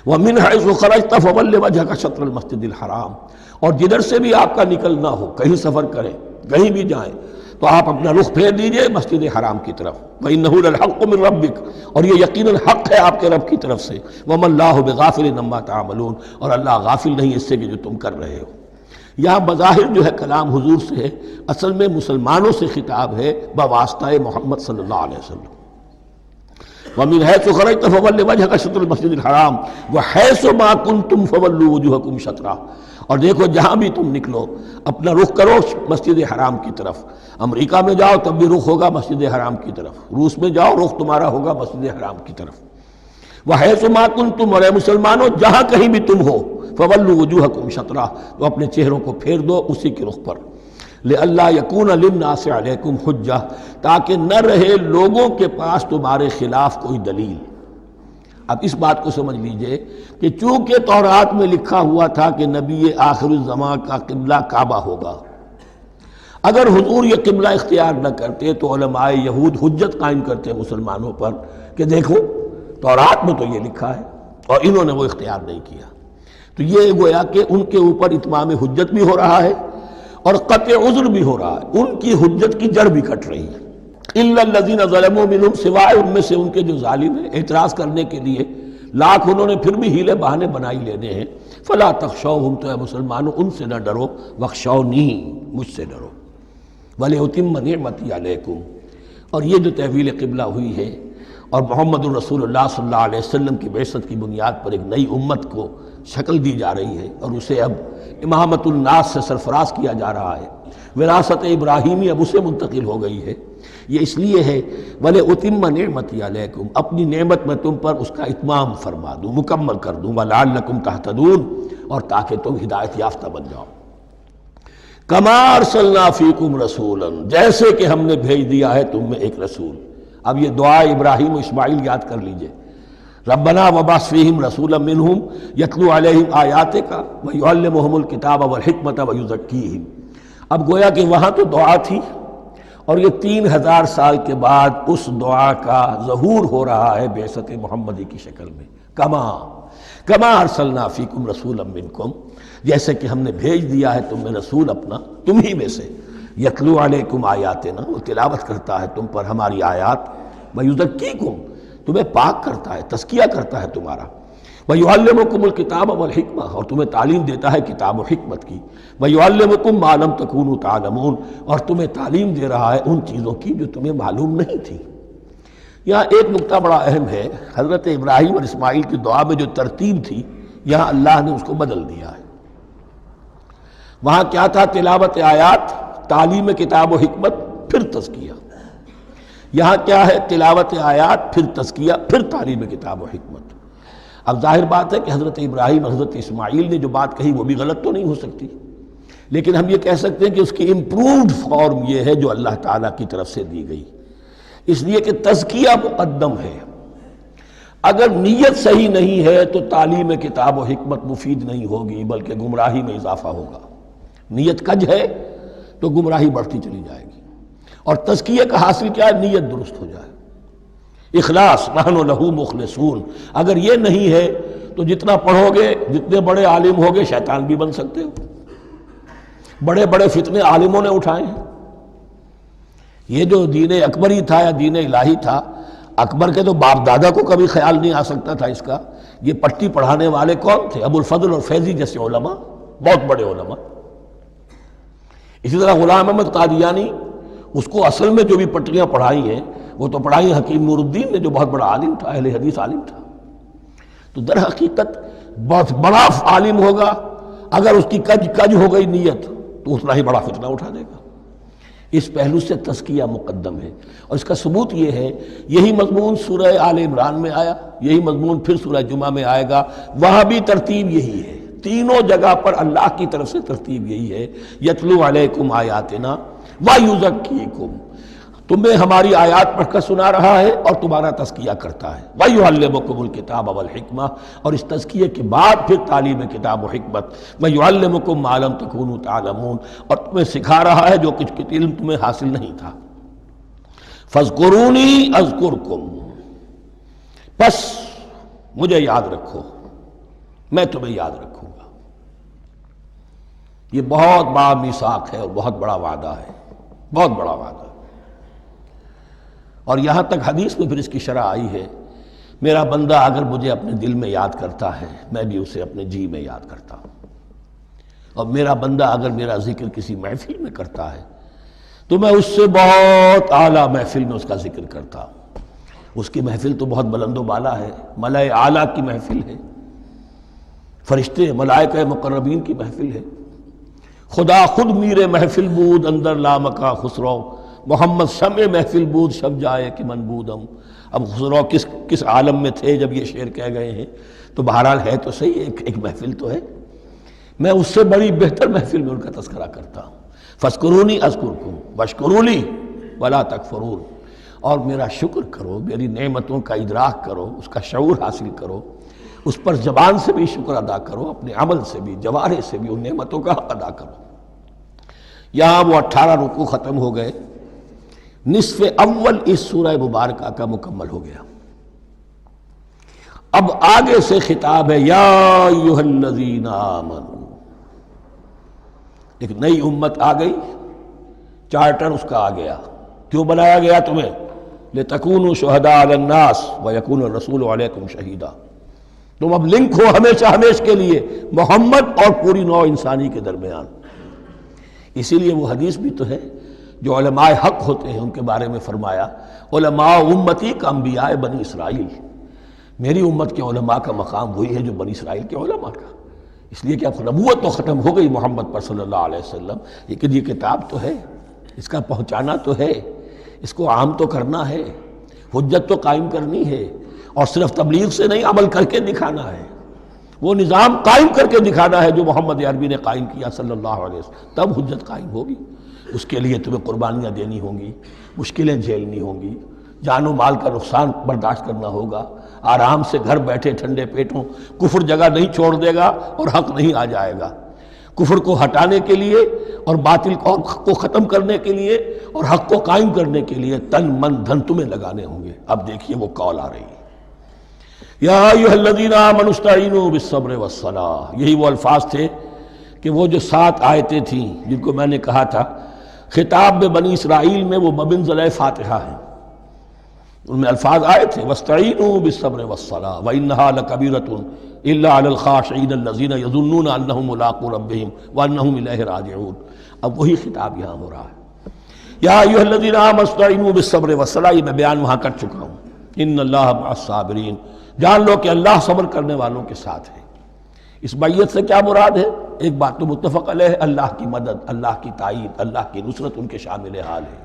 ومن حیث خرجت فول وجهک شطر المسجد الحرام، اور جدھر سے بھی آپ کا نکلنا ہو، کہیں سفر کریں، کہیں بھی جائیں، تو آپ اپنا رخ پھیر دیجئے مسجد حرام کی طرف۔ وَإِنَّهُ لَلْحَقُّ مِن رَبِّكَ، اور یہ یقیناً حق ہے آپ کے رب کی طرف سے۔ وَمَا اللَّهُ بِغَافِلٍ عَمَّا تَعْمَلُونَ، اور اللہ غافل نہیں اس سے کہ جو تم کر رہے ہو۔ یہاں بظاہر جو ہے کلام حضور سے ہے، اصل میں مسلمانوں سے خطاب ہے بواسطہ محمد صلی اللہ علیہ وسلم۔ وَمِنْ حَيْثُ خَرَجْتَ فَوَلِّ وَجْهَكَ شَطْرَ الْمَسْجِدِ الْحَرَامِ وَحَيْثُ مَا كُنْتُمْ فَوَلُّوا وُجُوهَكُمْ شَطْرَهُ، اور دیکھو جہاں بھی تم نکلو اپنا رخ کرو مسجد حرام کی طرف۔ امریکہ میں جاؤ تب بھی رخ ہوگا مسجد حرام کی طرف، روس میں جاؤ رخ تمہارا ہوگا مسجد حرام کی طرف۔ وَحَيْثُ مَا كُنْتُمْ، اور اے مسلمانوں جہاں کہیں بھی تم ہو، فَوَلُّوا وُجُوهَكُمْ شَطْرَهُ، تو اپنے چہروں کو پھیر دو اسی کے رخ پر۔ لِأَلَّا يَكُونَ لِلنَّاسِ عَلَيْكُمْ حُجَّةٌ، تاکہ نہ رہے لوگوں کے پاس تمہارے خلاف کوئی دلیل۔ اب اس بات کو سمجھ لیجئے کہ چونکہ تورات میں لکھا ہوا تھا کہ نبی آخر الزمان کا قبلہ کعبہ ہوگا، اگر حضور یہ قبلہ اختیار نہ کرتے تو علماء یہود حجت قائم کرتے مسلمانوں پر کہ دیکھو تورات میں تو یہ لکھا ہے اور انہوں نے وہ اختیار نہیں کیا۔ تو یہ گویا کہ ان کے اوپر اتمام حجت بھی ہو رہا ہے اور قطع عذر بھی ہو رہا ہے، ان کی حجت کی جڑ بھی کٹ رہی ہے۔ الا الذین ظلموا منہم، سوائے ان میں سے ان کے جو ظالم ہیں، اعتراض کرنے کے لیے لاکھ انہوں نے پھر بھی ہیلے بہانے بنائی لینے ہیں۔ فلا تخشوہم، تو اے مسلمانوں ان سے نہ ڈرو، واخشونی، مجھ سے ڈرو۔ وَلِأُتِمَّ نِعْمَتِي عَلَيْكُمْ، اور یہ جو تحویل قبلہ ہوئی ہے اور محمد الرسول اللہ صلی اللہ علیہ وسلم کی بعثت کی بنیاد پر ایک نئی امت کو شکل دی جا رہی ہے اور اسے اب امامت الناس سے سرفراز کیا جا رہا ہے، وراثت ابراہیمی اب اسے منتقل ہو گئی ہے۔ یہ اس لیے ہے وَلِأُتِمَّ نِعْمَتِي عَلَيْكُمْ، اپنی نعمت میں تم پر اس کا اتمام فرما دوں، مکمل کر دوں، وَلَعَلَّكُمْ تَهْتَدُونَ، اور تاکہ تم ہدایت یافتہ بن جاؤ۔ کما ارسلنا فیکم رسولا، جیسے کہ ہم نے بھیج دیا ہے تم میں ایک رسول۔ اب یہ دعا ابراہیم و اسماعیل یاد کر لیجئے، ربنا وبعث فیہم رسولا منہم یتلو علیہم آیاتک ویعلمہم الکتاب والحکمت ویزکیہم۔ اب گویا کہ وہاں تو دعا تھی اور یہ 3000 سال کے بعد اس دعا کا ظہور ہو رہا ہے بعثت محمدی کی شکل میں۔ کما ارسلنا فیکم رسولا منکم، جیسے کہ ہم نے بھیج دیا ہے تم میں رسول اپنا، تم ہی میں سے، یتلو علیکم آیاتنا، وہ تلاوت کرتا ہے تم پر ہماری آیات، ویزکیکم، تمہیں پاک کرتا ہے، تزکیہ کرتا ہے تمہارا، ویعلمکم الکتاب والحکمہ، اور تمہیں تعلیم دیتا ہے کتاب و حکمت کی، ویعلمکم ما لم تکونوا تعلمون، اور تمہیں تعلیم دے رہا ہے ان چیزوں کی جو تمہیں معلوم نہیں تھی۔ یہاں ایک نقطہ بڑا اہم ہے، حضرت ابراہیم اور اسماعیل کی دعا میں جو ترتیب تھی یہاں اللہ نے اس کو بدل دیا ہے۔ وہاں کیا تھا؟ تلاوت آیات، تعلیم کتاب و حکمت، پھر تزکیہ۔ یہاں کیا ہے؟ تلاوت آیات، پھر تزکیہ، پھر تعلیم کتاب و حکمت۔ اب ظاہر بات ہے کہ حضرت ابراہیم اور حضرت اسماعیل نے جو بات کہی وہ بھی غلط تو نہیں ہو سکتی، لیکن ہم یہ کہہ سکتے ہیں کہ اس کی امپرووڈ فارم یہ ہے جو اللہ تعالیٰ کی طرف سے دی گئی، اس لیے کہ تزکیہ مقدم ہے۔ اگر نیت صحیح نہیں ہے تو تعلیم کتاب و حکمت مفید نہیں ہوگی بلکہ گمراہی میں اضافہ ہوگا۔ نیت کج ہے تو گمراہی بڑھتی چلی جائے گی، اور تزکیہ کا حاصل کیا ہے؟ نیت درست ہو جائے، اخلاص، نحن لہ مخلصون۔ اگر یہ نہیں ہے تو جتنا پڑھو گے، جتنے بڑے عالم ہوگے، شیطان بھی بن سکتے ہو۔ بڑے بڑے فتنے عالموں نے اٹھائے ہیں۔ یہ جو دین اکبری تھا یا دین الہی تھا، اکبر کے تو باپ دادا کو کبھی خیال نہیں آ سکتا تھا اس کا۔ یہ پٹی پڑھانے والے کون تھے؟ ابو الفضل اور فیضی جیسے علماء، بہت بڑے علماء۔ اسی طرح غلام احمد قادیانی، اس کو اصل میں جو بھی پٹیاں پڑھائی ہیں وہ تو پڑھائی حکیم نور الدین نے، جو بہت بڑا عالم تھا، اہل حدیث عالم تھا۔ تو در حقیقت بہت بڑا عالم ہوگا، اگر اس کی کج ہو گئی نیت تو اتنا ہی بڑا فتنہ اٹھا دے گا۔ اس پہلو سے تزکیہ مقدم ہے، اور اس کا ثبوت یہ ہے، یہی مضمون سورہ آل عمران میں آیا، یہی مضمون پھر سورہ جمعہ میں آئے گا، وہاں بھی ترتیب یہی ہے، تینوں جگہ پر اللہ کی طرف سے ترتیب یہی ہے، یتلو علیکم آیاتنا ویزکیکم، تمہیں ہماری آیات پڑھ کر سنا رہا ہے اور تمہارا تزکیہ کرتا ہے، وَيُعَلِّمُكُمُ الْكِتَابَ وَالْحِکْمَةَ، اور اس تزکیے کے بعد پھر تعلیم کتاب و حکمت، وَيُعَلِّمُكُم مَّا لَمْ تَكُونُوا تَعْلَمُونَ، اور تمہیں سکھا رہا ہے جو کچھ علم تمہیں حاصل نہیں تھا۔ فَاذْكُرُونِي أَذْكُرْكُم، بس مجھے یاد رکھو، میں تمہیں یاد رکھوں گا۔ یہ بہت بڑا میثاق ہے اور بہت بڑا وعدہ ہے، بہت بڑا وعدہ ہے۔ اور یہاں تک حدیث میں پھر اس کی شرح آئی ہے، میرا بندہ اگر مجھے اپنے دل میں یاد کرتا ہے میں بھی اسے اپنے جی میں یاد کرتا ہوں، اور میرا بندہ اگر میرا ذکر کسی محفل میں کرتا ہے تو میں اس سے بہت اعلیٰ محفل میں اس کا ذکر کرتا ہوں۔ اس کی محفل تو بہت بلند و بالا ہے، ملائے اعلیٰ کی محفل ہے، فرشتے ملائکہ مقربین کی محفل ہے، خدا خود میر محفل بود اندر لامکا خسرو، محمد شمع محفل بود شب جائے کہ من بودم۔ اب خسرو کس عالم میں تھے جب یہ شعر کہہ گئے ہیں، تو بہرحال ہے تو صحیح، ایک محفل تو ہے، میں اس سے بڑی بہتر محفل میں ان کا تذکرہ کرتا ہوں۔ فاذکرونی اذکرکم واشکروا لی ولا تکفرون، اور میرا شکر کرو، میری نعمتوں کا ادراک کرو، اس کا شعور حاصل کرو، اس پر زبان سے بھی شکر ادا کرو، اپنے عمل سے بھی، جوارح سے بھی ان نعمتوں کا حق ادا کرو۔ یہاں وہ 18 رکوع ختم ہو گئے، نصف اول اس سورہ مبارکہ کا مکمل ہو گیا۔ اب آگے سے خطاب ہے، یا ایھا الذین آمنوا، ایک نئی امت آ گئی، چارٹر اس کا آ گیا۔ کیوں بنایا گیا تمہیں؟ لتکونوا شہداء علی الناس ویکون الرسول علیکم شہیدا، تم اب لنک ہو ہمیشہ ہمیشہ کے لیے محمد اور پوری نوع انسانی کے درمیان۔ اسی لیے وہ حدیث بھی تو ہے جو علماء حق ہوتے ہیں ان کے بارے میں فرمایا، علماء امتی کا انبیاء بنی اسرائیل، میری امت کے علماء کا مقام وہی ہے جو بنی اسرائیل کے علماء کا، اس لیے کہ اب نبوت تو ختم ہو گئی محمد پر صلی اللہ علیہ وسلم، لیکن یہ کتاب تو ہے، اس کا پہنچانا تو ہے، اس کو عام تو کرنا ہے، حجت تو قائم کرنی ہے، اور صرف تبلیغ سے نہیں، عمل کر کے دکھانا ہے، وہ نظام قائم کر کے دکھانا ہے جو محمد عربی نے قائم کیا صلی اللہ علیہ وسلم، تب حجت قائم ہوگی۔ اس کے لیے تمہیں قربانیاں دینی ہوں گی، مشکلیں جھیلنی ہوں گی، جان و مال کا نقصان برداشت کرنا ہوگا، آرام سے گھر بیٹھے ٹھنڈے پیٹوں کفر جگہ نہیں چھوڑ دے گا اور حق نہیں آ جائے گا۔ کفر کو ہٹانے کے لیے اور باطل کو ختم کرنے کے لیے اور حق کو قائم کرنے کے لیے تن من دھن تمہیں لگانے ہوں گے۔ اب دیکھیے وہ قول آ رہی ہے، یا ایھا الذین آمنوا استعینوا بالصبر والصلاۃ، یہی وہ الفاظ تھے کہ وہ جو 7 آیتیں تھیں جن کو میں نے کہا تھا خطاب میں بنی اسرائیل میں وہ بمنزلہ فاتحہ ہیں، ان میں الفاظ آئے تھے واستعینوا بالصبر والصلاۃ وانھا لکبیرۃ الا علی الخاشعین الذین یظنون انہم ملاقو ربہم وانہم الیہ راجعون۔ اب وہی خطاب یہاں ہو رہا ہے، یا ایھا الذین آمنوا استعینوا بالصبر والصلاۃ، یہ میں بیان وہاں کر چکا ہوں، ان اللہ مع الصابرین، جان لو کہ اللہ صبر کرنے والوں کے ساتھ ہے۔ اس بیعت سے کیا مراد ہے؟ ایک بات تو متفق علیہ ہے، اللہ کی مدد، اللہ کی تائید، اللہ کی نصرت ان کے شامل حال ہے۔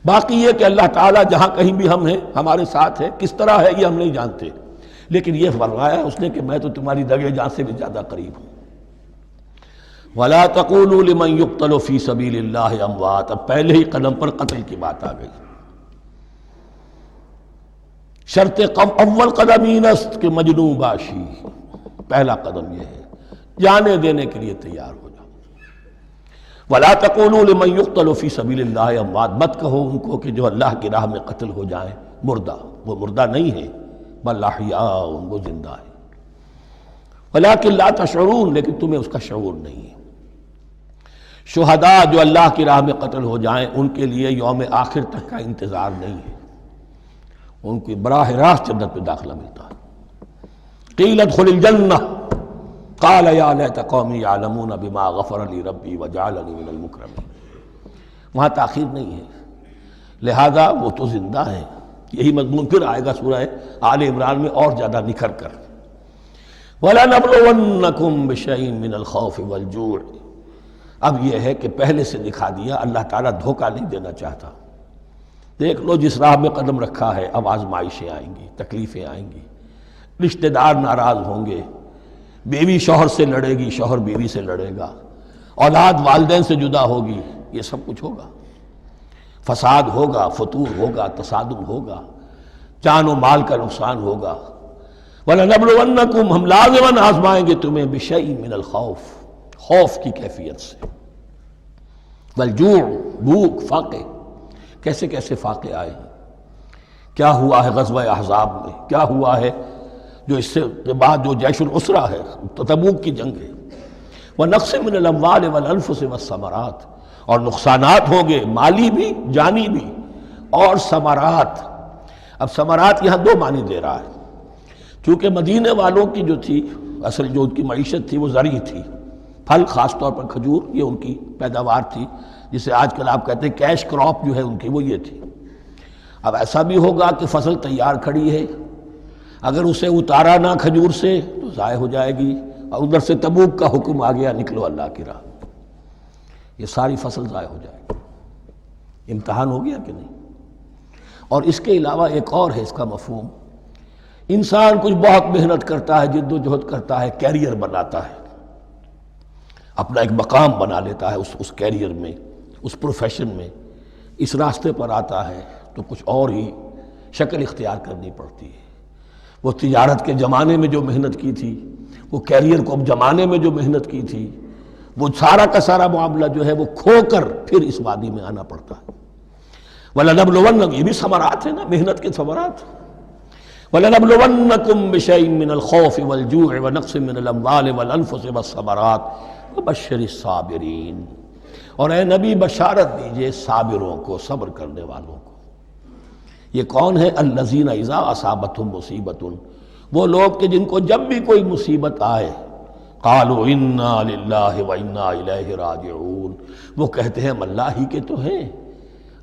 باقی یہ کہ اللہ تعالیٰ جہاں کہیں بھی ہم ہیں ہمارے ساتھ ہے، کس طرح ہے یہ ہم نہیں جانتے، لیکن یہ فرمایا اس نے کہ میں تو تمہاری دگے جان سے بھی زیادہ قریب ہوں۔ وَلَا تَقُولُوا لِمَنْ يُقْتَلُ فِي سَبِيلِ اللَّهِ أَمْوَاتٌ، اب پہلے ہی قدم پر قتل کی بات آ گئی۔ شرط اول قدم این است کہ مجنوں باشی، پہلا قدم یہ ہے جانے دینے کے لیے تیار ہو جاؤ۔ وَلَا تَقُولُوا لِمَنْ يُقْتَلُ فِي سَبِيلِ اللَّهِ أَمْوَاتٌ، مت کہو ان کو کہ جو اللہ کی راہ میں قتل ہو جائیں مردہ، وہ مردہ نہیں ہے، بل احیاء، وہ زندہ ہے، وَلَٰكِن لَا تَشْعُرُونَ، لیکن تمہیں اس کا شعور نہیں ہے۔ شہداء جو اللہ کی راہ میں قتل ہو جائیں ان کے لیے یوم آخر تک کا انتظار نہیں ہے، ان کی براہ راست جنت میں داخلہ ملتا ہے۔ قیل ادخل الجنہ قال یا لیت قومی یعلمون بما غفر لی ربی وجعلنی من المکرمین، وہاں تاخیر نہیں ہے، لہذا وہ تو زندہ ہیں۔ یہی مضمون پھر آئے گا سورہ آل عمران میں اور زیادہ نکھر کر، وَلَنَبْلُوَنَّكُمْ بِشَيْءٍ مِّنَ الْخَوْفِ وَالْجُوعِ، اب یہ ہے کہ پہلے سے دکھا دیا، اللہ تعالیٰ دھوکہ نہیں دینا چاہتا۔ دیکھ لو جس راہ میں قدم رکھا ہے، اب آزمائشیں آئیں گی، تکلیفیں آئیں گی، رشتہ دار ناراض ہوں گے، بیوی شوہر سے لڑے گی، شوہر بیوی سے لڑے گا، اولاد والدین سے جدا ہوگی، یہ سب کچھ ہوگا، فساد ہوگا، فتور ہوگا، تصادم ہوگا، جان و مال کا نقصان ہوگا۔ وَلَنَبْلُوَنَّكُمْ، ہم لازماً آزمائیں گے تمہیں بِشَيْءٍ مِّنَ الْخَوْفِ، خوف کی کیفیت سے، وَالْجُوعِ، بھوک، فاقے، کیسے کیسے فاقے آئے ہیں، کیا ہوا ہے غزوہ احزاب میں، کیا ہوا ہے جو اس سے بعد جو جیش العسرہ ہے، تبوک کی جنگ ہے، وَنَقْصٍ مِّنَ الْأَمْوَالِ وَالْأَنفُسِ وَالثَّمَرَاتِ، اور نقصانات ہوں گے، مالی بھی، جانی بھی، اور ثمرات۔ اب ثمرات یہاں دو معنی دے رہا ہے، چونکہ مدینے والوں کی جو تھی اصل جو ان کی معیشت تھی وہ زرعی تھی، پھل، خاص طور پر کھجور، یہ ان کی پیداوار تھی، جسے آج کل آپ کہتے ہیں کیش کراپ جو ہے ان کی، وہ یہ تھی۔ اب ایسا بھی ہوگا کہ فصل تیار کھڑی ہے، اگر اسے اتارا نہ کھجور سے تو ضائع ہو جائے گی، اور ادھر سے تبوک کا حکم آ گیا، نکلو اللہ کی راہ، یہ ساری فصل ضائع ہو جائے گی۔ امتحان ہو گیا کہ نہیں؟ اور اس کے علاوہ ایک اور ہے اس کا مفہوم، انسان کچھ بہت محنت کرتا ہے، جد و جہد کرتا ہے، کیریئر بناتا ہے، اپنا ایک مقام بنا لیتا ہے اس کیریئر میں، اس پروفیشن میں، اس راستے پر آتا ہے تو کچھ اور ہی شکل اختیار کرنی پڑتی ہے۔ وہ تجارت کے زمانے میں جو محنت کی تھی، وہ کیریئر کو اب جمانے میں جو محنت کی تھی، وہ سارا کا سارا معاملہ جو ہے وہ کھو کر پھر اس وادی میں آنا پڑتا ہے۔ وَلَنَبْلُوَنَّكُمْ، یہ بھی ثمرات ہیں نا، محنت کے ثمرات۔ وَلَنَبْلُوَنَّكُمْ بِشَيْءٍ مِّنَ الْخَوْفِ وَالْجُوعِ وَنَقْصٍ مِّنَ الْأَمْوَالِ وَالْأَنفُسِ وَالثَّمَرَاتِ وَبَشِّرِ الصَّابِرِينَ، اور اے نبی بشارت دیجئے صابروں کو، صبر کرنے والوں کو۔ یہ کون ہے؟ الَّذِينَ إِذَا أَصَابَتْهُمْ مُصِيبَةٌ، وہ لوگ کہ جن کو جب بھی کوئی مصیبت آئے، قالوا انا للہ وانا الیہ راجعون، وہ کہتے ہیں ہم اللہ ہی کے تو ہیں،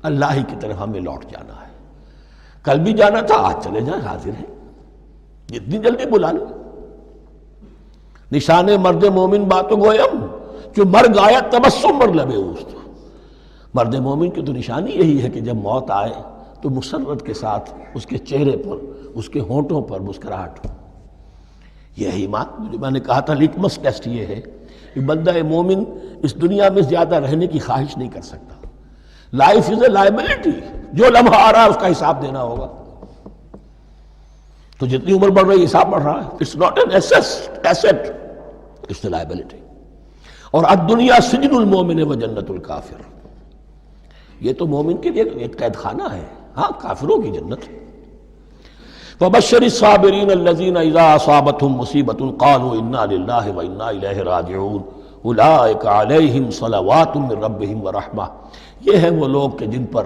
اللہ ہی کی طرف ہمیں لوٹ جانا ہے، کل بھی جانا تھا، آج چلے جائیں، حاضر ہیں، جتنی جلدی بلا لو۔ نشان مرد مومن باتوں گویم، جو مرگ آیا تبسم مر لبے اوست، مرد مومن کی تو نشانی یہی ہے کہ جب موت آئے تو مسرت کے ساتھ اس کے چہرے پر، اس کے ہونٹوں پر مسکراہٹ ہو۔ یہ ایمان جو میں نے کہا تھا، لٹمس ٹیسٹ یہ ہے کہ بندہ مومن اس دنیا میں زیادہ رہنے کی خواہش نہیں کر سکتا۔ لائف از اے لائبلٹی، جو لمحہ آ رہا ہے اس کا حساب دینا ہوگا، تو جتنی عمر بڑھ رہی ہے حساب بڑھ رہا ہے۔ It's not an asset, it's a liability. اور الدنیا سجن المومن و جنت الکافر، یہ تو مومن کے لیے ایک قید خانہ ہے، ہاں کافروں کی جنت ہے۔ وَبَشِّرِ الصَّابِرِينَ الَّذِينَ إِذَا أَصَابَتْهُمْ مُصِيبَةٌ قَالُوا إِنَّا لِلَّهِ وَإِنَّا إِلَيْهِ رَاجِعُونَ أُولَٰئِكَ عَلَيْهِمْ صَلَوَاتٌ مِّن رَّبِّهِمْ وَرَحْمَةٌ، یہ ہیں وہ لوگ کہ جن پر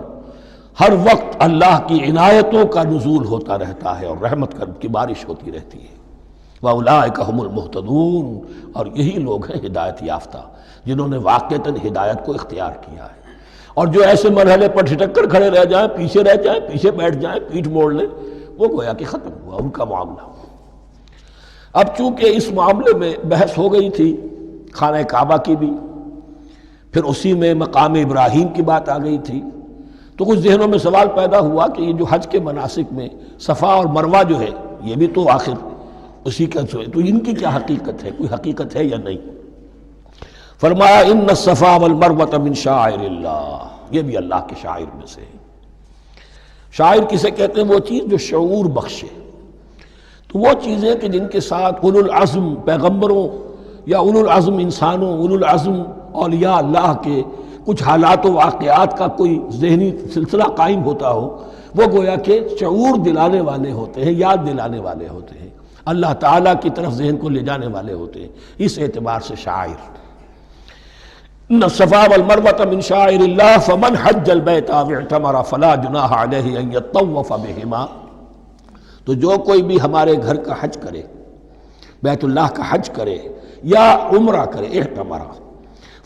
ہر وقت اللہ کی عنایتوں کا نزول ہوتا رہتا ہے اور رحمت کی بارش ہوتی رہتی ہے۔ وَأُولَٰئِكَ هُمُ الْمُهْتَدُونَ، اور یہی لوگ ہیں ہدایت یافتہ، جنہوں نے واقعتاً ہدایت کو اختیار کیا ہے۔ اور جو ایسے مرحلے پر ٹھٹک کر کھڑے رہ جائیں، پیچھے رہ جائیں، پیچھے بیٹھ جائیں، پیٹھ موڑ لیں، وہ گویا کہ ختم ہوا ان کا معاملہ۔ اب چونکہ اس معاملے میں بحث ہو گئی تھی خانہ کعبہ کی بھی، پھر اسی میں مقام ابراہیم کی بات آ گئی تھی، تو کچھ ذہنوں میں سوال پیدا ہوا کہ یہ جو حج کے مناسک میں صفا اور مروہ جو ہے، یہ بھی تو آخر اسی کا تو ان کی کیا حقیقت ہے، کوئی حقیقت ہے یا نہیں؟ فرمایا ان الصفا والمروۃ من شعائر اللہ، یہ بھی اللہ کے شاعر میں سے ہے۔ شاعر کسے کہتے ہیں؟ وہ چیز جو شعور بخشے، تو وہ چیزیں کہ جن کے ساتھ اولو العزم پیغمبروں یا اولو العزم انسانوں، اولو العزم اولیاء اللہ کے کچھ حالات و واقعات کا کوئی ذہنی سلسلہ قائم ہوتا ہو، وہ گویا کہ شعور دلانے والے ہوتے ہیں، یاد دلانے والے ہوتے ہیں، اللہ تعالیٰ کی طرف ذہن کو لے جانے والے ہوتے ہیں، اس اعتبار سے شاعر۔ ان الصفا والمروۃ من شعائر اللہ فمن حج البیت او اعتمر فلا جناح علیہ ان یطوف بہما، تو جو کوئی بھی ہمارے گھر کا حج کرے، بیت اللہ کا حج کرے یا عمرہ کرے، اعتمر،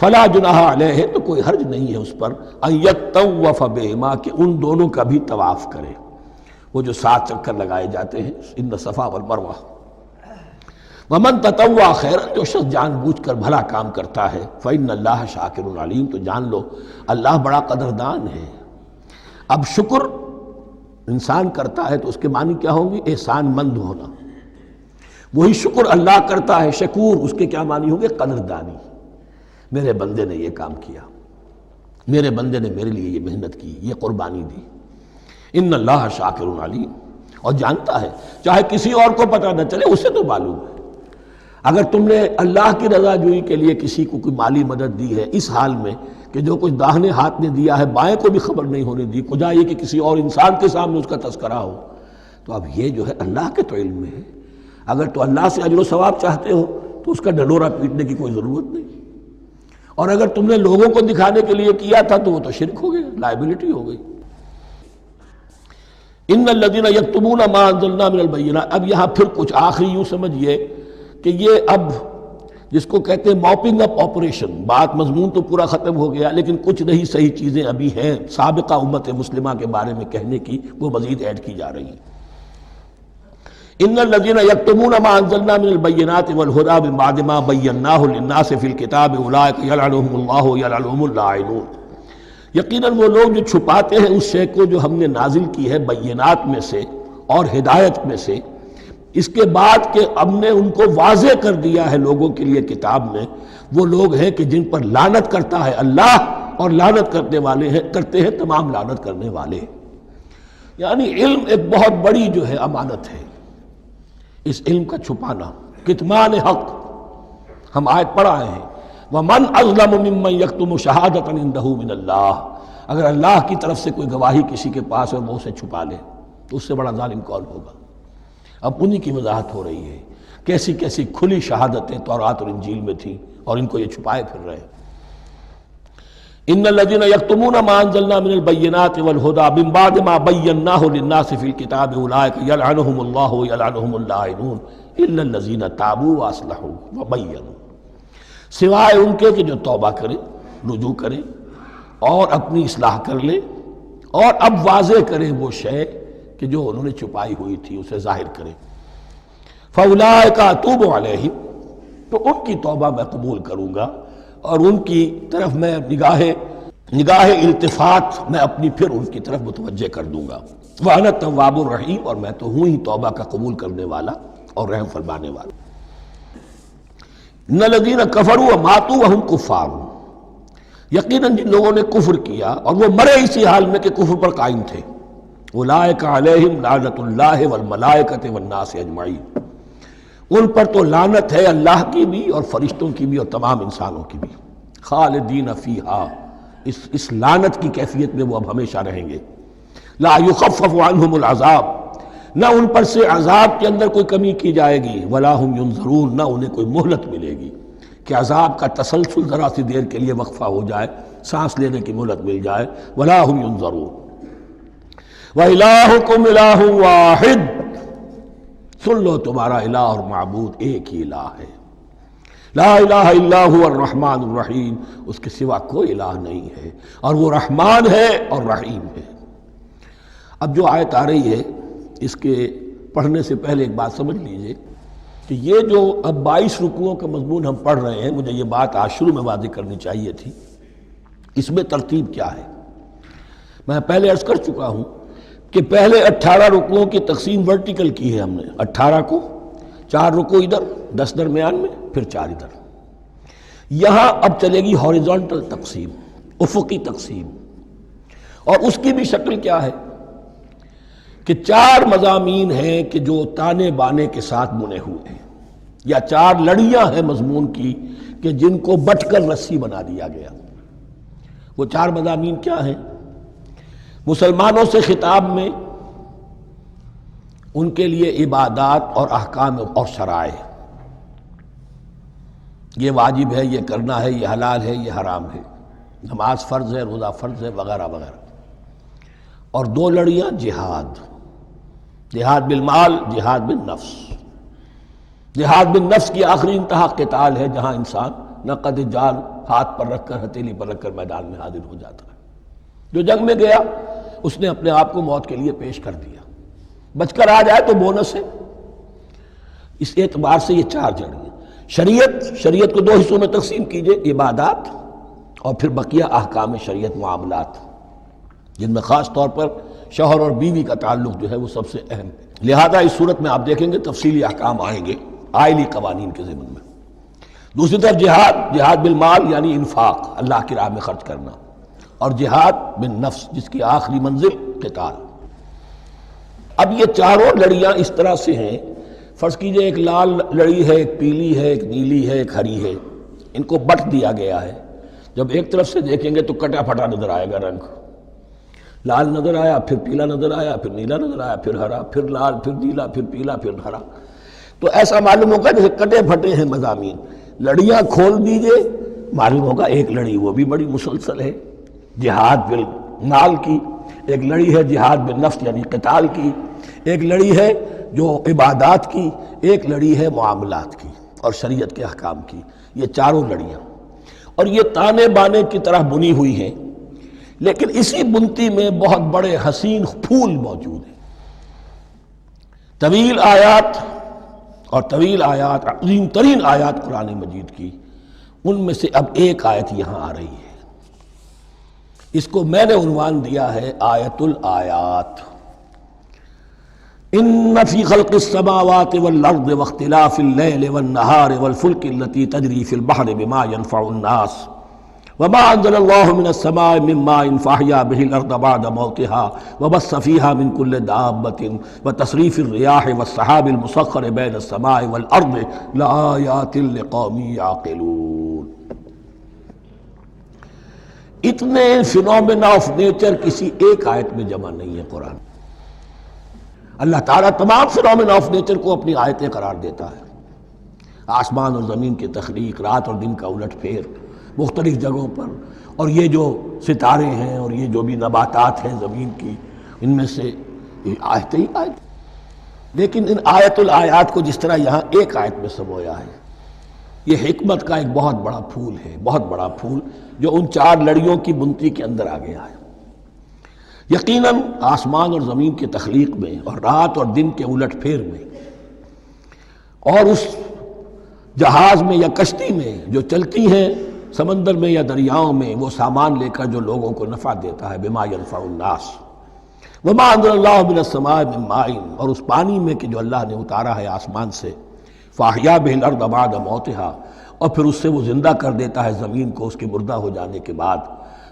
فلا جناح علیہ، تو کوئی حرج نہیں ہے اس پر، ان یطوف بہما، کہ ان دونوں کا بھی طواف کرے، وہ جو 7 چکر لگائے جاتے ہیں، ان الصفا والمروہ۔ ومن تطوع خیرا، جو شخص جان بوجھ کر بھلا کام کرتا ہے، فإن اللہ شاکر علیم، تو جان لو اللہ بڑا قدردان ہے۔ اب شکر انسان کرتا ہے تو اس کے معنی کیا ہوں گے؟ احسان مند ہونا۔ وہی شکر اللہ کرتا ہے شکور، اس کے کیا معنی ہوں گے؟ قدردانی۔ میرے بندے نے یہ کام کیا، میرے بندے نے میرے لیے یہ محنت کی، یہ قربانی دی۔ ان اللہ شاکر علیم، اور جانتا ہے، چاہے کسی اور کو پتہ نہ چلے اسے تو معلوم ہے۔ اگر تم نے اللہ کی رضا جوئی کے لیے کسی کو کوئی مالی مدد دی ہے اس حال میں کہ جو کچھ داہنے ہاتھ نے دیا ہے بائیں کو بھی خبر نہیں ہونے دی، خدا یہ کہ کسی اور انسان کے سامنے اس کا تذکرہ ہو، تو اب یہ جو ہے اللہ کے تو علم میں ہے۔ اگر تو اللہ سے اجر و ثواب چاہتے ہو تو اس کا ڈنڈورا پیٹنے کی کوئی ضرورت نہیں، اور اگر تم نے لوگوں کو دکھانے کے لیے کیا تھا تو وہ تو شرک ہو گیا، لائبلٹی ہو گئی۔ ان الذین یکتمون ما انزلنا من البینات، اب یہاں پھر کچھ آخری یوں سمجھیے کہ یہ اب جس کو کہتے ہیں موپنگ اپ آپریشن، بات مضمون تو پورا ختم ہو گیا لیکن کچھ نہیں صحیح چیزیں ابھی ہیں سابقہ امت مسلمہ کے بارے میں کہنے کی، وہ مزید ایڈ کی جا رہی ہیں۔ ان الذین یکتمون ما انزلنا من البینات والہدی من بعد ما بیناہ للناس فی الکتاب اولئک یلعنهم اللہ یلعنهم اللاعنون، یقیناً وہ لوگ جو چھپاتے ہیں اس شے کو جو ہم نے نازل کی ہے بینات میں سے اور ہدایت میں سے، اس کے بعد کہ ہم نے ان کو واضح کر دیا ہے لوگوں کے لیے کتاب میں، وہ لوگ ہیں کہ جن پر لعنت کرتا ہے اللہ، اور لعنت کرنے والے ہیں، کرتے ہیں تمام لعنت کرنے والے۔ یعنی علم ایک بہت بڑی جو ہے امانت ہے، اس علم کا چھپانا، کتمان حق، ہم آیت پڑھ آئے ہیں وَمَنْ أَظْلَمُ مِمَّنْ يَكْتُمُ شَهَادَةً عِنْدَهُ مِنَ اللَّهِ، اگر اللہ کی طرف سے کوئی گواہی کسی کے پاس ہے اور وہ اسے چھپا لے تو اس سے بڑا ظالم کون ہوگا؟ اب انہی کی وضاحت ہو رہی ہے، کیسی کیسی کھلی شہادتیں تورات اور انجیل میں تھیں اور ان کو یہ چھپائے پھر رہے۔ ان الذین یکتمون ما انزلنا من البینات والہدی من بعد ما بیناہ للناس فی الکتاب اولئک یلعنهم اللہ یلعنهم اللاعنون الا الذین تابوا واصلحوا وبینوا، سوائے ان کے کہ جو توبہ کرے، رجوع کرے اور اپنی اصلاح کر لے اور اب واضح کرے وہ شے کہ جو انہوں نے چھپائی ہوئی تھی اسے ظاہر کرے۔ فَأُولَٰئِکَ أَتُوبُ عَلَیْہِمْ، تو ان کی توبہ میں قبول کروں گا اور ان کی طرف میں نگاہ التفات میں اپنی پھر ان کی طرف متوجہ کر دوں گا۔ وَأَنَا التَّوَّابُ الرَّحِيمُ، اور میں تو ہوں ہی توبہ کا قبول کرنے والا اور رحم فرمانے والا۔ إِنَّ الَّذِينَ كَفَرُوا وَمَاتُوا وَهُمْ كُفَّارٌ، یقیناً جن لوگوں نے کفر کیا اور وہ مرے اسی حال میں کہ کفر پر قائم تھے، اولئک علیہم لعنت اللہ والملائکۃ والناس اجمعین، ان پر تو لعنت ہے اللہ کی بھی اور فرشتوں کی بھی اور تمام انسانوں کی بھی، خالدین فیہا، اس لعنت کی کیفیت میں وہ اب ہمیشہ رہیں گے۔ لا یخفف عنہم العذاب، نہ ان پر سے عذاب کے اندر کوئی کمی کی جائے گی، ولا ہم ینظرون، نہ انہیں کوئی مہلت ملے گی کہ عذاب کا تسلسل ذرا سی دیر کے لیے وقفہ ہو جائے، سانس لینے کی مہلت مل جائے۔ ولا ہم ینظرون وَإِلَٰهُكُمْ إِلَٰهٌ وَاحِدٌ، سن لو تمہارا الہ اور معبود ایک ہی الہ ہے، لا الہ الا هو الرحمن الرحیم، اس کے سوا کوئی الہ نہیں ہے اور وہ رحمان ہے اور رحیم ہے۔ اب جو آیت آ رہی ہے اس کے پڑھنے سے پہلے ایک بات سمجھ لیجئے کہ یہ جو اب 22 رکوعوں کا مضمون ہم پڑھ رہے ہیں، مجھے یہ بات آج شروع میں واضح کرنی چاہیے تھی، اس میں ترتیب کیا ہے۔ میں پہلے عرض کر چکا ہوں کہ پہلے 18 رکوعوں کی تقسیم ورٹیکل کی ہے ہم نے، 18 کو 4 رکوع ادھر، 10 درمیان میں، پھر 4 ادھر۔ یہاں اب چلے گی ہاریزونٹل تقسیم، افقی تقسیم، اور اس کی بھی شکل کیا ہے کہ 4 مضامین ہیں کہ جو تانے بانے کے ساتھ بنے ہوئے ہیں، یا 4 لڑیاں ہیں مضمون کی کہ جن کو بٹ کر رسی بنا دیا گیا۔ وہ 4 مضامین کیا ہیں؟ مسلمانوں سے خطاب میں ان کے لیے عبادات اور احکام اور شرائع، یہ واجب ہے، یہ کرنا ہے، یہ حلال ہے، یہ حرام ہے، نماز فرض ہے، روزہ فرض ہے، وغیرہ وغیرہ۔ اور 2 لڑیاں جہاد، جہاد بالمال، جہاد بالنفس۔ جہاد بالنفس کی آخری انتہا قتال ہے، جہاں انسان نقد جان ہاتھ پر رکھ کر، ہتھیلی پر رکھ کر میدان میں حاضر ہو جاتا ہے۔ جو جنگ میں گیا اس نے اپنے آپ کو موت کے لیے پیش کر دیا، بچ کر آ جائے تو بونس ہے۔ اس اعتبار سے یہ چار جڑیں ہیں۔ شریعت کو دو حصوں میں تقسیم کیجئے، عبادات اور پھر بقیہ احکام شریعت، معاملات، جن میں خاص طور پر شوہر اور بیوی کا تعلق جو ہے وہ سب سے اہم ہے۔ لہذا اس صورت میں آپ دیکھیں گے تفصیلی احکام آئیں گے آئلی قوانین کے ضمن میں۔ دوسری طرف جہاد بالمال یعنی انفاق، اللہ کی راہ میں خرچ کرنا، اور جہاد بالنفس جس کی آخری منزل قتال۔ اب یہ چاروں لڑیاں اس طرح سے ہیں، فرض کیجئے ایک لال لڑی ہے، ایک پیلی ہے، ایک نیلی ہے، ایک ہری ہے، ان کو بٹ دیا گیا ہے۔ جب ایک طرف سے دیکھیں گے تو کٹا پھٹا نظر آئے گا رنگ، لال نظر آیا، پھر پیلا نظر آیا، پھر نیلا نظر آیا، پھر ہرا، پھر لال، پھر نیلا، پھر پیلا، پھر ہرا۔ تو ایسا معلوم ہوگا جیسے کٹے پھٹے ہیں مضامین۔ لڑیاں کھول دیجئے، معلوم ہوگا ایک لڑی وہ بھی بڑی مسلسل ہے جہاد بالمال کی، ایک لڑی ہے جہاد بالنفس یعنی قتال کی، ایک لڑی ہے جو عبادات کی، ایک لڑی ہے معاملات کی اور شریعت کے احکام کی۔ یہ چاروں لڑیاں، اور یہ تانے بانے کی طرح بنی ہوئی ہیں، لیکن اسی بنتی میں بہت بڑے حسین پھول موجود ہیں۔ طویل آیات اور طویل آیات، عظیم ترین آیات قرآن مجید کی، ان میں سے اب ایک آیت یہاں آ رہی ہے۔ اس کو میں نے عنوان دیا ہے آیت الآیات۔ ان فی خلق السماوات والارض واختلاف اللیل والنہار والفلک التي تجری فی البحر بما ينفع الناس وما انزل الله من السماء من ماء فاحیا به الارض بعد موتها وبث فيها من كل دابة وتصريف الرياح والسحاب المسخر بين السماء والارض لآیات لقوم یعقلون۔ اتنے فینومینا آف نیچر کسی ایک آیت میں جمع نہیں ہے قرآن۔ اللہ تعالیٰ تمام فینومینا آف نیچر کو اپنی آیتیں قرار دیتا ہے، آسمان اور زمین کی تخلیق، رات اور دن کا الٹ پھیر مختلف جگہوں پر، اور یہ جو ستارے ہیں اور یہ جو بھی نباتات ہیں زمین کی، ان میں سے آیتیں ہی آیت۔ لیکن ان آیت الآیات کو جس طرح یہاں ایک آیت میں سمویا ہے، یہ حکمت کا ایک بہت بڑا پھول ہے، بہت بڑا پھول جو ان چار لڑیوں کی بنتی کے اندر آ گیا ہے۔ یقیناً آسمان اور زمین کی تخلیق میں اور رات اور دن کے الٹ پھیر میں اور اس جہاز میں یا کشتی میں جو چلتی ہیں سمندر میں یا دریاؤں میں، وہ سامان لے کر جو لوگوں کو نفع دیتا ہے، بما ينفع الناس وما انزل اللہ من السماء من ماء، اور اس پانی میں کہ جو اللہ نے اتارا ہے آسمان سے، فاحیا به الارض بعد موتها، اور پھر اس سے وہ زندہ کر دیتا ہے زمین کو اس کے مردہ ہو جانے کے بعد۔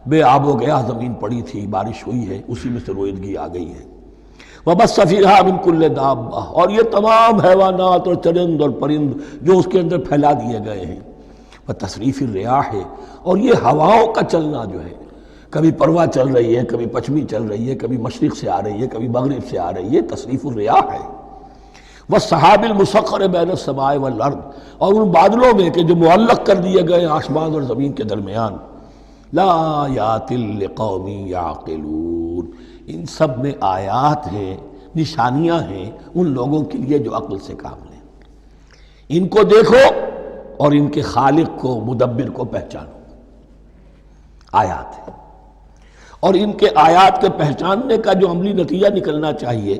بے آب و گیا زمین پڑی تھی، بارش ہوئی ہے، اسی میں سے روئیدگی آ گئی ہے۔ وبث فیہا من کل دابہ، اور یہ تمام حیوانات اور چرند اور پرند جو اس کے اندر پھیلا دیے گئے ہیں۔ وتصریف الریاح، اور یہ ہواؤں کا چلنا جو ہے، کبھی پروا چل رہی ہے، کبھی پچھمی چل رہی ہے، کبھی مشرق سے آ رہی ہے، کبھی مغرب سے آ رہی ہے، تصریف الریاح ہے۔ والسحاب المسخر بین السماء والارض، اور ان بادلوں میں کہ جو معلق کر دیے گئے آسمان اور زمین کے درمیان، لآیات لقوم یعقلون، ان سب میں آیات ہیں، نشانیاں ہیں ان لوگوں کے لیے جو عقل سے کام لیں۔ ان کو دیکھو اور ان کے خالق کو، مدبر کو پہچانو۔ آیات ہیں، اور ان کے آیات کے پہچاننے کا جو عملی نتیجہ نکلنا چاہیے،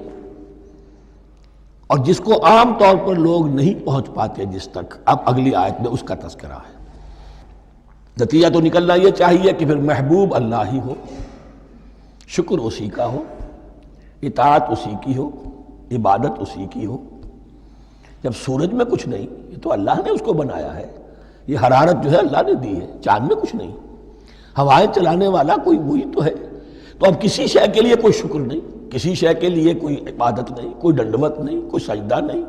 اور جس کو عام طور پر لوگ نہیں پہنچ پاتے جس تک، اب اگلی آیت میں اس کا تذکرہ ہے۔ نتیجہ تو نکلنا یہ چاہیے کہ پھر محبوب اللہ ہی ہو، شکر اسی کا ہو، اطاعت اسی کی ہو، عبادت اسی کی ہو۔ جب سورج میں کچھ نہیں، یہ تو اللہ نے اس کو بنایا ہے، یہ حرارت جو ہے اللہ نے دی ہے، چاند میں کچھ نہیں، ہوائیں چلانے والا کوئی وہی تو ہے۔ تو اب کسی شے کے لیے کوئی شکر نہیں، کسی شے کے لیے کوئی عبادت نہیں، کوئی ڈنڈوت نہیں، کوئی سجدہ نہیں،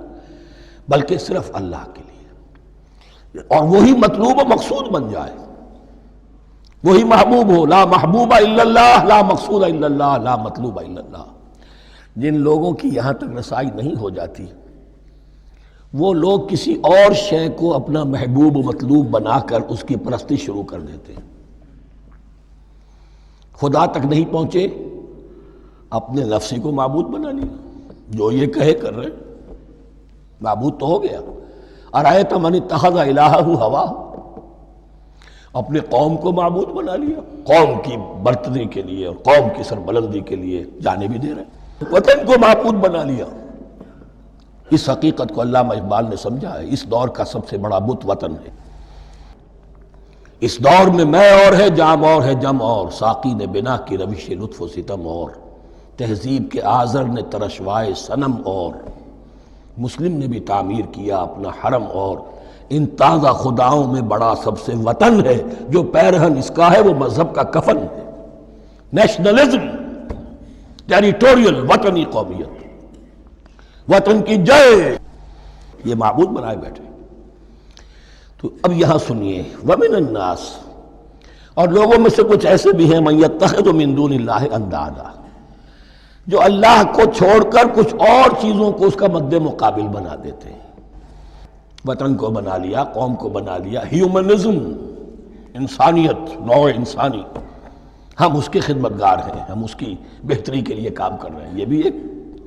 بلکہ صرف اللہ کے لیے، اور وہی مطلوب و مقصود بن جائے، وہی محبوب ہو۔ لا محبوب الا اللہ، لا مقصود الا اللہ، لا مطلوب الا اللہ۔ جن لوگوں کی یہاں تک رسائی نہیں ہو جاتی، وہ لوگ کسی اور شے کو اپنا محبوب و مطلوب بنا کر اس کی پرستی شروع کر دیتے ہیں۔ خدا تک نہیں پہنچے، اپنے نفسی کو معبود بنا لیا، جو یہ کہے کر رہے، معبود تو ہو گیا۔ ارأیت من اتخذ الہہ ہواہ، اپنے قوم کو معبود بنا لیا، قوم کی برتری کے لیے اور قوم کی سربلندی کے لیے جانے بھی دے رہے، وطن کو معبود بنا لیا۔ اس حقیقت کو علامہ اقبال نے سمجھا ہے، اس دور کا سب سے بڑا بت وطن ہے۔ اس دور میں میں اور ہے، جام اور ہے، جم اور، ساقی نے بنا کی روش لطف و ستم اور، تہذیب کے آزر نے ترشوائے صنم اور، مسلم نے بھی تعمیر کیا اپنا حرم اور، ان تازہ خداؤں میں بڑا سب سے وطن ہے، جو پیرہن اس کا ہے وہ مذہب کا کفن ہے۔ نیشنلزم، ٹیریٹوریل، وطنی قومیت، وطن کی جے، یہ معبود بنائے بیٹھے۔ تو اب یہاں سنیے، وَمِنَ النَّاسِ، اور لوگوں میں سے کچھ ایسے بھی ہیں مَن يَتَّخِذُ مِن دُونِ اللَّهِ اندادا، جو اللہ کو چھوڑ کر کچھ اور چیزوں کو اس کا مد مقابل بنا دیتے ہیں۔ وطن کو بنا لیا، قوم کو بنا لیا، ہیومنزم، انسانیت، نوع انسانی، ہم اس کے خدمتگار ہیں، ہم اس کی بہتری کے لیے کام کر رہے ہیں، یہ بھی ایک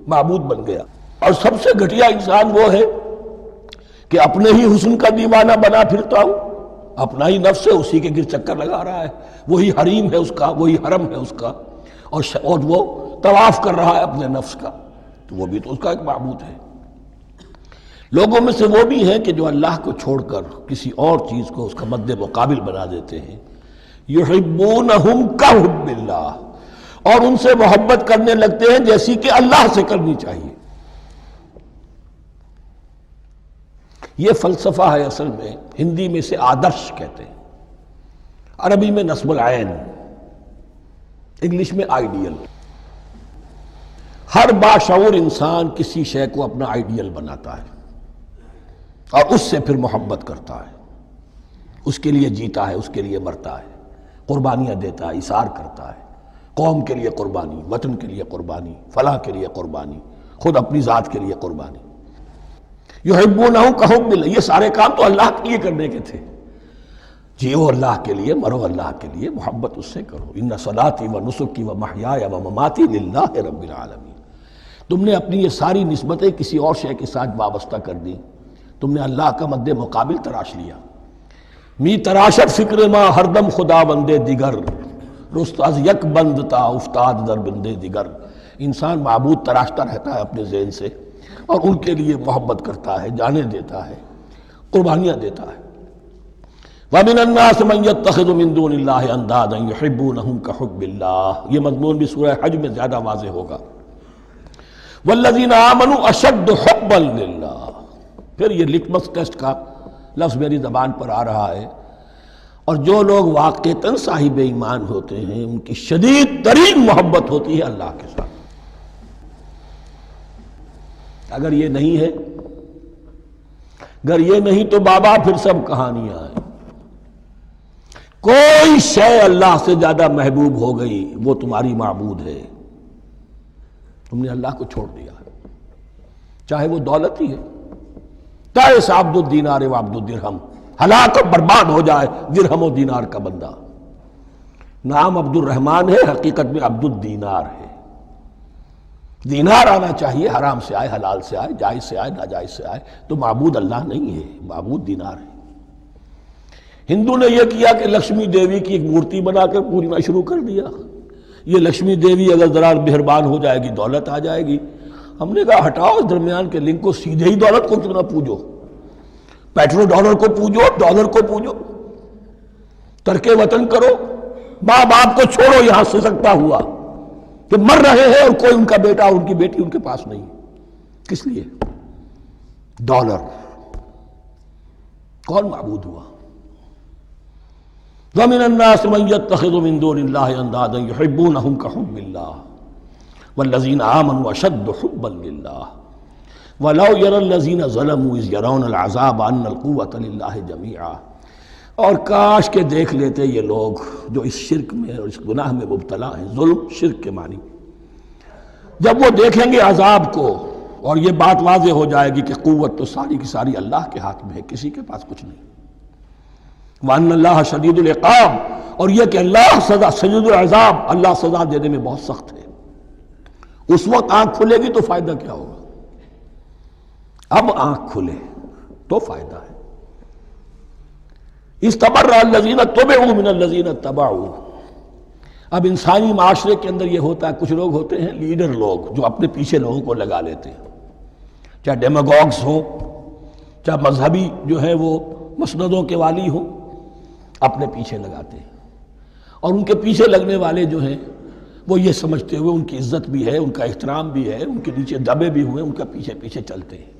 معبود بن گیا۔ اور سب سے گھٹیا انسان وہ ہے کہ اپنے ہی حسن کا دیوانہ بنا پھرتا ہوں، اپنا ہی نفس ہے، اسی کے گر چکر لگا رہا ہے، وہی حریم ہے اس کا، وہی حرم ہے اس کا، اور وہ طواف کر رہا ہے اپنے نفس کا، تو وہ بھی تو اس کا ایک معبود ہے۔ لوگوں میں سے وہ بھی ہیں کہ جو اللہ کو چھوڑ کر کسی اور چیز کو اس کا مد مقابل بنا دیتے ہیں، یحبونہم کحب اللہ، اور ان سے محبت کرنے لگتے ہیں جیسی کہ اللہ سے کرنی چاہیے۔ یہ فلسفہ ہے اصل میں، ہندی میں سے آدرش کہتے ہیں، عربی میں نصب العین، انگلش میں آئیڈیل۔ ہر باشعور انسان کسی شے کو اپنا آئیڈیل بناتا ہے اور اس سے پھر محبت کرتا ہے، اس کے لیے جیتا ہے، اس کے لیے مرتا ہے، قربانیاں دیتا ہے، ایثار کرتا ہے، قوم کے لیے قربانی، وطن کے لیے قربانی، فلاح کے لیے قربانی، خود اپنی ذات کے لیے قربانی۔ یحبونہ کحب اللہ، یہ سارے کام تو اللہ کے لیے کرنے کے تھے، جیو اللہ کے لیے، مرو اللہ کے لیے، محبت اس سے کرو۔ ان صلاتی و نسکی و محیای و مماتی للہ رب العالمین۔ تم نے اپنی یہ ساری نسبتیں کسی اور شے کے ساتھ وابستہ کر دی، تم نے اللہ کا مد مقابل تراش لیا۔ می تراشت فکر ما ہر دم خدا بندے دیگر، رست از یک بند تا افتاد در بندے دیگر۔ انسان معبود تراشتا رہتا ہے اپنے ذہن سے، اور ان کے لیے محبت کرتا ہے، جانیں دیتا ہے، قربانیاں دیتا ہے۔ وَمِنَ النَّاسِ مَن يَتَّخِذُ مِن دُونِ اللَّهِ أَندَادًا يُحِبُّونَهُمْ كَحُبِّ اللَّهِ، یہ مضمون بھی سورہ حج میں زیادہ واضح ہوگا۔ وَالَّذِينَ آمَنُوا أَشَدُّ حُبًّا لِلَّهِ، پھر یہ لٹمس ٹیسٹ کا لفظ میری زبان پر آ رہا ہے، اور جو لوگ واقعتاً صاحب ایمان ہوتے ہیں ان کی شدید ترین محبت ہوتی ہے اللہ کے ساتھ۔ اگر یہ نہیں ہے، اگر یہ نہیں تو بابا پھر سب کہانیاں ہیں۔ کوئی شے اللہ سے زیادہ محبوب ہو گئی وہ تمہاری معبود ہے، تم نے اللہ کو چھوڑ دیا، چاہے وہ دولت ہی ہے، تائس عبد الدینار و عبد الدرہم، ہلاک اور برباد ہو جائے درہم و دینار کا بندہ۔ نام عبد الرحمن ہے، حقیقت میں عبد الدینار ہے۔ دینار آنا چاہیے، حرام سے آئے، حلال سے آئے، جائز سے آئے، ناجائز سے آئے، تو معبود اللہ نہیں ہے، معبود دینار ہے۔ ہندو نے یہ کیا کہ لکشمی دیوی کی ایک مورتی بنا کر پوجنا شروع کر دیا، یہ لکشمی دیوی اگر ذرا مہربان ہو جائے گی دولت آ جائے گی۔ ہم نے کہا ہٹاؤ اس درمیان کے لنک کو، سیدھے ہی دولت کو کیوں نہ پوجو، پیٹرو ڈالر کو پوجو، ڈالر کو پوجو، ترک وطن کرو، ماں باپ کو چھوڑو یہاں سسکتا ہوا کہ مر رہے ہیں اور کوئی ان کا بیٹا ان کی بیٹی ان کے پاس نہیں، کس لیے؟ ڈالر۔ کون معبود ہوا؟ وَمِنَ النَّاسِ مَن يَتَّخِذُ مِن دُونِ اللَّهِ أَندَادًا يُحِبُّونَهُمْ كَحُبِّ اللَّهِ وَالَّذِينَ آمَنُوا أَشَدُّ حُبًّا لِلَّهِ وَلَوْ يَرَى الَّذِينَ ظَلَمُوا إِذْ يَرَوْنَ الْعَذَابَ أَنَّ الْقُوَّةَ لِلَّهِ جَمِيعًا، اور کاش کہ دیکھ لیتے یہ لوگ جو اس شرک میں اور اس گناہ میں مبتلا ہیں، ظلم شرک کے معنی، جب وہ دیکھیں گے عذاب کو اور یہ بات واضح ہو جائے گی کہ قوت تو ساری کی ساری اللہ کے ہاتھ میں ہے، کسی کے پاس کچھ نہیں۔ وَأَنَّ اللَّهَ شَدِيدُ الْعِقَابِ، اور یہ کہ اللہ سزا شدید العذاب، اللہ سزا دینے میں بہت سخت ہے۔ اس وقت آنکھ کھلے گی تو فائدہ کیا ہوگا؟ اب آنکھ کھلے تو فائدہ ہے۔ اِسْتَبَرَّأَ الَّذِينَ اتُّبِعُوا مِنَ الَّذِينَ اتَّبَعُوا، اب انسانی معاشرے کے اندر یہ ہوتا ہے، کچھ لوگ ہوتے ہیں لیڈر لوگ جو اپنے پیچھے لوگوں کو لگا لیتے ہیں، چاہے ڈیماگوگس ہوں، چاہے مذہبی جو ہے وہ مسندوں کے والی ہوں، اپنے پیچھے لگاتے ہیں، اور ان کے پیچھے لگنے والے جو ہیں وہ یہ سمجھتے ہوئے ان کی عزت بھی ہے، ان کا احترام بھی ہے، ان کے نیچے دبے بھی ہوئے، ان کا پیچھے پیچھے چلتے ہیں۔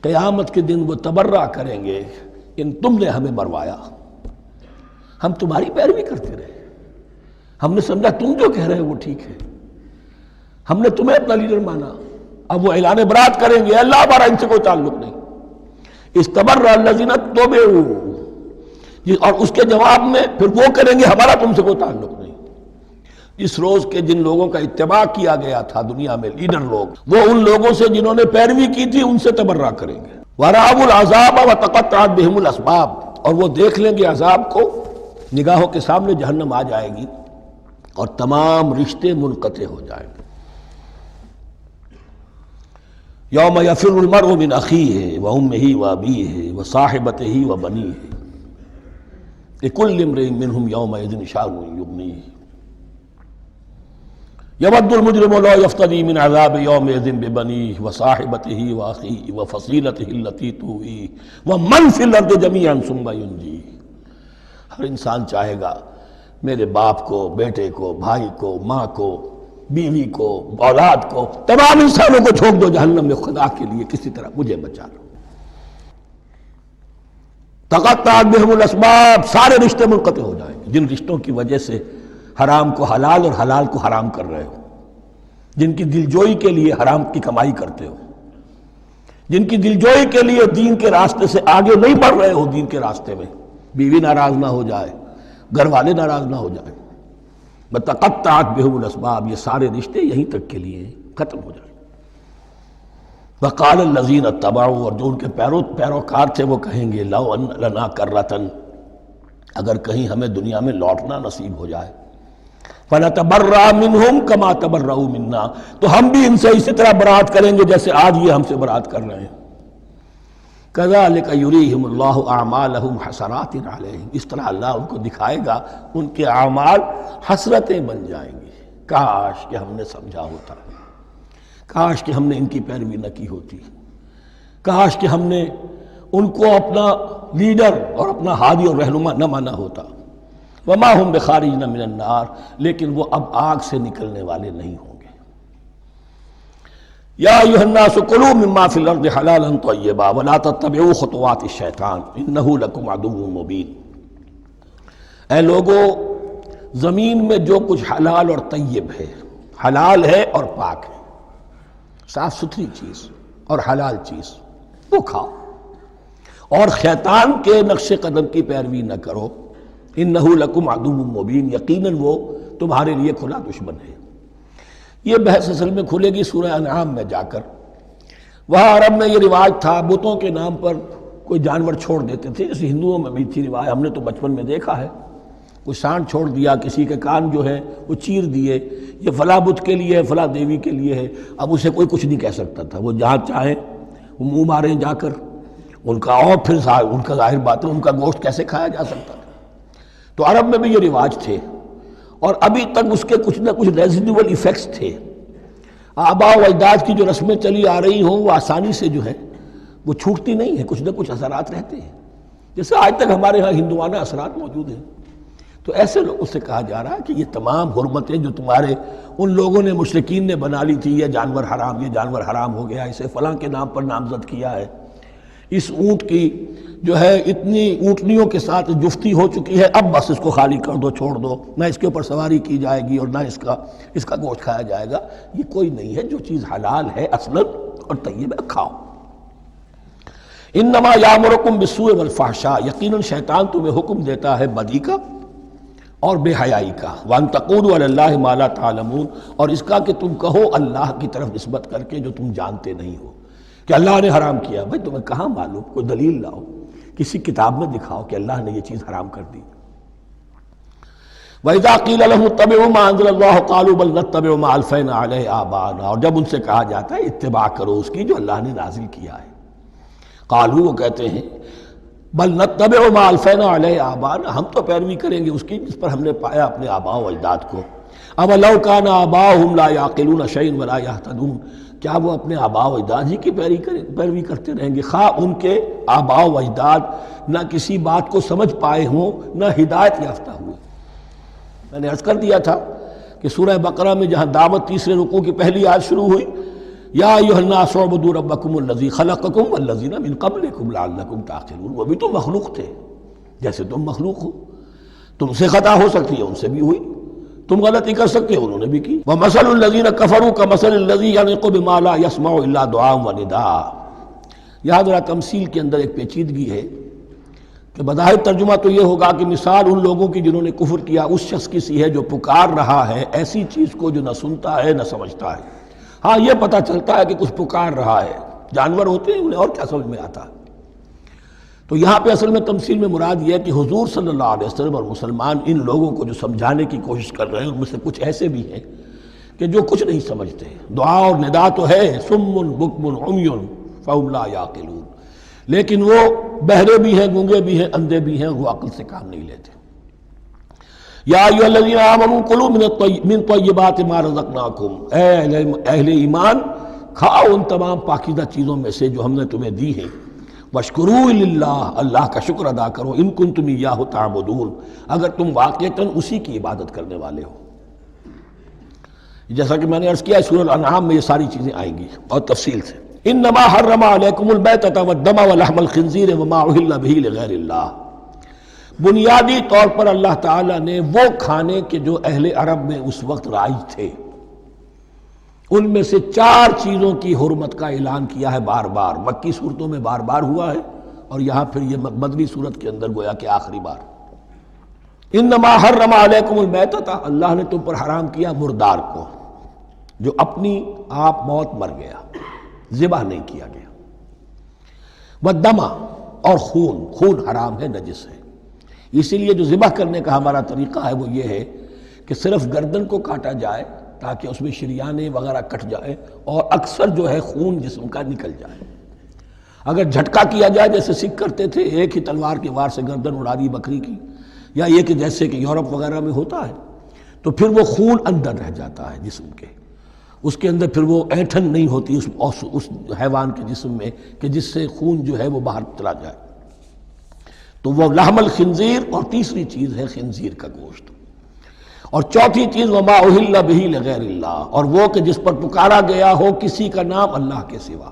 قیامت کے دن وہ تبرہ کریں گے ان تم نے ہمیں مروایا، ہم تمہاری پیروی کرتے رہے، ہم نے سمجھا تم جو کہہ رہے ہو وہ ٹھیک ہے، ہم نے تمہیں اپنا لیڈر مانا۔ اب وہ اعلان برات کریں گے، اللہ ہمارا ان سے کوئی تعلق نہیں، استبرأ الذین اتبعوا، اور اس کے جواب میں پھر وہ کریں گے ہمارا تم سے کوئی تعلق نہیں۔ اس روز کے جن لوگوں کا اتباع کیا گیا تھا دنیا میں، لیڈر لوگ، وہ ان لوگوں سے جنہوں نے پیروی کی تھی ان سے تبرہ کریں گے۔ وَرَأَوُا الْعَذَابَ وَتَقَطَّعَتْ بِهِمُ الْأَسْبَابُ، اور وہ دیکھ لیں گے عذاب کو، نگاہوں کے سامنے جہنم آ جائے گی اور تمام رشتے منقطع ہو جائیں گے۔ یوم یفر المرء من اخیہ وامہ وابیہ وصاحبتہ وبنیہ لکل امرئ منہم یومئذ شأن یغنیہ یود المجرم لو یفتدی من عذاب یومئذ ببنیہ وصاحبتہ واخیہ وفصیلتہ التی تؤویہ ومن فی الارض جمیعا ثم ینجیہ۔ ہر انسان چاہے گا میرے باپ کو، بیٹے کو، بھائی کو، ماں کو، بیوی کو، اولاد کو، تمام انسانوں کو جھونک دو جہنم میں، خدا کے لیے کسی طرح مجھے بچا لو۔ تقطعت بہم الاسباب، سارے رشتے منقطع ہو جائیں گے، جن رشتوں کی وجہ سے حرام کو حلال اور حلال کو حرام کر رہے ہو، جن کی دلجوئی کے لیے حرام کی کمائی کرتے ہو، جن کی دلجوئی کے لیے دین کے راستے سے آگے نہیں بڑھ رہے ہو، دین کے راستے میں بیوی ناراض نہ ہو جائے، گھر والے ناراض نہ ہو جائیں، تقطعت بہم الاسباب، یہ سارے رشتے یہیں تک کے لیے ختم ہو جائیں۔ وقال الذین اتبعوا، اور جو ان کے پیروکار تھے وہ کہیں گے لو ان لنا کرۃ، اگر کہیں ہمیں دنیا میں لوٹنا نصیب ہو جائے، فنتبرأ منہم کما تبرؤوا منا، تو ہم بھی ان سے اسی طرح برات کریں گے جیسے آج یہ ہم سے برات کر رہے ہیں۔ کذالک یریہم اللہ اعمالہم حسرات علیہم، اس طرح اللہ ان کو دکھائے گا ان کے اعمال حسرتیں بن جائیں گی، کاش کہ ہم نے سمجھا ہوتا، کاش کہ ہم نے ان کی پیروی نہ کی ہوتی، کاش کہ ہم نے ان کو اپنا لیڈر اور اپنا ہادی اور رہنما نہ مانا ہوتا۔ وما ہم بخارجین من النار، لیکن وہ اب آگ سے نکلنے والے نہیں ہوں گے۔ یا ایھا الناس کلوا مما فی الارض حلالا طیبا ولا تتبعوا خطوات الشیطان انہ لکم عدو مبین۔ اے لوگو، زمین میں جو کچھ حلال اور طیب ہے، حلال ہے اور پاک ہے، صاف ستھری چیز اور حلال چیز، وہ کھاؤ، اور شیطان کے نقش قدم کی پیروی نہ کرو، انہ لکم عدو مبین، یقیناً وہ تمہارے لیے کھلا دشمن ہے۔ یہ بحث اصل میں کھلے گی سورہ انعام میں جا کر۔ وہاں عرب میں یہ رواج تھا، بتوں کے نام پر کوئی جانور چھوڑ دیتے تھے، جیسے ہندوؤں میں بھی تھی رواج، ہم نے تو بچپن میں دیکھا ہے، کوئی سانڈ چھوڑ دیا، کسی کے کان جو ہے وہ چیر دیے، یہ فلاں بت کے لیے ہے، فلاں دیوی کے لیے ہے، اب اسے کوئی کچھ نہیں کہہ سکتا تھا، وہ جہاں چاہیں وہ منہ ماریں جا کر ان کا، اور پھر ان کا ظاہر بات ہے ان کا گوشت کیسے کھایا جا سکتا تھا۔ تو عرب میں بھی یہ رواج تھے، اور ابھی تک اس کے کچھ نہ کچھ ریزیڈول ایفیکٹس تھے۔ آباء و اجداد کی جو رسمیں چلی آ رہی ہوں وہ آسانی سے جو ہے وہ چھوٹتی نہیں ہیں، کچھ نہ کچھ اثرات رہتے ہیں، جیسے آج تک ہمارے ہاں ہندوانہ اثرات موجود ہیں۔ تو ایسے لوگوں سے کہا جا رہا ہے کہ یہ تمام حرمتیں جو تمہارے ان لوگوں نے، مشرکین نے بنا لی تھی، یہ جانور حرام، یہ جانور حرام ہو گیا، اسے فلاں کے نام پر نامزد کیا ہے، اس اونٹ کی جو ہے اتنی اونٹنیوں کے ساتھ جفتی ہو چکی ہے، اب بس اس کو خالی کر دو، چھوڑ دو، نہ اس کے اوپر سواری کی جائے گی اور نہ اس کا گوشت کھایا جائے گا، یہ کوئی نہیں ہے۔ جو چیز حلال ہے اصلاً اور طیب ہے، کھاؤ۔ انما یامرکم بالسوء والفحشاء، یقیناً شیطان تمہیں حکم دیتا ہے بدی کا اور بے حیائی کا، وان تقولوا علی اللہ ما لا تعلمون، اور اس کا کہ تم کہو اللہ کی طرف نسبت کر کے جو تم جانتے نہیں ہو، کہ اللہ نے حرام کیا۔ بھائی تمہیں کہاں معلوم؟ کوئی دلیل لاؤ، کسی کتاب میں دکھاؤ کہ اللہ نے یہ چیز حرام کر دی۔ وَإِذَا قِيلَ لَهُمُ اتَّبِعُوا مَا أَنزَلَ اللَّهُ قَالُوا بَلْ نَتَّبِعُ مَا أَلْفَيْنَا عَلَيْهِ آبَاءَنَا، اور جب ان سے کہا جاتا ہے اتباع کرو اس کی جو اللہ نے نازل کیا ہے، قالوا، وہ کہتے ہیں بل نتبع ما الفینا علیہ آباءنا، ہم تو پیروی کریں گے اس کی جس پر ہم نے پایا اپنے آباء و اجداد کو۔ اولو کان آباؤہم لا یعقلون شیئا ولا یہتدون، کیا وہ اپنے آباء و اجداد ہی کی پیروی کرتے رہیں گے، خواہ ان کے آباء و اجداد نہ کسی بات کو سمجھ پائے ہوں نہ ہدایت یافتہ ہوئے۔ میں نے عرض کر دیا تھا کہ سورہ بقرہ میں جہاں دعوت تیسرے رکوع کی پہلی آیت شروع ہوئی، یا ایھا الناس اعبدوا ربکم الذی خلقکم والذین من قبلکم لعلکم تعقلون، وہ بھی تو مخلوق تھے جیسے تم مخلوق ہو، تم سے خطا ہو سکتی ہے ان سے بھی ہوئی، تم غلطی کر سکتے ہو انہوں نے بھی کی۔ وَمَثَلُ الَّذِينَ كَفَرُوا كَمَثَلِ الَّذِي يَنِقُ بِمَا لَا يَسْمَعُ إِلَّا دُعَاءً وَنِدَاءً۔ یہاں ذرا تمثیل کے اندر ایک پیچیدگی ہے کہ بظاہر ترجمہ تو یہ ہوگا کہ مثال ان لوگوں کی جنہوں نے کفر کیا اس شخص کی سی ہے جو پکار رہا ہے ایسی چیز کو جو نہ سنتا ہے نہ سمجھتا ہے۔ ہاں یہ پتہ چلتا ہے کہ کچھ پکار رہا ہے، جانور ہوتے ہیں انہیں اور کیا سمجھ میں آتا ہے۔ تو یہاں پہ اصل میں تمثیل میں مراد یہ ہے کہ حضور صلی اللہ علیہ وسلم اور مسلمان ان لوگوں کو جو سمجھانے کی کوشش کر رہے ہیں ان میں سے کچھ ایسے بھی ہیں کہ جو کچھ نہیں سمجھتے، دعا اور ندا تو ہے، صم بکم عمی فہم لا یعقلون، لیکن وہ بہرے بھی ہیں، گونگے بھی ہیں، اندھے بھی ہیں، وہ عقل سے کام نہیں لیتے۔ یا ایھا الذین آمنوا کلوا من طیبات ما رزقناکم، اے اہل ایمان کھاؤ ان تمام پاکیزہ چیزوں میں سے جو ہم نے تمہیں دی ہیں، واشکروا للہ، اللہ کا شکر ادا کرو، ان کنتم ایاہ تعبدون، اگر تم واقعتاً اسی کی عبادت کرنے والے ہو۔ جیسا کہ میں نے عرض کیا سورہ الانعام میں یہ ساری چیزیں آئیں گی اور تفصیل سے۔ انما حرم علیکم المیتۃ والدم ولحم الخنزیر وما اہل بہ لغیر اللہ، بنیادی طور پر اللہ تعالیٰ نے وہ کھانے کے جو اہل عرب میں اس وقت رائج تھے ان میں سے 4 چیزوں کی حرمت کا اعلان کیا ہے بار بار، مکی صورتوں میں بار بار ہوا ہے اور یہاں پھر یہ مدنی صورت کے اندر گویا کہ آخری بار۔ انما حرم علیکم المیتۃ، اللہ نے تم پر حرام کیا مردار کو، جو اپنی آپ موت مر گیا، ذبح نہیں کیا گیا، والدم، اور خون حرام ہے، نجس ہے۔ اسی لیے جو ذبح کرنے کا ہمارا طریقہ ہے وہ یہ ہے کہ صرف گردن کو کاٹا جائے تاکہ اس میں شریانے وغیرہ کٹ جائے اور اکثر جو ہے خون جسم کا نکل جائے۔ اگر جھٹکا کیا جائے جیسے سکھ کرتے تھے، ایک ہی تلوار کے وار سے گردن اڑا دی بکری کی، یا یہ کہ جیسے کہ یورپ وغیرہ میں ہوتا ہے، تو پھر وہ خون اندر رہ جاتا ہے جسم کے، اس کے اندر پھر وہ اینٹھن نہیں ہوتی اس حیوان کے جسم میں کہ جس سے خون جو ہے وہ باہر چلا جائے۔ تو وہ لحم الخنزیر، اور تیسری چیز ہے خنزیر کا گوشت، اور چوتھی چیز وما اہل بہ لغیر اللہ، اور وہ کہ جس پر پکارا گیا ہو کسی کا نام اللہ کے سوا۔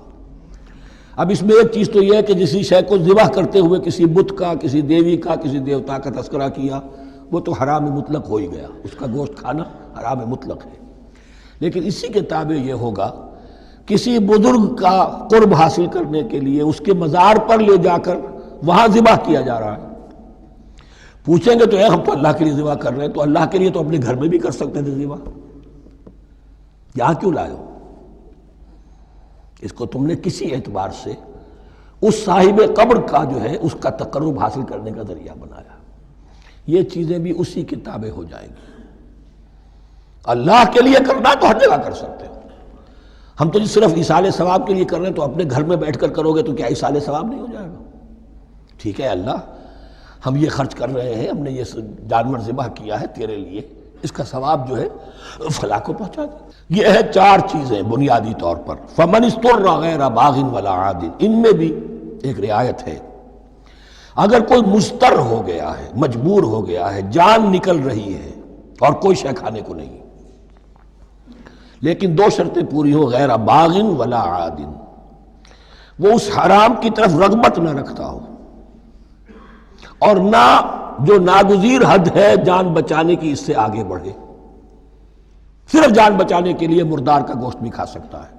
اب اس میں ایک چیز تو یہ ہے کہ جسی شے کو ذبح کرتے ہوئے کسی بت کا، کسی دیوی کا، کسی دیوتا کا تذکرہ کیا، وہ تو حرام مطلق ہو ہی گیا، اس کا گوشت کھانا حرام مطلق ہے۔ لیکن اسی کے تابع یہ ہوگا کسی بزرگ کا قرب حاصل کرنے کے لیے اس کے مزار پر لے جا کر وہاں ذبح کیا جا رہا ہے، پوچھیں گے تو ہم تو اللہ کے لیے ذبح کر رہے ہیں، تو اللہ کے لیے تو اپنے گھر میں بھی کر سکتے تھے ذبح، یہاں کیوں لائے ہو؟ اس کو تم نے کسی اعتبار سے اس صاحب قبر کا جو ہے اس کا تقرب حاصل کرنے کا ذریعہ بنایا۔ یہ چیزیں بھی اسی کے تابع ہو جائیں گی۔ اللہ کے لیے کرنا تو ہر جگہ کر سکتے ہو، ہم تو صرف ایصال ثواب کے لیے کر رہے ہیں، تو اپنے گھر میں بیٹھ کر کرو گے تو کیا ایصال ثواب نہیں ہو جائے گا؟ ٹھیک ہے اللہ ہم یہ خرچ کر رہے ہیں، ہم نے یہ جانور ذبح کیا ہے تیرے لیے، اس کا ثواب جو ہے فلاں کو پہنچا دے۔ یہ ہے 4 چیزیں بنیادی طور پر۔ فمن اضطر غیر باغ ولا عاد، ان میں بھی ایک رعایت ہے، اگر کوئی مضطر ہو گیا ہے، مجبور ہو گیا ہے، جان نکل رہی ہے اور کوئی شے کھانے کو نہیں، لیکن 2 شرطیں پوری ہو، غیر باغ ولا عاد، وہ اس حرام کی طرف رغبت نہ رکھتا ہو اور نہ جو ناگزیر حد ہے جان بچانے کی اس سے آگے بڑھے۔ صرف جان بچانے کے لیے مردار کا گوشت بھی کھا سکتا ہے،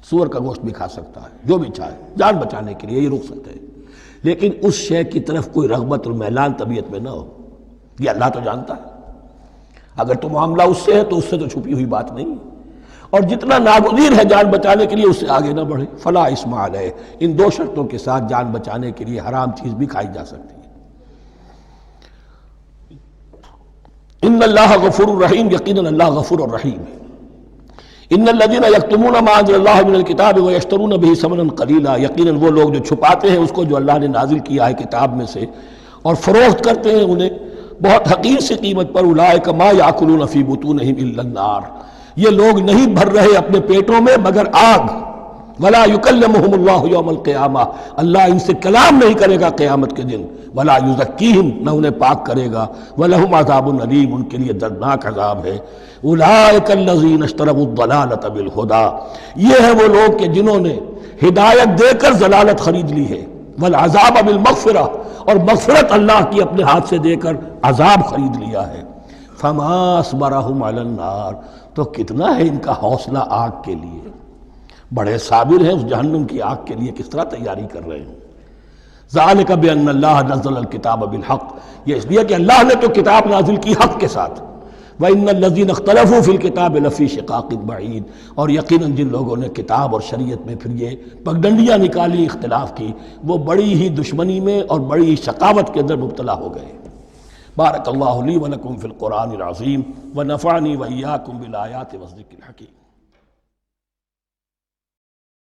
سور کا گوشت بھی کھا سکتا ہے، جو بھی چاہے جان بچانے کے لیے یہ رک سکتے ہیں، لیکن اس شے کی طرف کوئی رغبت المیلان طبیعت میں نہ ہو۔ یہ اللہ تو جانتا ہے، اگر تو معاملہ اس سے ہے تو اس سے تو چھپی ہوئی بات نہیں ہے، اور جتنا ناگزیر ہے جان بچانے کے لیے اس سے آگے نہ بڑھے۔ فلا اسم علیہ، ان 2 شرطوں کے ساتھ جان بچانے کے لیے حرام چیز بھی کھائی جا سکتی ہے۔ ان اللہ غفور الرحیم، یقیناً اللہ غفور الرحیم ہے۔ ان الذین یکتمون ما انزل اللہ من الکتاب ویشترون بہ ثمنا قلیلا، یقیناً وہ لوگ جو چھپاتے ہیں اس کو جو اللہ نے نازل کیا ہے کتاب میں سے اور فروخت کرتے ہیں انہیں بہت حقیر سی قیمت پر، اولئک ما یاکلون فی بطونہم الا النار، یہ لوگ نہیں بھر رہے اپنے پیٹوں میں مگر آگ، ولا یکلمہم اللہ یوم القیامہ، اللہ ان سے کلام نہیں کرے گا قیامت کے دن، ولا یزکیہم، نہ انہیں پاک کرے گا، ولہم عذاب علیم، ان کے لیے دردناک عذاب ہے۔ اولئک الذین اشتروا الضلالۃ بالہدی، یہ ہیں وہ لوگ کہ جنہوں نے ہدایت دے کر ضلالت خرید لی ہے، والعذاب بالمغفرہ، اور مغفرت اللہ کی اپنے ہاتھ سے دے کر عذاب خرید لیا ہے۔ فما اصبرہم علی النار، تو کتنا ہے ان کا حوصلہ آگ کے لیے، بڑے صابر ہیں اس جہنم کی آگ کے لیے، کس طرح تیاری کر رہے ہیں۔ ذالک بان اللہ نزل الکتاب بالحق، یہ اس لیے کہ اللہ نے تو کتاب نازل کی حق کے ساتھ، وَإِنَّ الَّذِينَ اخْتَلَفُوا فِي الْكِتَابِ لَفِي شِقَاقٍ بَعِيدٍ، اور یقیناً جن لوگوں نے کتاب اور شریعت میں پھر یہ پگڈنڈیاں نکالی، اختلاف کی، وہ بڑی ہی دشمنی میں اور بڑی ہی شقاوت کے اندر مبتلا ہو گئے۔ بارک اللہ لی ولکم فی القرآن العظیم ونفعنی وإیاکم بالآیات والذکر الحکیم۔